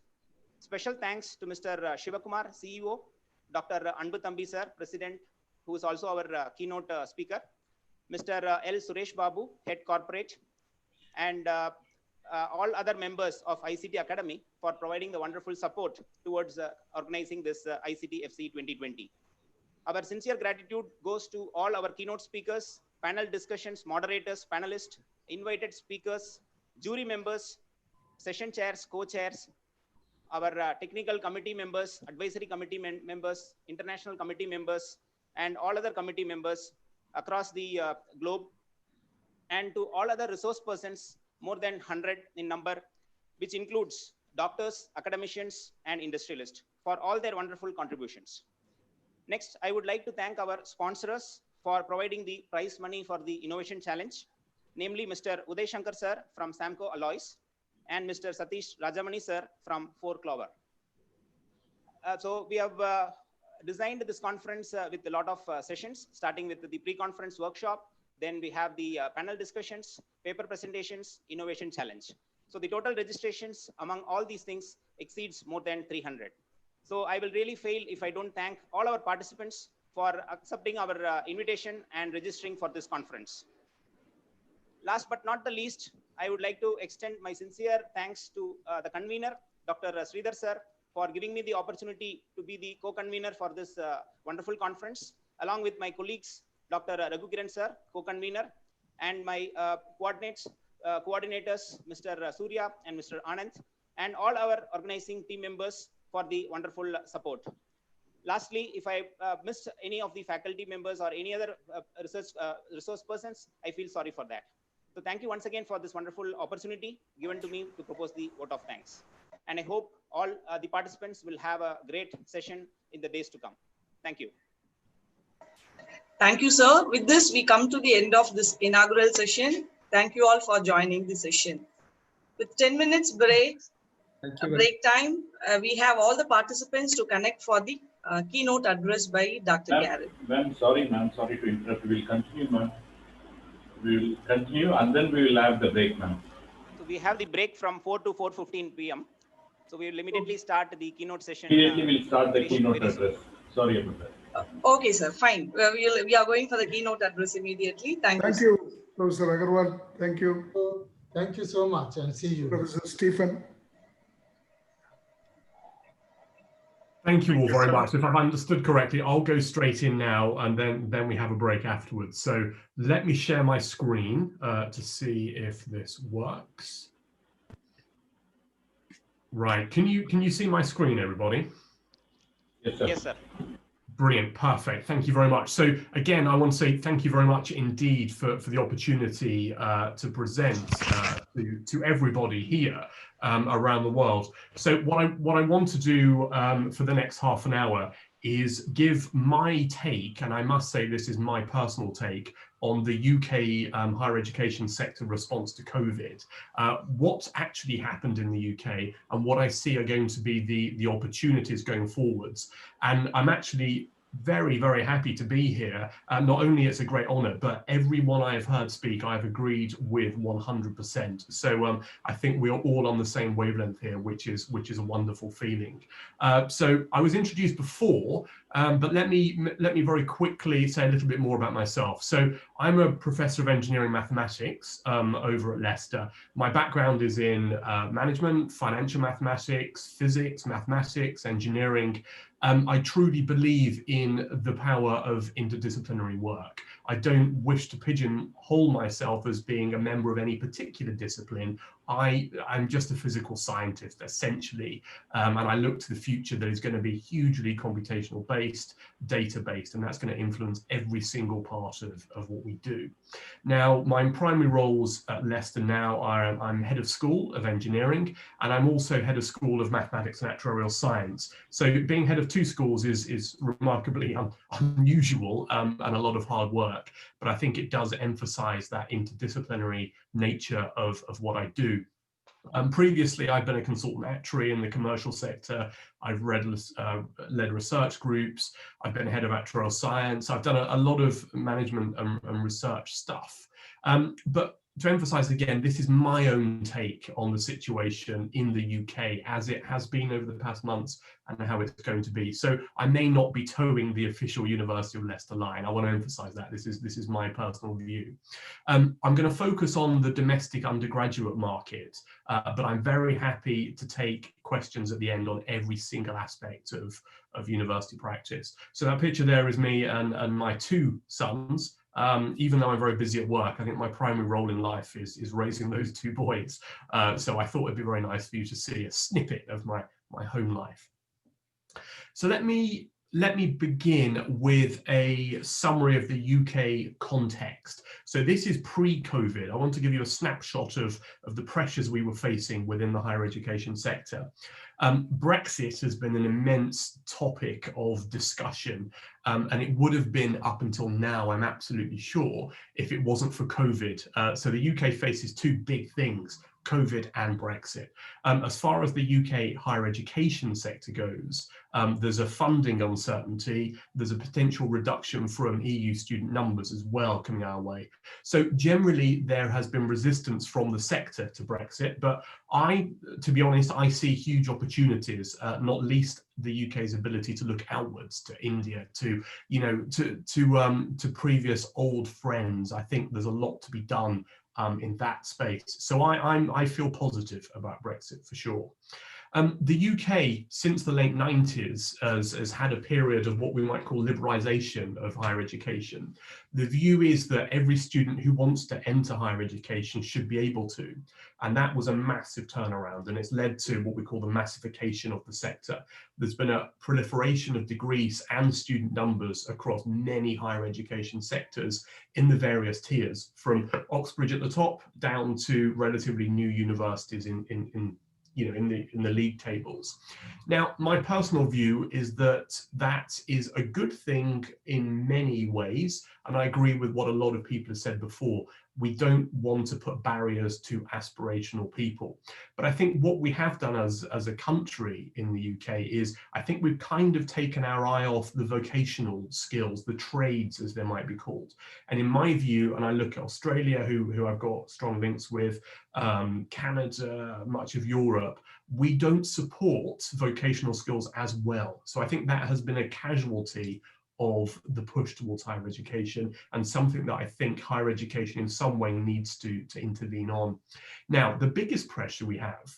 Special thanks to Mr. Shivakumar, CEO, Dr. Anbuthambi, sir, President, who is also our keynote speaker, Mr. L. Suresh Babu, Head Corporate, and all other members of ICT Academy for providing the wonderful support towards organizing this ICT FC 2020. Our sincere gratitude goes to all our keynote speakers, panel discussions, moderators, panelists, invited speakers, jury members, session chairs, co-chairs, our technical committee members, advisory committee members, international committee members, and all other committee members across the globe, and to all other resource persons more than 100 in number, which includes doctors, academicians, and industrialists for all their wonderful contributions. Next, I would like to thank our sponsors for providing the prize money for the Innovation Challenge, namely Mr. Uday Shankar sir from Samco Alloys and Mr. Satish Rajamani sir from 4 Clover. So we have designed this conference with a lot of sessions, starting with the pre-conference workshop. Then we have the panel discussions, paper presentations, innovation challenge. So the total registrations among all these things exceeds more than 300. So I will really fail if I don't thank all our participants for accepting our invitation and registering for this conference. Last but not the least, I would like to extend my sincere thanks to the convener, Dr. Sridhar sir, for giving me the opportunity to be the co-convener for this wonderful conference, along with my colleagues, Dr. Raghu Kiran sir, co-convener, and my coordinators, Mr. Surya and Mr. Anand, and all our organizing team members for the wonderful support. Lastly, if I missed any of the faculty members or any other resource persons, I feel sorry for that. So thank you once again for this wonderful opportunity given to me to propose the vote of thanks. And I hope all the participants will have a great session in the days to come. Thank you. Thank you, sir. With this, we come to the end of this inaugural session. Thank you all for joining the session. With 10 minutes break time, we have all the participants to connect for the keynote address by Dr. Garrett. Ma'am, sorry to interrupt. We will continue, ma'am. We will continue and then we will have the break, ma'am. So we have the break from 4 to 4:15 p.m. So we will immediately start the keynote session. Immediately we'll start the keynote address. Sorry about that. Okay, sir. Fine. We are going for the keynote address immediately. Thank you, Professor Agarwal. Thank you. Thank you so much, and see you. Professor Stephen. Thank you all very much. If I've understood correctly, I'll go straight in now, and then we have a break afterwards. So let me share my screen to see if this works. Right. Can you see my screen, everybody? Yes, sir. Yes, sir. Brilliant. Perfect. Thank you very much. So again, I want to say thank you very much indeed for the opportunity to present to everybody here around the world. So what I want to do for the next half an hour is give my take, and I must say this is my personal take, on the UK higher education sector response to COVID, what actually happened in the UK and what I see are going to be the opportunities going forwards. And I'm actually very, very happy to be here. Not only it's a great honor, but everyone I have heard speak, I've agreed with 100%. So I think we are all on the same wavelength here, which is a wonderful feeling. So I was introduced before, but let me very quickly say a little bit more about myself. So I'm a professor of engineering mathematics over at Leicester. My background is in management, financial mathematics, physics, mathematics, engineering. I truly believe in the power of interdisciplinary work. I don't wish to pigeonhole myself as being a member of any particular discipline. I'm just a physical scientist, essentially, and I look to the future that is going to be hugely computational based, data based, and that's going to influence every single part of what we do. Now, my primary roles at Leicester now are I'm head of school of engineering, and I'm also head of school of mathematics and actuarial science. So being head of two schools is remarkably unusual and a lot of hard work, but I think it does emphasize that interdisciplinary nature of what I do. Previously, I've been a consultant actuary in the commercial sector. I've led research groups. I've been head of actuarial science. I've done a lot of management and research stuff. But to emphasize again, this is my own take on the situation in the UK as it has been over the past months and how it's going to be. So I may not be towing the official University of Leicester line. I want to emphasize that. This is my personal view. I'm going to focus on the domestic undergraduate market, but I'm very happy to take questions at the end on every single aspect of university practice. So that picture there is me and my two sons. Even though I'm very busy at work, I think my primary role in life is raising those two boys. So I thought it'd be very nice for you to see a snippet of my home life. So let me let me begin with a summary of the UK context. So this is pre-COVID. I want to give you a snapshot of the pressures we were facing within the higher education sector. Brexit has been an immense topic of discussion, and it would have been up until now, I'm absolutely sure, if it wasn't for COVID. So the UK faces two big things: COVID and Brexit. As far as the UK higher education sector goes, there's a funding uncertainty, there's a potential reduction from EU student numbers as well coming our way. So generally there has been resistance from the sector to Brexit, but to be honest, I see huge opportunities, not least the UK's ability to look outwards to India, to previous old friends. I think there's a lot to be done in that space. So I feel positive about Brexit for sure. The UK, since the late 90s, has had a period of what we might call liberalisation of higher education. The view is that every student who wants to enter higher education should be able to. And that was a massive turnaround, and it's led to what we call the massification of the sector. There's been a proliferation of degrees and student numbers across many higher education sectors in the various tiers, from Oxbridge at the top down to relatively new universities in the league tables. Now, my personal view is that that is a good thing in many ways, and I agree with what a lot of people have said before. We don't want to put barriers to aspirational people. But I think what we have done as a country in the UK is, I think we've kind of taken our eye off the vocational skills, the trades as they might be called. And in my view, and I look at Australia, who I've got strong links with, Canada, much of Europe, we don't support vocational skills as well. So I think that has been a casualty of the push towards higher education, and something that I think higher education in some way needs to intervene on. Now, the biggest pressure we have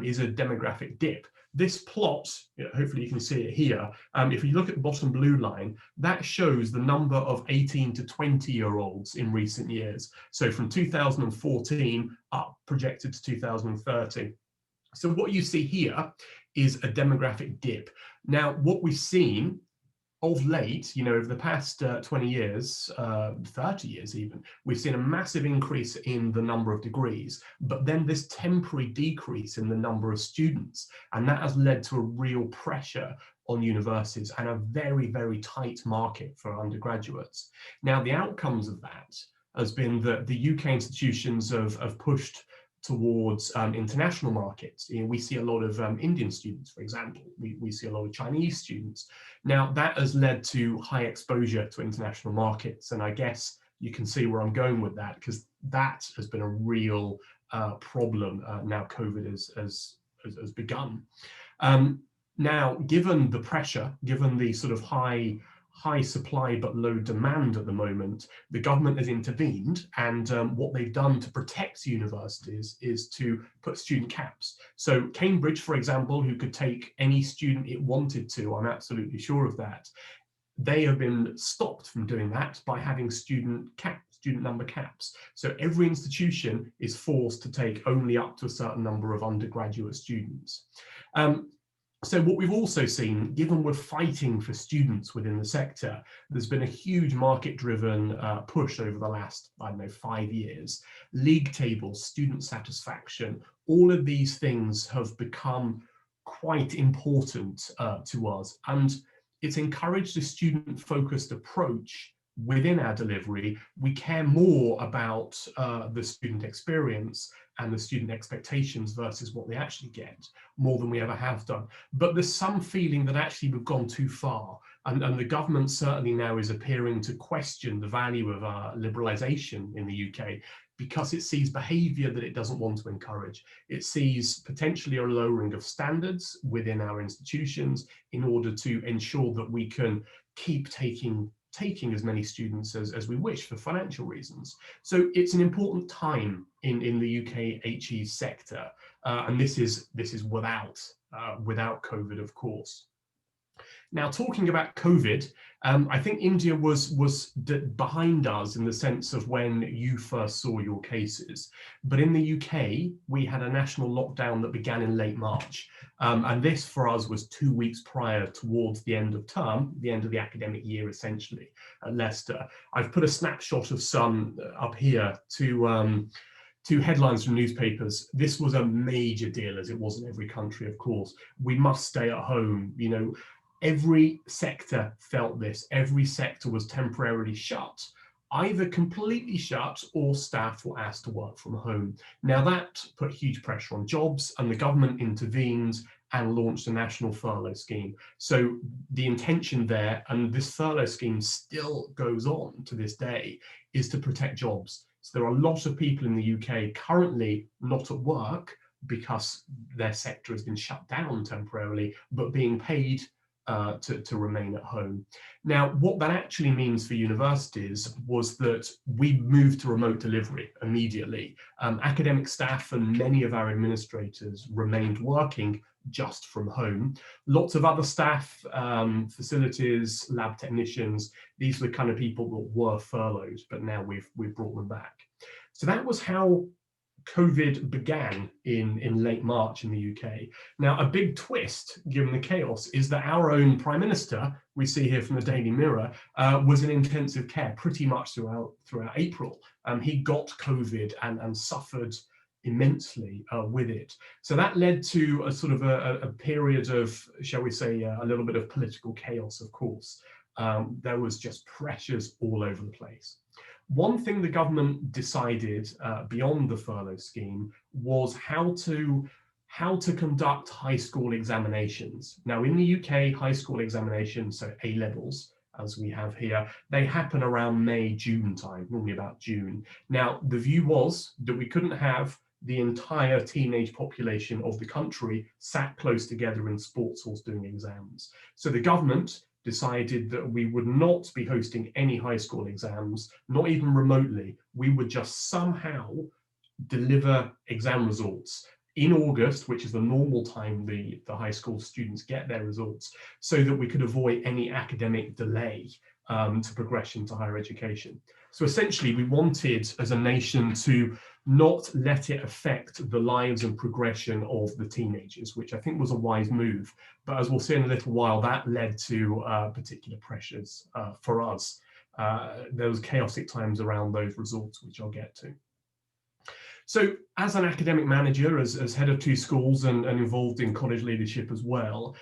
is a demographic dip. This plot, hopefully you can see it here, if you look at the bottom blue line, that shows the number of 18 to 20-year-olds in recent years. So from 2014 up, projected to 2030. So what you see here is a demographic dip. Now, what we've seen of late, over the past 20 years, 30 years even, we've seen a massive increase in the number of degrees, but then this temporary decrease in the number of students. And that has led to a real pressure on universities and a very, very tight market for undergraduates. Now, the outcomes of that has been that the UK institutions have pushed towards international markets. We see a lot of Indian students, for example. We see a lot of Chinese students. Now, that has led to high exposure to international markets. And I guess you can see where I'm going with that, because that has been a real problem now COVID has begun. Now, given the pressure, given the sort of high supply but low demand at the moment, the government has intervened, and what they've done to protect universities is to put student caps. So Cambridge, for example, who could take any student it wanted to, I'm absolutely sure of that, they have been stopped from doing that by having student number caps. So every institution is forced to take only up to a certain number of undergraduate students. So what we've also seen, given we're fighting for students within the sector, there's been a huge market-driven push over the last, 5 years. League tables, student satisfaction, all of these things have become quite important to us. And it's encouraged a student-focused approach within our delivery. We care more about the student experience and the student expectations versus what they actually get, more than we ever have done. But there's some feeling that actually we've gone too far, and the government certainly now is appearing to question the value of liberalisation in the UK, because it sees behaviour that it doesn't want to encourage. It sees potentially a lowering of standards within our institutions in order to ensure that we can keep taking as many students as we wish for financial reasons. So it's an important time in the UK HE sector, and this is without COVID, of course. Now, talking about COVID, I think India was behind us in the sense of when you first saw your cases. But in the UK, we had a national lockdown that began in late March. And this for us was 2 weeks prior towards the end of term, the end of the academic year, essentially, at Leicester. I've put a snapshot of some up here to headlines from newspapers. This was a major deal, as it was in every country, of course. We must stay at home, you know. Every sector felt this. Every sector was temporarily shut, either completely shut or staff were asked to work from home. Now that put huge pressure on jobs, and the government intervened and launched a national furlough scheme. So the intention there, and this furlough scheme still goes on to this day, is to protect jobs. So there are a lot of people in the UK currently not at work because their sector has been shut down temporarily, but being paid to remain at home. Now, what that actually means for universities was that we moved to remote delivery immediately. Academic staff and many of our administrators remained working just from home. Lots of other staff, facilities, lab technicians, these were the kind of people that were furloughed, but now we've brought them back. So that was how COVID began in late March in the UK. Now, a big twist, given the chaos, is that our own Prime Minister, we see here from the Daily Mirror, was in intensive care pretty much throughout April. He got COVID and suffered immensely with it. So that led to a sort of a period of, shall we say, a little bit of political chaos, of course. There was just pressures all over the place. One thing the government decided beyond the furlough scheme was how to conduct high school examinations. Now, in the UK, high school examinations, so A-levels, as we have here, they happen around May, June time, normally about June. Now, the view was that we couldn't have the entire teenage population of the country sat close together in sports halls doing exams. So the government decided that we would not be hosting any high school exams, not even remotely. We would just somehow deliver exam results in August, which is the normal time the high school students get their results, so that we could avoid any academic delay to progression to higher education. So essentially, we wanted as a nation to not let it affect the lives and progression of the teenagers, which I think was a wise move. But as we'll see in a little while, that led to particular pressures for us. There was chaotic times around those results, which I'll get to. So as an academic manager, as head of 2 schools and involved in college leadership as well,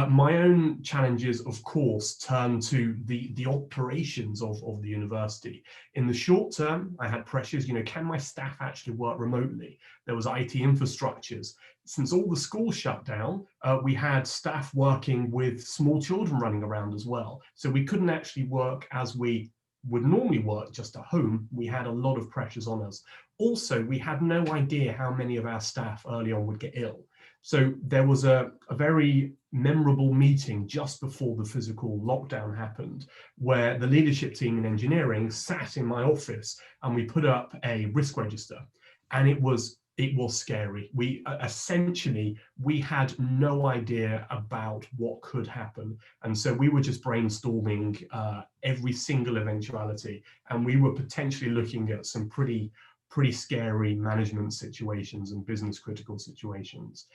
my own challenges, of course, turn to the operations of the university. In the short term, I had pressures, you know, can my staff actually work remotely? There was IT infrastructures. Since all the schools shut down, we had staff working with small children running around as well. So we couldn't actually work as we would normally work just at home. We had a lot of pressures on us. Also, we had no idea how many of our staff early on would get ill. So there was a very memorable meeting just before the physical lockdown happened, where the leadership team in engineering sat in my office and we put up a risk register, and it was scary. We essentially, we had no idea about what could happen. And so we were just brainstorming every single eventuality, and we were potentially looking at some pretty scary management situations and business critical situations.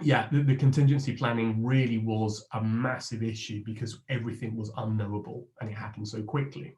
Yeah, the contingency planning really was a massive issue because everything was unknowable and it happened so quickly.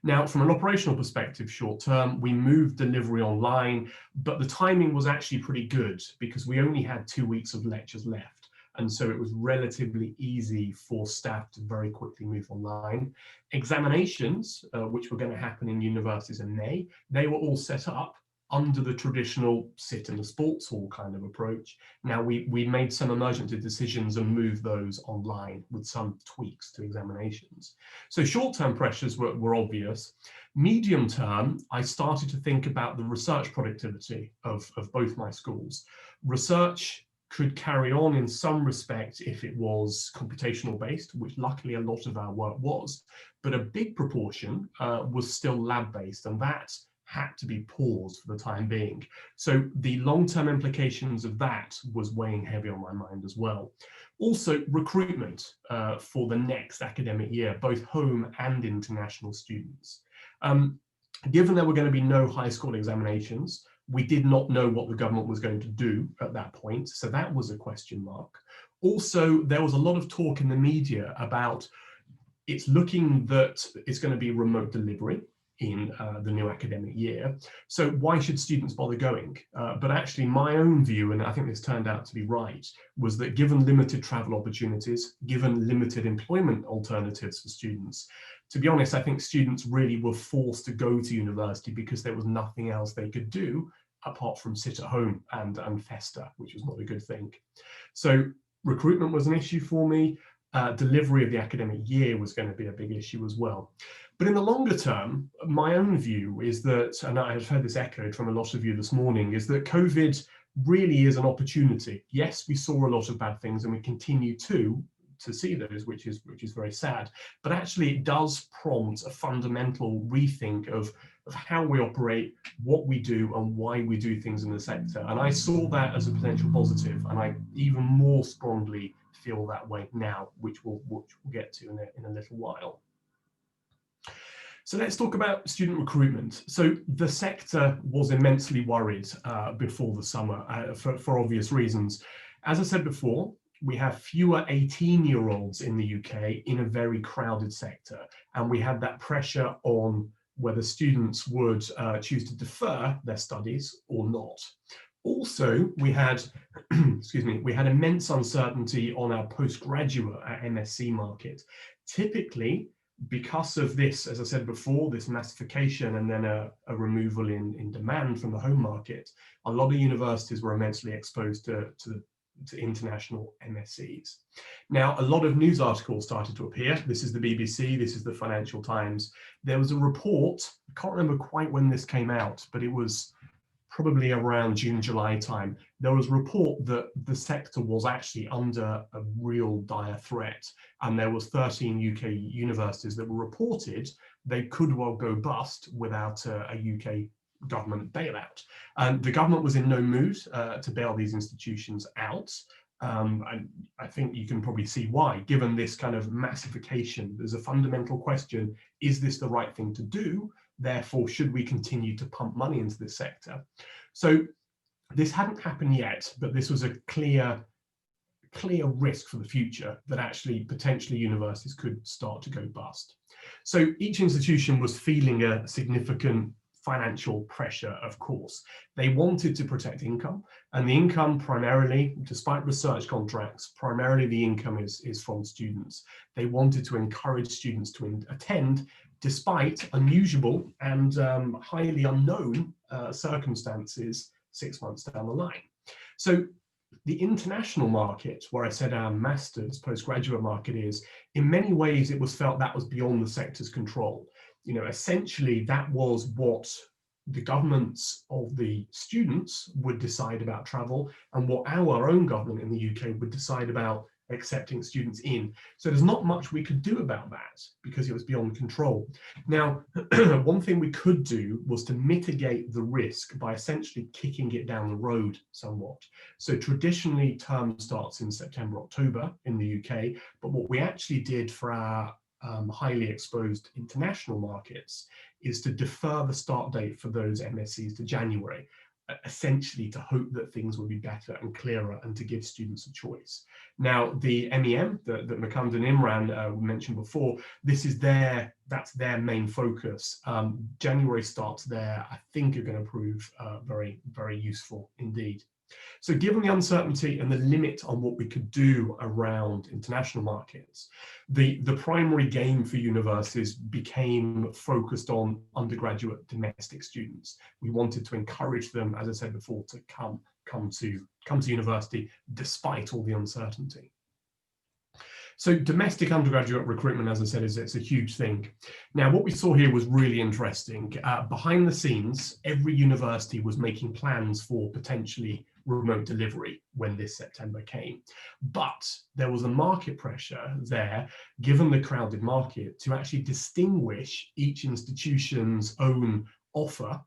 Now, from an operational perspective, short term, we moved delivery online, but the timing was actually pretty good because we only had 2 weeks of lectures left. And so it was relatively easy for staff to very quickly move online. Examinations, which were going to happen in universities in May, they were all set up under the traditional sit in the sports hall kind of approach. Now we made some emergency decisions and moved those online with some tweaks to examinations. So short-term pressures were obvious. Medium term, I started to think about the research productivity of both my schools. Research could carry on in some respect if it was computational based, which luckily a lot of our work was, but a big proportion was still lab based, and that had to be paused for the time being. So the long-term implications of that was weighing heavy on my mind as well. Also, recruitment for the next academic year, both home and international students. Given there were going to be no high school examinations, we did not know what the government was going to do at that point, so that was a question mark. Also, there was a lot of talk in the media about it's looking that it's going to be remote delivery in the new academic year. So why should students bother going? But actually my own view, and I think this turned out to be right, was that given limited travel opportunities, given limited employment alternatives for students, to be honest, I think students really were forced to go to university because there was nothing else they could do apart from sit at home and fester, which was not a good thing. So recruitment was an issue for me. Delivery of the academic year was going to be a big issue as well. But in the longer term, my own view is that, and I've heard this echoed from a lot of you this morning, is that COVID really is an opportunity. Yes, we saw a lot of bad things and we continue to see those, which is very sad, but actually it does prompt a fundamental rethink of how we operate, what we do and why we do things in the sector. And I saw that as a potential positive, and I even more strongly feel that way now, which we'll get to in a little while. So let's talk about student recruitment. So the sector was immensely worried before the summer for obvious reasons. As I said before, we have fewer 18-year-olds in the UK in a very crowded sector, and we had that pressure on whether students would choose to defer their studies or not. Also, we had, excuse me, we had immense uncertainty on our postgraduate MSc market. Typically, because of this, as I said before, this massification and then a removal in demand from the home market, a lot of universities were immensely exposed to international MScs. Now, a lot of news articles started to appear. This is the BBC, this is the Financial Times. There was a report, I can't remember quite when this came out, but it was probably around June, July time. There was a report that the sector was actually under a real dire threat, and there was 13 UK universities that were reported they could well go bust without a UK government bailout. And the government was in no mood to bail these institutions out. And I think you can probably see why, given this kind of massification. There's a fundamental question: is this the right thing to do? Therefore, should we continue to pump money into this sector? So this hadn't happened yet, but this was a clear risk for the future that actually potentially universities could start to go bust. So each institution was feeling a significant financial pressure, of course. They wanted to protect income, and the income primarily, despite research contracts, primarily the income is from students. They wanted to encourage students to attend despite unusual and highly unknown circumstances 6 months down the line. So the international market, where I said our master's postgraduate market is, in many ways it was felt that was beyond the sector's control. You know, essentially that was what the governments of the students would decide about travel and what our own government in the UK would decide about accepting students in. So there's not much we could do about that because it was beyond control. Now, one thing we could do was to mitigate the risk by essentially kicking it down the road somewhat. So traditionally term starts in September, October in the UK, but what we actually did for our highly exposed international markets is to defer the start date for those MScs to January, essentially to hope that things would be better and clearer and to give students a choice. Now, the MEM that Mukund and Imran mentioned before, that's their main focus. January starts there, I think, are going to prove very, very useful indeed. So given the uncertainty and the limit on what we could do around international markets, the primary game for universities became focused on undergraduate domestic students. We wanted to encourage them, as I said before, to come to university despite all the uncertainty. So domestic undergraduate recruitment, as I said, it's a huge thing. Now, what we saw here was really interesting. Behind the scenes, every university was making plans for potentially remote delivery when this September came. But there was a market pressure there, given the crowded market, to actually distinguish each institution's own offer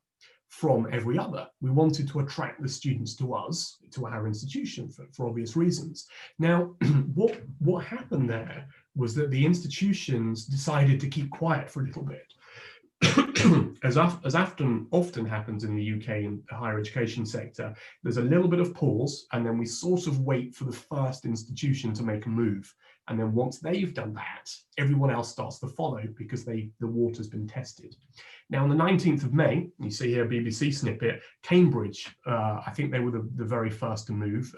from every other. We wanted to attract the students to us, to our institution, for obvious reasons. Now, what happened there was that the institutions decided to keep quiet for a little bit. As often happens in the UK in the higher education sector, there's a little bit of pause, and then we sort of wait for the first institution to make a move. And then once they've done that, everyone else starts to follow because the water's been tested. Now, on the 19th of May, you see here a BBC snippet, Cambridge, I think they were the very first to move.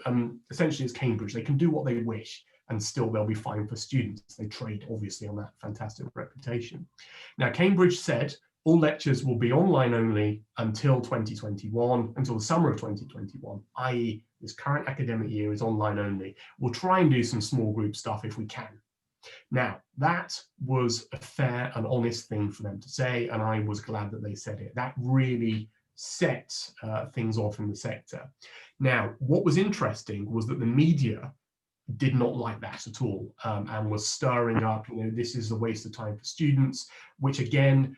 Essentially, it's Cambridge. They can do what they wish, and still they'll be fine for students. They trade, obviously, on that fantastic reputation. Now, Cambridge said all lectures will be online only until 2021, until the summer of 2021, i.e. this current academic year is online only. We'll try and do some small group stuff if we can. Now, that was a fair and honest thing for them to say, and I was glad that they said it. That really set things off in the sector. Now, what was interesting was that the media did not like that at all, and was stirring up, this is a waste of time for students, which again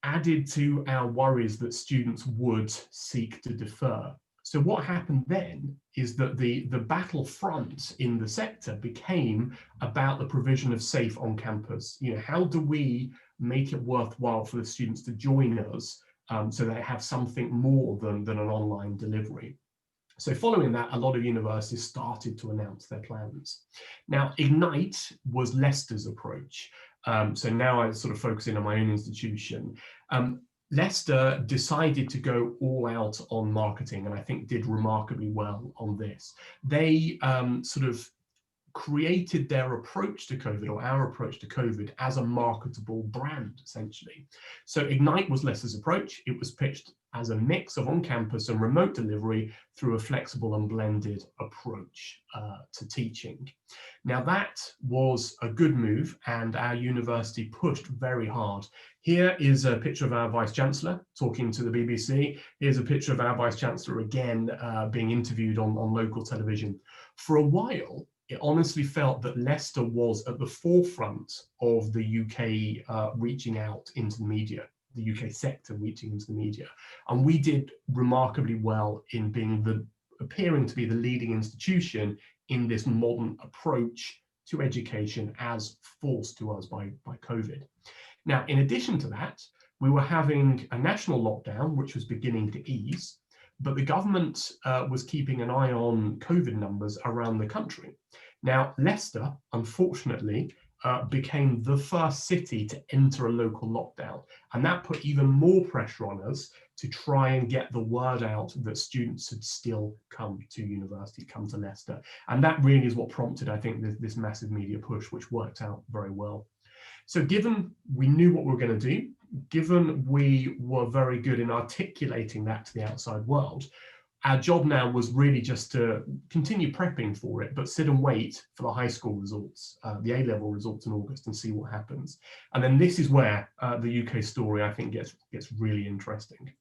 added to our worries that students would seek to defer. So what happened then is that the battlefront in the sector became about the provision of safe on-campus. How do we make it worthwhile for the students to join us so they have something more than an online delivery? So following that, a lot of universities started to announce their plans. Now, Ignite was Leicester's approach. So now I sort of focus in on my own institution. Leicester decided to go all out on marketing, and I think did remarkably well on this. They sort of created their approach to COVID, or our approach to COVID, as a marketable brand, essentially. So Ignite was Leicester's approach. It was pitched as a mix of on-campus and remote delivery through a flexible and blended approach to teaching. Now, that was a good move, and our university pushed very hard. Here is a picture of our Vice-Chancellor talking to the BBC. Here's a picture of our Vice-Chancellor again being interviewed on local television. For a while, it honestly felt that Leicester was at the forefront of the UK reaching out into the media, the UK sector reaching into the media. And we did remarkably well in appearing to be the leading institution in this modern approach to education as forced to us by COVID. Now, in addition to that, we were having a national lockdown, which was beginning to ease, but the government was keeping an eye on COVID numbers around the country. Now, Leicester, unfortunately, became the first city to enter a local lockdown, and that put even more pressure on us to try and get the word out that students had still come to university, come to Leicester. And that really is what prompted, I think, this massive media push, which worked out very well. So given we knew what we were going to do, given we were very good in articulating that to the outside world, our job now was really just to continue prepping for it, but sit and wait for the high school results, the A-level results in August, and see what happens. And then this is where the UK story, I think, gets really interesting.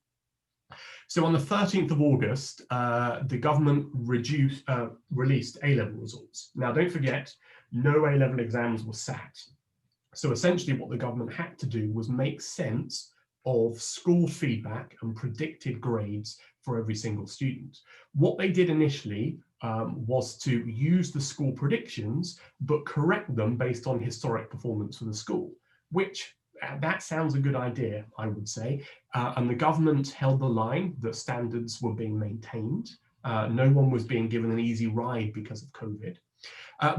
So on the 13th of August, the government released A-level results. Now, don't forget, no A-level exams were sat. So essentially what the government had to do was make sense of school feedback and predicted grades for every single student. What they did initially was to use the school predictions, but correct them based on historic performance for the school, which that sounds a good idea, I would say. And the government held the line that standards were being maintained. No one was being given an easy ride because of COVID.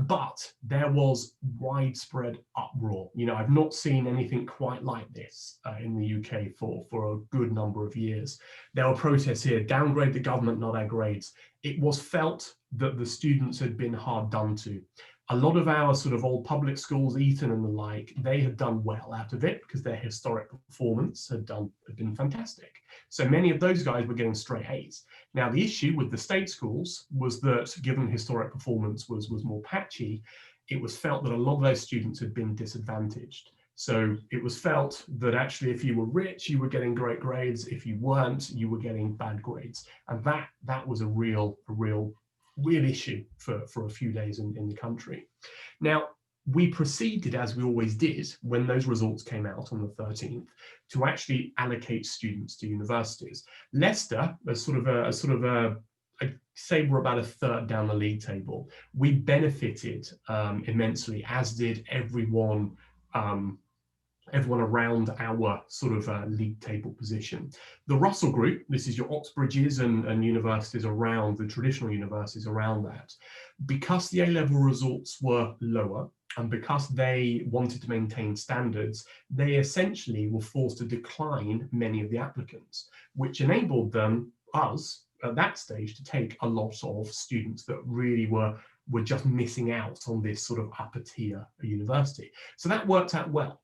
But there was widespread uproar. I've not seen anything quite like this in the UK for a good number of years. There were protests here, downgrade the government, not our grades. It was felt that the students had been hard done to. A lot of our sort of old public schools, Eton and the like, they had done well out of it because their historic performance had been fantastic. So many of those guys were getting straight A's. Now, the issue with the state schools was that given historic performance was more patchy, it was felt that a lot of those students had been disadvantaged. So it was felt that actually if you were rich, you were getting great grades. If you weren't, you were getting bad grades. And that was a real issue for a few days in the country. Now, we proceeded, as we always did when those results came out on the 13th, to actually allocate students to universities. Leicester, I'd say we're about a third down the league table. We benefited immensely, as did everyone around our sort of league table position. The Russell Group, this is your Oxbridges and universities around, the traditional universities around that, because the A-level results were lower and because they wanted to maintain standards, they essentially were forced to decline many of the applicants, which enabled us at that stage to take a lot of students that really were just missing out on this sort of upper tier university. So that worked out well.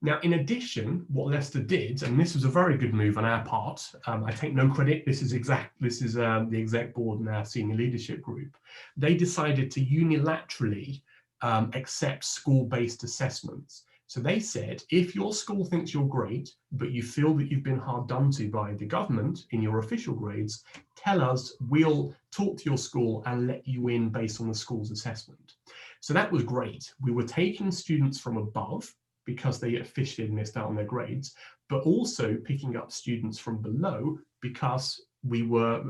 Now, in addition, what Leicester did, and this was a very good move on our part, I take no credit, this is the exec board and our senior leadership group, they decided to unilaterally accept school-based assessments. So they said, if your school thinks you're great, but you feel that you've been hard done to by the government in your official grades, tell us, we'll talk to your school and let you in based on the school's assessment. So that was great. We were taking students from above because they officially had missed out on their grades, but also picking up students from below because we were,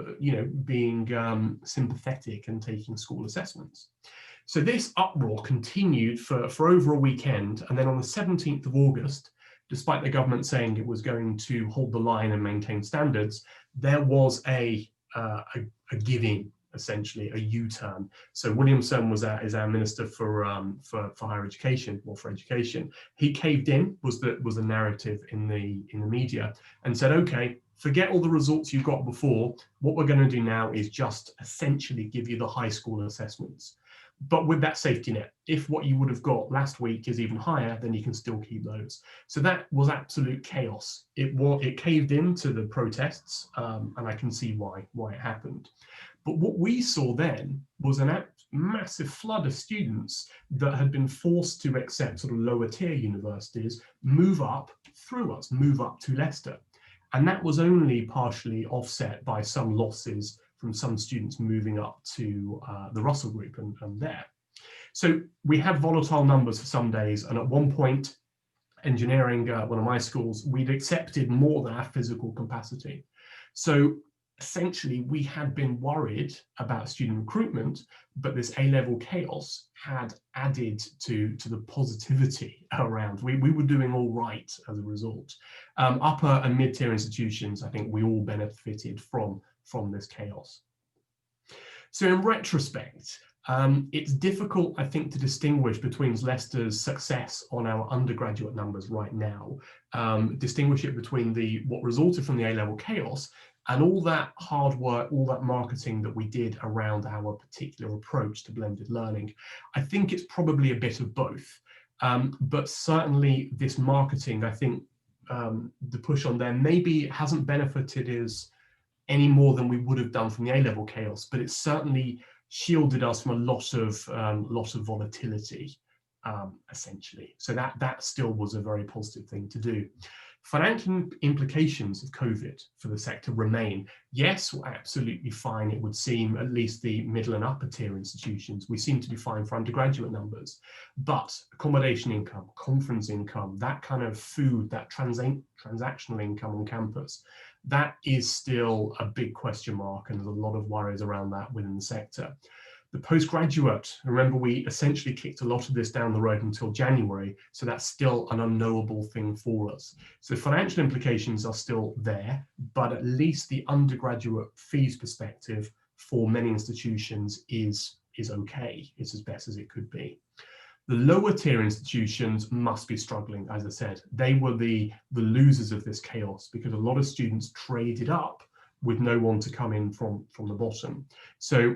being sympathetic and taking school assessments. So this uproar continued for over a weekend, and then on the 17th of August, despite the government saying it was going to hold the line and maintain standards, there was a giving, essentially a U-turn. So Williamson is our minister for higher education, or for education. He caved in, was the narrative in the media, and said, okay, forget all the results you got before. What we're going to do now is just essentially give you the high school assessments, but with that safety net. If what you would have got last week is even higher, then you can still keep those. So that was absolute chaos. It caved into the protests, and I can see why it happened. But what we saw then was a massive flood of students that had been forced to accept sort of lower tier universities, move up to Leicester. And that was only partially offset by some losses from some students moving up to the Russell Group and there. So we had volatile numbers for some days, and at one point, engineering, one of my schools, we'd accepted more than our physical capacity. So essentially, we had been worried about student recruitment, but this A-level chaos had added to the positivity around. We were doing all right as a result. Upper and mid-tier institutions, I think we all benefited from this chaos. So in retrospect, it's difficult, I think, to distinguish between Leicester's success on our undergraduate numbers right now, distinguish it between what resulted from the A-level chaos and all that hard work, all that marketing that we did around our particular approach to blended learning. I think it's probably a bit of both, but certainly this marketing, I think the push on there maybe hasn't benefited us any more than we would have done from the A-level chaos, but it certainly shielded us from a lot of volatility, essentially. So that still was a very positive thing to do. Financial implications of COVID for the sector remain. Yes, we're absolutely fine, it would seem, at least the middle and upper tier institutions. We seem to be fine for undergraduate numbers, but accommodation income, conference income, that kind of food, that transactional income on campus, that is still a big question mark, and there's a lot of worries around that within the sector. The postgraduate, remember, we essentially kicked a lot of this down the road until January, so that's still an unknowable thing for us. So financial implications are still there, but at least the undergraduate fees perspective for many institutions is okay. It's as best as it could be. The lower tier institutions must be struggling, as I said. They were the losers of this chaos because a lot of students traded up with no one to come in from the bottom. So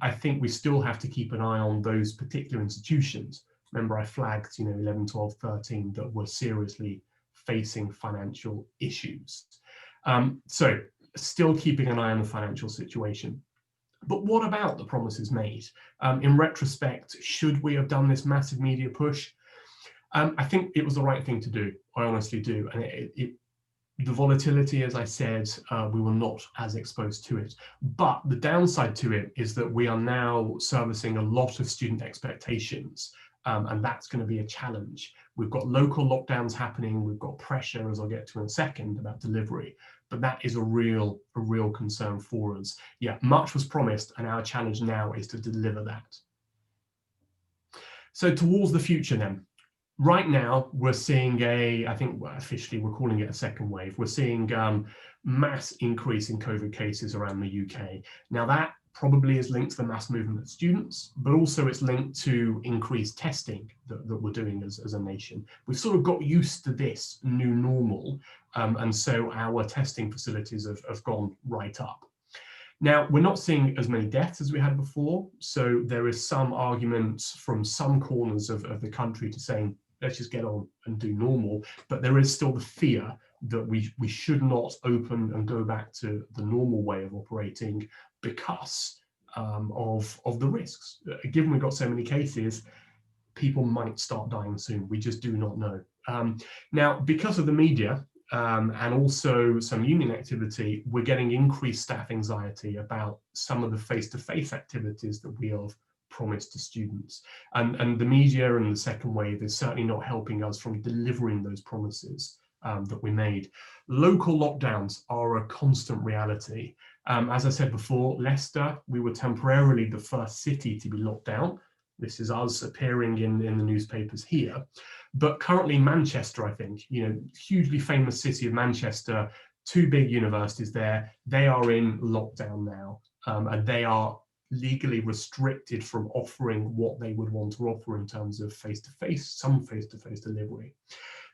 I think we still have to keep an eye on those particular institutions. Remember, I flagged 11, 12, 13 that were seriously facing financial issues. So still keeping an eye on the financial situation. But what about the promises made? In retrospect, should we have done this massive media push? I think it was the right thing to do. I honestly do. And the volatility, as I said, we were not as exposed to it. But the downside to it is that we are now servicing a lot of student expectations and that's going to be a challenge. We've got local lockdowns happening. We've got pressure, as I'll get to in a second, about delivery. But that is a real concern for us. Yeah, much was promised, and our challenge now is to deliver that. So towards the future then. Right now, we're seeing I think officially we're calling it a second wave. We're seeing mass increase in COVID cases around the UK. Now that probably is linked to the mass movement of students, but also it's linked to increased testing that we're doing as a nation. We've sort of got used to this new normal, and so our testing facilities have gone right up. Now, we're not seeing as many deaths as we had before, so there is some argument from some corners of the country to saying, let's just get on and do normal, but there is still the fear that we should not open and go back to the normal way of operating because of the risks. Given we've got so many cases, people might start dying soon. We just do not know. Now, because of the media and also some union activity, we're getting increased staff anxiety about some of the face-to-face activities that we have promised to students. And the media and the second wave is certainly not helping us from delivering those promises that we made. Local lockdowns are a constant reality. As I said before, Leicester, we were temporarily the first city to be locked down. This is us appearing in the newspapers here. But currently Manchester, I think, hugely famous city of Manchester, 2 big universities there, they are in lockdown now, and they are legally restricted from offering what they would want to offer in terms of face-to-face, some face-to-face delivery.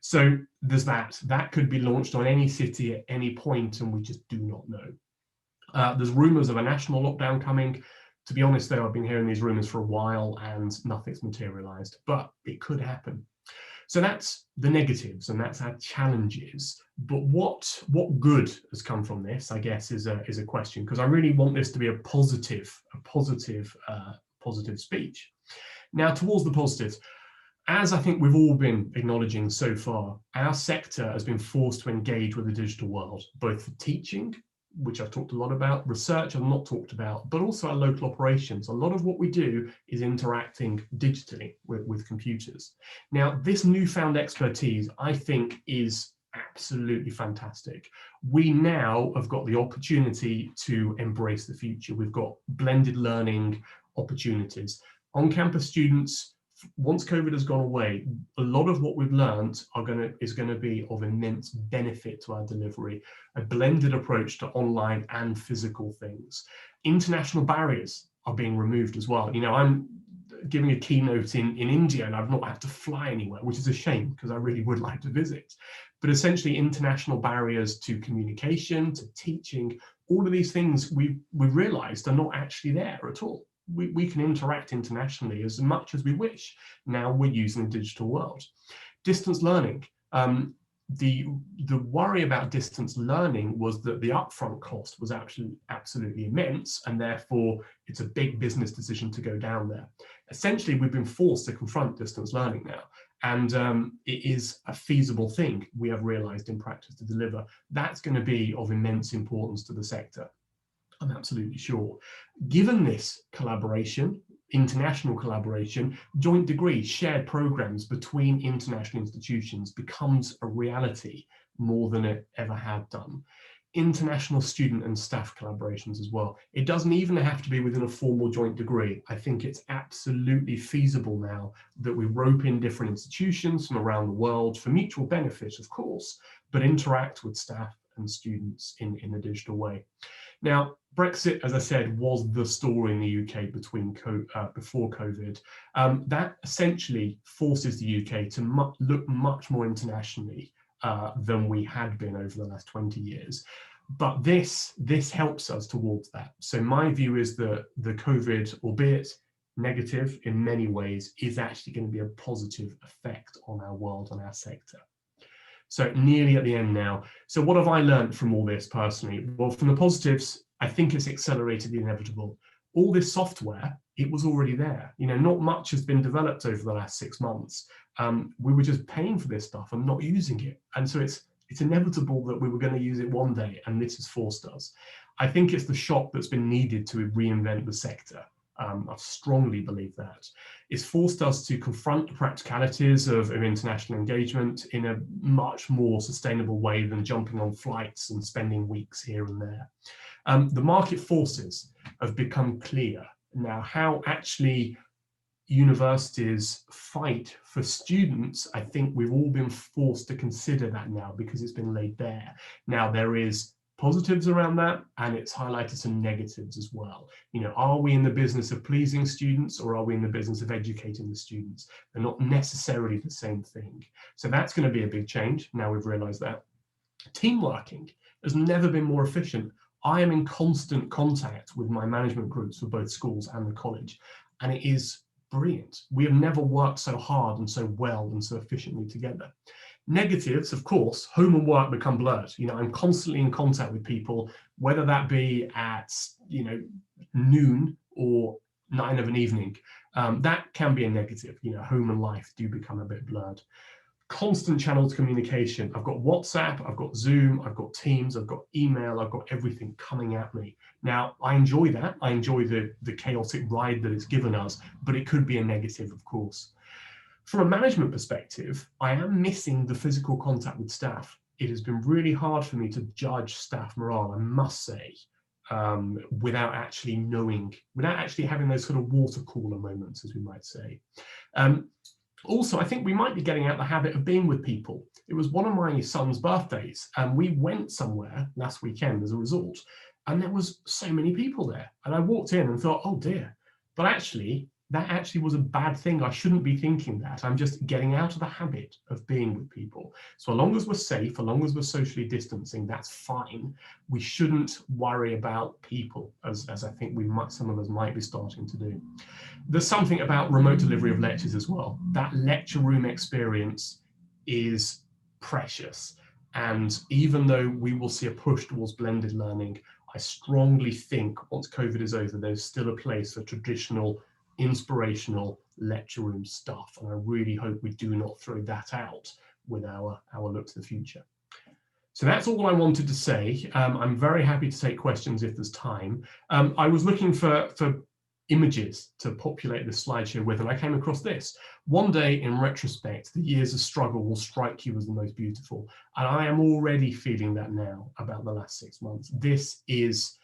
So there's that could be launched on any city at any point, and we just do not know. There's rumors of a national lockdown coming. To be honest, though, I've been hearing these rumors for a while and nothing's materialized, but it could happen. So that's the negatives and that's our challenges. But what good has come from this, I guess, is a question, because I really want this to be a positive speech. Now, towards the positives, as I think we've all been acknowledging so far, our sector has been forced to engage with the digital world, both for teaching, which I've talked a lot about, research I've not talked about, but also our local operations. A lot of what we do is interacting digitally with computers. Now, this newfound expertise, I think, is absolutely fantastic. We now have got the opportunity to embrace the future. We've got blended learning opportunities. On-campus students, once COVID has gone away, a lot of what we've learned is going to be of immense benefit to our delivery. A blended approach to online and physical things. International barriers are being removed as well. I'm giving a keynote in India and I've not had to fly anywhere, which is a shame because I really would like to visit. But essentially international barriers to communication, to teaching, all of these things we've realized are not actually there at all. We can interact internationally as much as we wish. Now we're using the digital world. Distance learning. The worry about distance learning was that the upfront cost was actually absolutely immense, and therefore it's a big business decision to go down there. Essentially, we've been forced to confront distance learning now, and it is a feasible thing we have realized in practice to deliver. That's going to be of immense importance to the sector. I'm absolutely sure. Given this collaboration, international collaboration, joint degrees, shared programs between international institutions becomes a reality more than it ever had done. International student and staff collaborations as well. It doesn't even have to be within a formal joint degree. I think it's absolutely feasible now that we rope in different institutions from around the world for mutual benefit, of course, but interact with staff and students in a digital way. Now, Brexit, as I said, was the story in the UK before COVID. That essentially forces the UK to look much more internationally than we had been over the last 20 years. But this helps us towards that. So my view is that the COVID, albeit negative in many ways, is actually going to be a positive effect on our world, on our sector. So nearly at the end now. So what have I learned from all this personally? Well, from the positives, I think it's accelerated the inevitable. All this software, it was already there. Not much has been developed over the last 6 months. We were just paying for this stuff and not using it. And so it's inevitable that we were going to use it one day, and this has forced us. I think it's the shock that's been needed to reinvent the sector. I strongly believe that. It's forced us to confront the practicalities of international engagement in a much more sustainable way than jumping on flights and spending weeks here and there. The market forces have become clear. Now, how actually universities fight for students, I think we've all been forced to consider that now because it's been laid bare. Now, there is positives around that, and it's highlighted some negatives as well. You know, are we in the business of pleasing students, or are we in the business of educating the students? They're not necessarily the same thing. So that's going to be a big change. Now we've realized that. Team working has never been more efficient. I am in constant contact with my management groups for both schools and the college, and it is brilliant. We have never worked so hard and so well and so efficiently together. Negatives, of course, home and work become blurred. You know, I'm constantly in contact with people, whether that be at, you know, noon or 9 of an evening. That can be a negative. You know, home and life do become a bit blurred. Constant channels of communication. I've got WhatsApp, I've got Zoom, I've got Teams, I've got email, I've got everything coming at me. Now, I enjoy that. I enjoy the chaotic ride that it's given us, but it could be a negative, of course. From a management perspective, I am missing the physical contact with staff. It has been really hard for me to judge staff morale, I must say, without actually knowing, without actually having those sort of water cooler moments, as we might say. Also, I think we might be getting out the habit of being with people. It was one of my son's birthdays, and we went somewhere last weekend as a result, and there was so many people there. And I walked in and thought, oh dear, but actually, that actually was a bad thing. I shouldn't be thinking that. I'm just getting out of the habit of being with people. So as long as we're safe, as long as we're socially distancing, that's fine. We shouldn't worry about people, as I think we might, some of us might be starting to do. There's something about remote delivery of lectures as well. That lecture room experience is precious. And even though we will see a push towards blended learning, I strongly think once COVID is over, there's still a place for traditional inspirational lecture room stuff, and I really hope we do not throw that out with our look to the future. So that's all I wanted to say. I'm very happy to take questions if there's time. I was looking for images to populate the slideshow with, and I came across this. One day, in retrospect, the years of struggle will strike you as the most beautiful, and I am already feeling that now about the last 6 months. This is,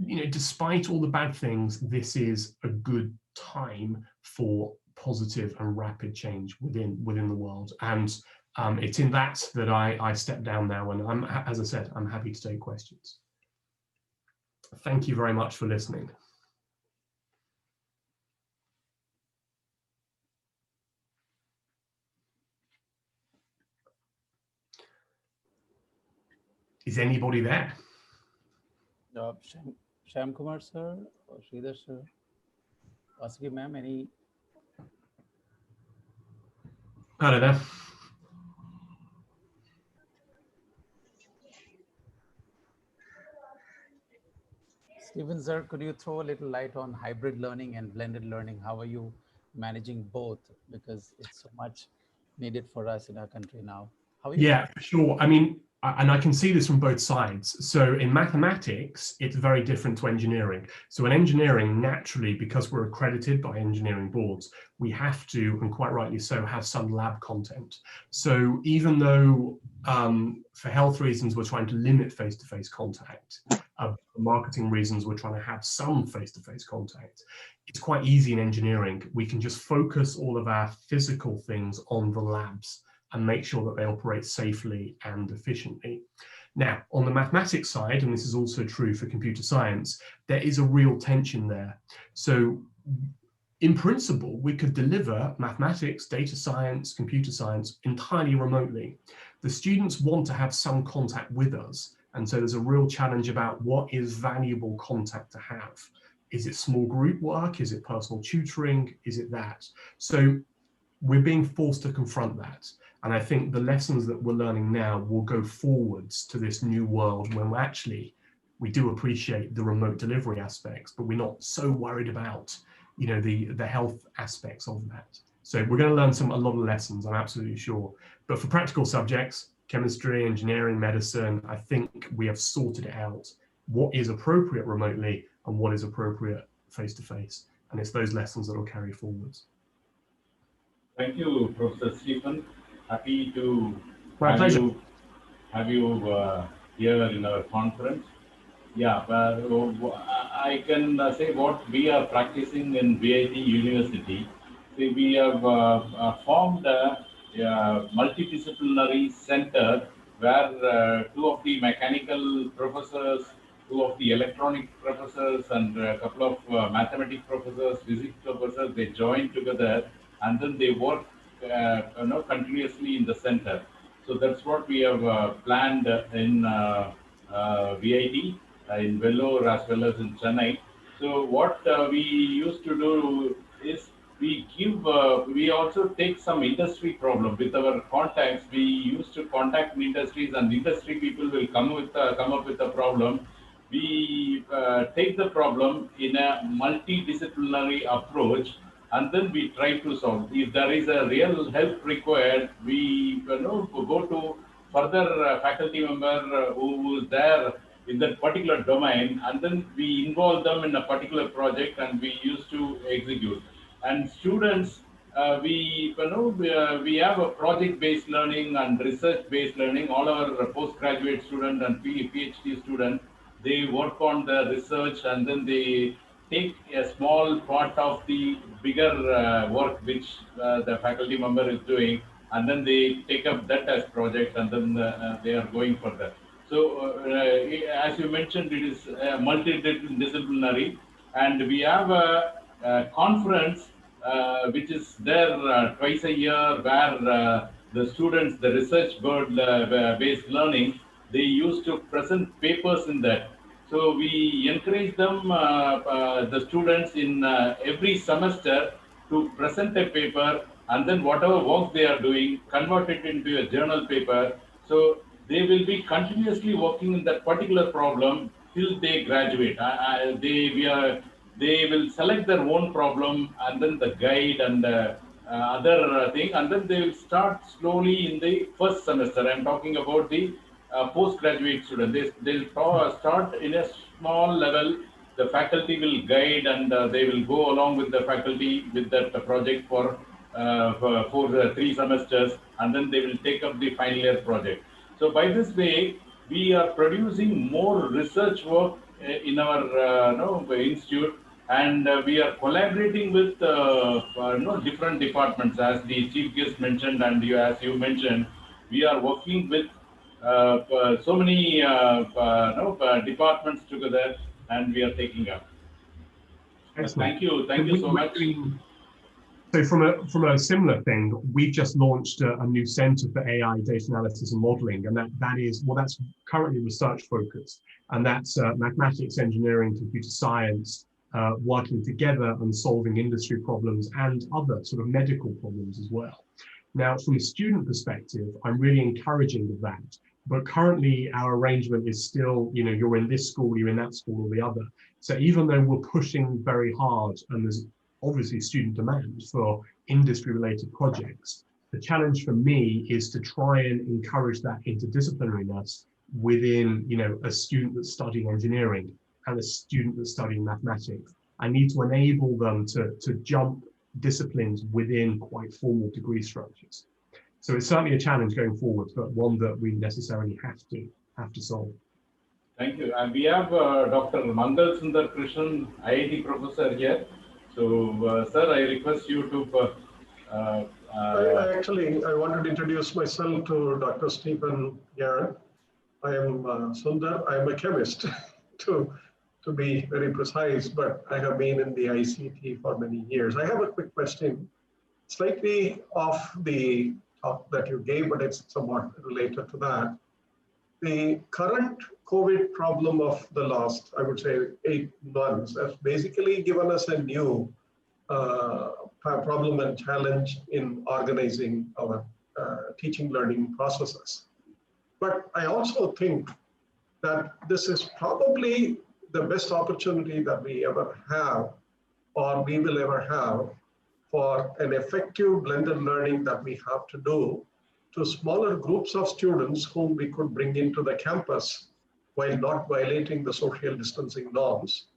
you know, despite all the bad things, this is a good time for positive and rapid change within the world. And it's in that I step down now, and I'm, as I said, I'm happy to take questions. Thank you very much for listening. Is anybody there? Shyam Kumar sir, or Sridhar sir, Vasagi ma'am, any? Hello there. Stephen sir, could you throw a little light on hybrid learning and blended learning? How are you managing both? Because it's so much needed for us in our country now. How are you? Yeah, for sure. I mean, and I can see this from both sides. So in mathematics, it's very different to engineering. So in engineering, naturally, because we're accredited by engineering boards, we have to, and quite rightly so, have some lab content. So even though for health reasons, we're trying to limit face-to-face contact, for marketing reasons, we're trying to have some face-to-face contact, it's quite easy in engineering. We can just focus all of our physical things on the labs and make sure that they operate safely and efficiently. Now, on the mathematics side, and this is also true for computer science, there is a real tension there. So in principle, we could deliver mathematics, data science, computer science entirely remotely. The students want to have some contact with us, and so there's a real challenge about what is valuable contact to have. Is it small group work? Is it personal tutoring? Is it that? So we're being forced to confront that. And I think the lessons that we're learning now will go forwards to this new world when we do appreciate the remote delivery aspects, but we're not so worried about, you know, the health aspects of that. So we're going to learn a lot of lessons, I'm absolutely sure. But for practical subjects, chemistry, engineering, medicine, I think we have sorted it out what is appropriate remotely and what is appropriate face-to-face. And it's those lessons that will carry forwards. Thank you, Professor Stephen. Happy to My pleasure. have you here in our conference. Yeah, but I can say what we are practicing in VIT University. See, we have formed a multidisciplinary center where two of the mechanical professors, two of the electronic professors, and a couple of mathematics professors, physics professors, they join together and then they work continuously in the center. So that's what we have planned in VIT in Vellore as well as in Chennai. So what we used to do is we also take some industry problem with our contacts. We used to contact industries, and industry people will come up with a problem. We take the problem in a multidisciplinary approach, and then we try to solve. If there is a real help required, we go to further faculty member who is there in that particular domain, and then we involve them in a particular project, and we used to execute. And students, we have a project-based learning and research-based learning. All our postgraduate students and PhD students, they work on the research, and then they take a small part of the bigger work which the faculty member is doing, and then they take up that as project, and then they are going further. So, as you mentioned, it is multidisciplinary, and we have a conference which is there twice a year, where the students, the research-based learning, they used to present papers in that. So we encourage them, the students, in every semester to present a paper, and then whatever work they are doing, convert it into a journal paper. So they will be continuously working in that particular problem till they graduate. They will select their own problem, and then the guide and other thing, and then they will start slowly in the first semester. I'm talking about the postgraduate students. They'll start in a small level. The faculty will guide, and they will go along with the faculty with that project for 3 semesters, and then they will take up the final year project. So by this way, we are producing more research work in our institute, and we are collaborating with different departments, as the chief guest mentioned, and as you mentioned, we are working with so many departments together, and we are taking up. Thank you so much. So from a similar thing, we've just launched a new center for AI data analysis and modeling, and that's currently research focused, and that's mathematics, engineering, computer science, working together and solving industry problems and other sort of medical problems as well. Now, from a student perspective, I'm really encouraging of that. But currently, our arrangement is still, you're in this school, you're in that school, or the other. So even though we're pushing very hard, and there's obviously student demand for industry-related projects, the challenge for me is to try and encourage that interdisciplinariness within, a student that's studying engineering and a student that's studying mathematics. I need to enable them to jump disciplines within quite formal degree structures. So it's certainly a challenge going forward, but one that we necessarily have to solve. Thank you. And we have Dr. Mangal Sundar Krishnan, IIT professor here. So, sir, I request you to. I wanted to introduce myself to Dr. Stephen Garrett. I am Sundar. I am a chemist, to be very precise, but I have been in the ICT for many years. I have a quick question, slightly off the talk that you gave, but it's somewhat related to that. The current COVID problem of the last, I would say, 8 months has basically given us a new problem and challenge in organizing our teaching learning processes. But I also think that this is probably the best opportunity that we ever have, or we will ever have, for an effective blended learning that we have to do to smaller groups of students whom we could bring into the campus while not violating the social distancing norms.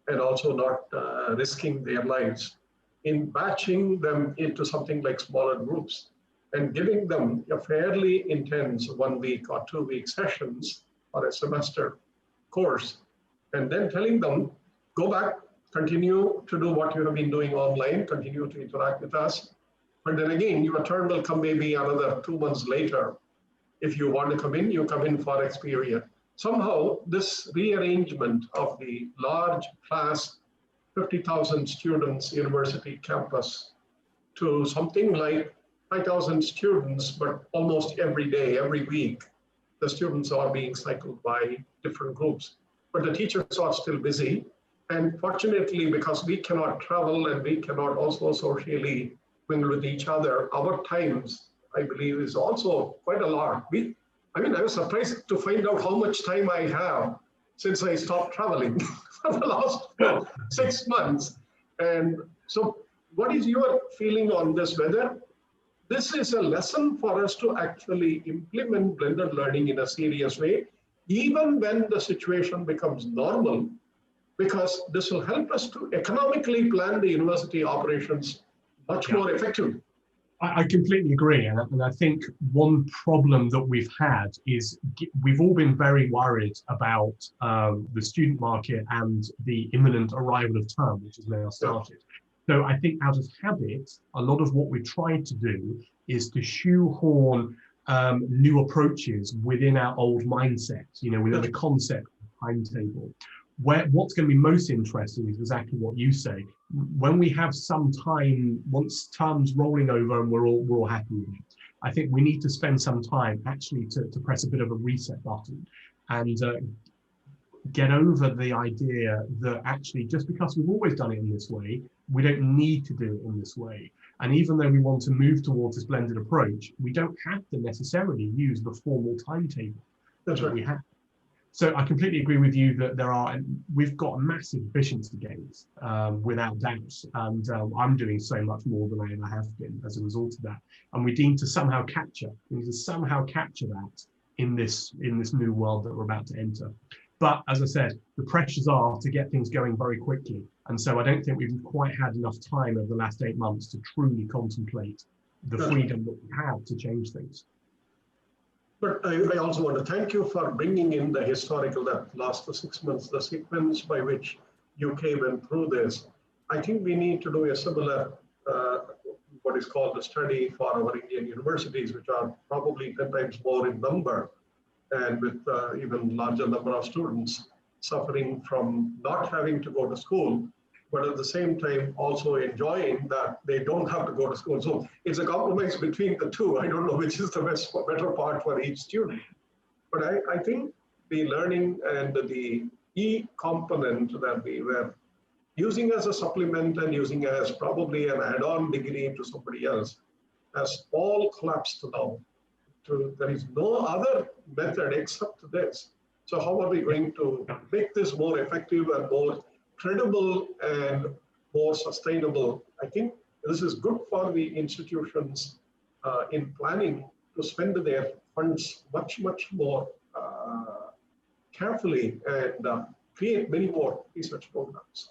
and also not risking their lives in batching them into something like smaller groups and giving them a fairly intense 1 week or 2 week sessions or a semester course, and then telling them, go back, continue to do what you have been doing online, continue to interact with us. But then again, your turn will come maybe another 2 months later. If you want to come in, you come in for experience. Somehow, this rearrangement of the large class, 50,000 students university campus to something like 5,000 students, but almost every day, every week, the students are being cycled by different groups. But the teachers are still busy. And fortunately, because we cannot travel and we cannot also socially mingle with each other, our times, I believe, is also quite a lot. I mean, I was surprised to find out how much time I have since I stopped traveling for the last 6 months. And so what is your feeling on this, whether this is a lesson for us to actually implement blended learning in a serious way, even when the situation becomes normal, because this will help us to economically plan the university operations much more effectively. I completely agree. And I think one problem that we've had is we've all been very worried about the student market and the imminent arrival of term, which has now started. So I think out of habit, a lot of what we tried to do is to shoehorn new approaches within our old mindset, within the concept of timetable. What's going to be most interesting is exactly what you say. When we have some time, once term's rolling over and we're all happy with it, I think we need to spend some time actually to press a bit of a reset button and get over the idea that actually just because we've always done it in this way, we don't need to do it in this way. And even though we want to move towards this blended approach, we don't have to necessarily use the formal timetable that we have. So I completely agree with you that we've got massive efficiency gains without doubt, and I'm doing so much more than I ever have been as a result of that. And we need to somehow capture that in this new world that we're about to enter. But as I said, the pressures are to get things going very quickly, and so I don't think we've quite had enough time over the last 8 months to truly contemplate the freedom that we have to change things. But I also want to thank you for bringing in the historical that last 6 months, the sequence by which UK went through this. I think we need to do a similar, what is called a study for our Indian universities, which are probably 10 times more in number and with even larger number of students suffering from not having to go to school, but at the same time also enjoying that they don't have to go to school. So it's a compromise between the two. I don't know which is the better part for each student. But I think the learning and the e-component that we were using as a supplement and using as probably an add-on degree to somebody else has all collapsed now. There is no other method except this. So how are we going to make this more effective and more credible and more sustainable? I think this is good for the institutions in planning to spend their funds much more carefully and create many more research programs.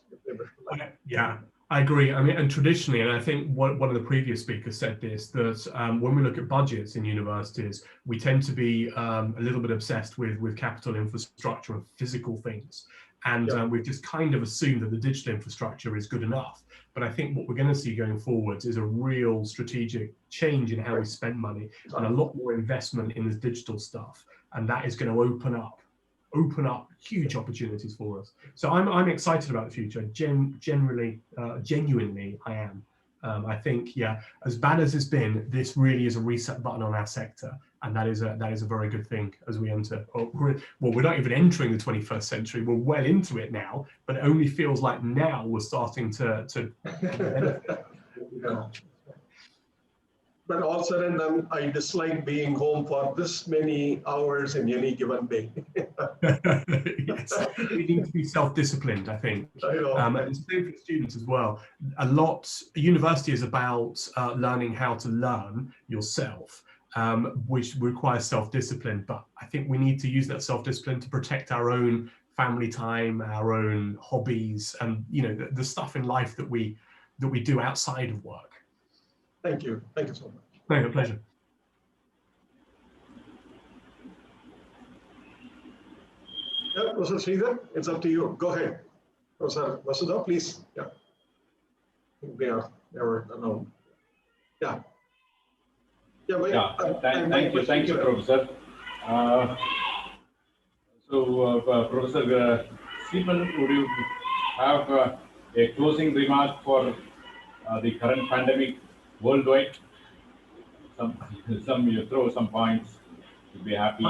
Yeah, I agree. I mean, and traditionally, and I think one of the previous speakers said this, that when we look at budgets in universities, we tend to be a little bit obsessed with capital infrastructure and physical things. And we've just kind of assumed that the digital infrastructure is good enough. But I think what we're going to see going forwards is a real strategic change in how we spend money and a lot more investment in this digital stuff. And that is going to open up huge opportunities for us. So I'm excited about the future. Genuinely, I am. I think, as bad as it's been, this really is a reset button on our sector, and that is a very good thing as we enter. We're not even entering the 21st century. We're well into it now, but it only feels like now we're starting to But all said and done, I dislike being home for this many hours in any given day. Yes, we need to be self-disciplined, I think. And it's the same for students as well. A university is about learning how to learn yourself, which requires self-discipline. But I think we need to use that self-discipline to protect our own family time, our own hobbies, and the stuff in life that we do outside of work. Thank you so much. No, a pleasure. Yeah, Professor Sridhar, it's up to you. Go ahead. Professor Vasudha, please. Yeah. We are never alone. Yeah. Thank you, Professor. Professor Stephen, would you have a closing remark for the current pandemic worldwide? Some you throw some points. You'd be happy.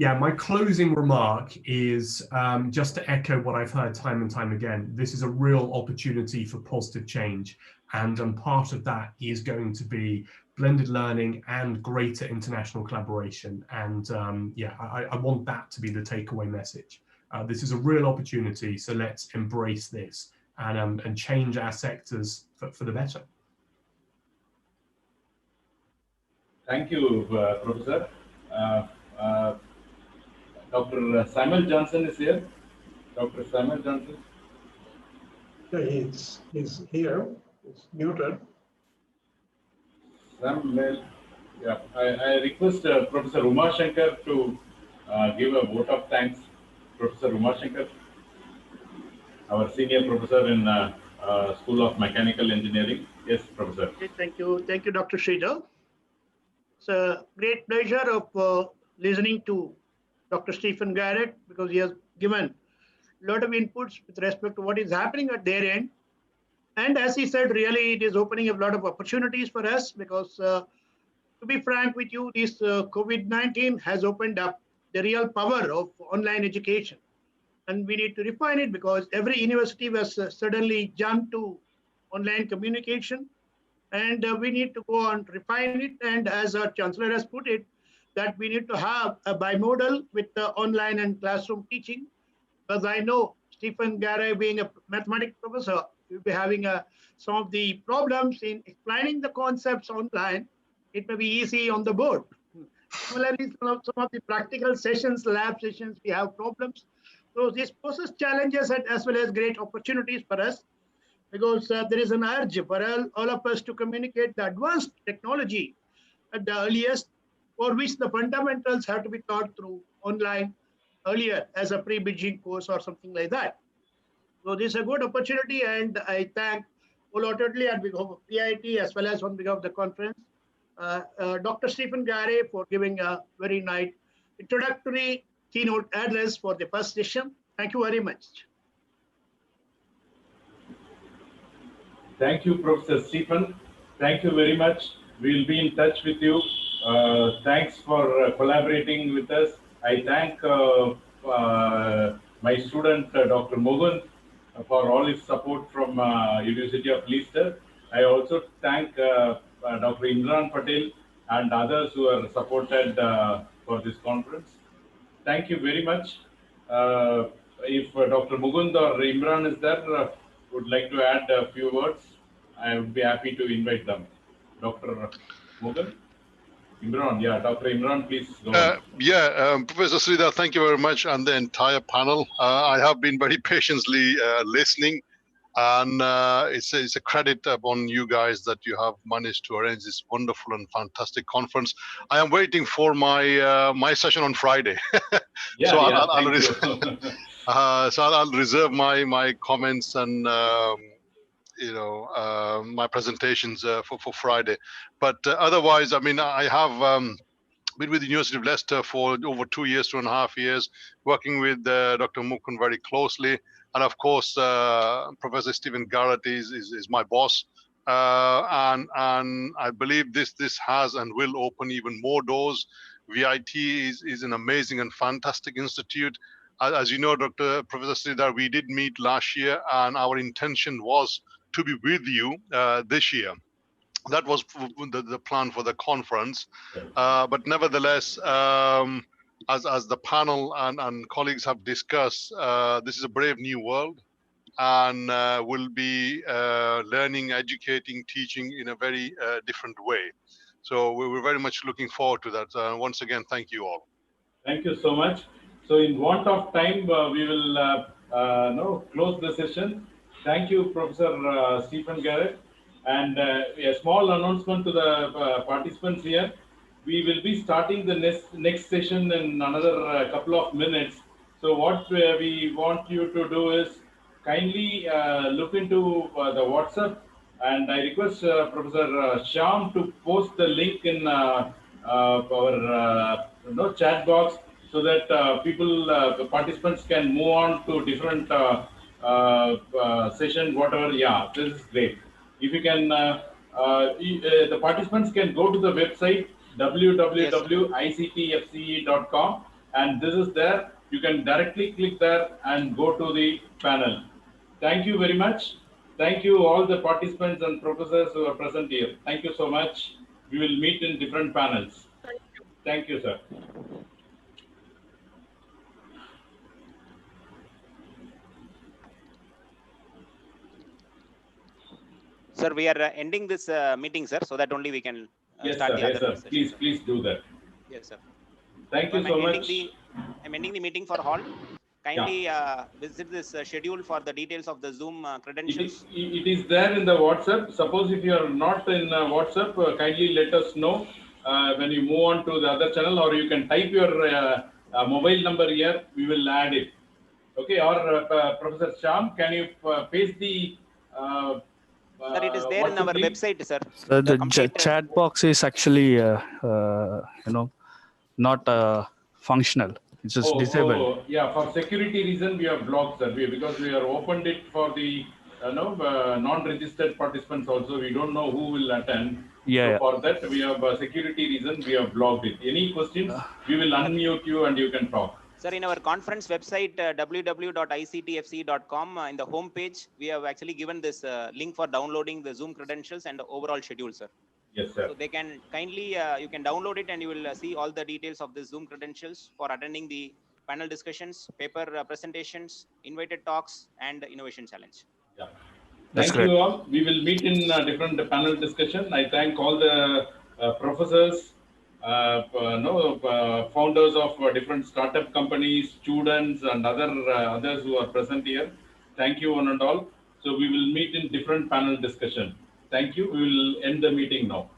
My closing remark is just to echo what I've heard time and time again. This is a real opportunity for positive change, and part of that is going to be blended learning and greater international collaboration. And I want that to be the takeaway message. This is a real opportunity, so let's embrace this and change our sectors for the better. Thank you, Professor. Dr. Samuel Johnson is here. Dr. Samuel Johnson. Yeah, he's here. He's muted. Samuel. Yeah, I request Professor Umashankar to give a vote of thanks. Professor Umashankar, our senior professor in School of Mechanical Engineering. Yes, Professor. Okay, thank you, Dr. Sridhar. It's a great pleasure of listening to Dr. Stephen Garrett, because he has given a lot of inputs with respect to what is happening at their end. And as he said, really, it is opening up a lot of opportunities for us, because to be frank with you, this COVID-19 has opened up the real power of online education. And we need to refine it, because every university was suddenly jumped to online communication. And we need to go and refine it. And as our chancellor has put it, that we need to have a bimodal with the online and classroom teaching. Because I know Stephen Garay, being a mathematics professor, will be having some of the problems in explaining the concepts online. It may be easy on the board. Similarly, some of the practical sessions, lab sessions, we have problems. So this poses challenges as well as great opportunities for us, because there is an urge for all of us to communicate the advanced technology at the earliest, for which the fundamentals have to be taught through online earlier as a pre-bridging course or something like that. So this is a good opportunity, and I thank wholeheartedly on behalf of PIT as well as on behalf of the conference, Dr. Stephen Garay, for giving a very nice introductory keynote address for the first session. Thank you very much. Thank you, Professor Stephen. Thank you very much. We'll be in touch with you. Thanks for collaborating with us. I thank my student, Dr. Mohan, for all his support from University of Leicester. I also thank Dr. Imran Patel and others who are supported for this conference. Thank you very much. If Dr. Mugund or Imran is there, would like to add a few words, I would be happy to invite them. Dr. Mugund? Imran, yeah, Dr. Imran, please go on. Professor Sridhar, thank you very much, and the entire panel. I have been very patiently listening, and it's a credit upon you guys that you have managed to arrange this wonderful and fantastic conference. I am waiting for my my session on Friday. So I'll reserve my comments and my presentations for Friday. But otherwise, I mean, I have been with the University of Leicester for over 2 years, 2.5 years, working with Dr. Mukund very closely. And of course, Professor Stephen Garrett is my boss. And I believe this has and will open even more doors. VIT is an amazing and fantastic institute. As you know, Professor Sridhar, we did meet last year, and our intention was to be with you this year. That was the plan for the conference. But nevertheless, as the panel and colleagues have discussed, this is a brave new world, and we'll be learning, educating, teaching in a very different way. So we're very much looking forward to that. Once again, thank you all. Thank you so much. So in want of time, we will close the session. Thank you, Professor Stephen Garrett. And a small announcement to the participants here. We will be starting the next session in another couple of minutes. So what we want you to do is kindly look into the WhatsApp, and I request Professor Shyam to post the link in our chat box, so that the participants can move on to different session, whatever. Yeah, this is great. If you can, the participants can go to the website www.ictfce.com, and this is there. You can directly click there and go to the panel. Thank you very much. Thank you all the participants and professors who are present here. Thank you so much. We will meet in different panels. Thank you, sir. Sir, we are ending this meeting, sir, so that only we can start the other session. Please do that. Yes, sir. Thank you so much. I'm ending the meeting for all. Kindly visit this schedule for the details of the Zoom credentials. It is there in the WhatsApp. Suppose if you are not in WhatsApp, kindly let us know when you move on to the other channel, or you can type your mobile number here. We will add it. Okay. Or Professor Shyam, can you paste the sir, it is there in our website, sir. So the chat box is actually, not functional. It's just disabled. Yeah, for security reason we have blocked that, because we have opened it for the non-registered participants also. We don't know who will attend. Yeah. So for that we have security reason we have blocked it. Any questions? We will unmute you and you can talk. Sir, in our conference website, www.ictfce.com, in the home page, we have actually given this link for downloading the Zoom credentials and the overall schedule, sir. Yes, sir. So they can kindly, you can download it and you will see all the details of the Zoom credentials for attending the panel discussions, paper presentations, invited talks, and innovation challenge. Yeah. Thank you all. We will meet in different panel discussion. I thank all the professors, founders of different startup companies, students, and others who are present here. Thank you, one and all. So we will meet in different panel discussion. Thank you. We will end the meeting now.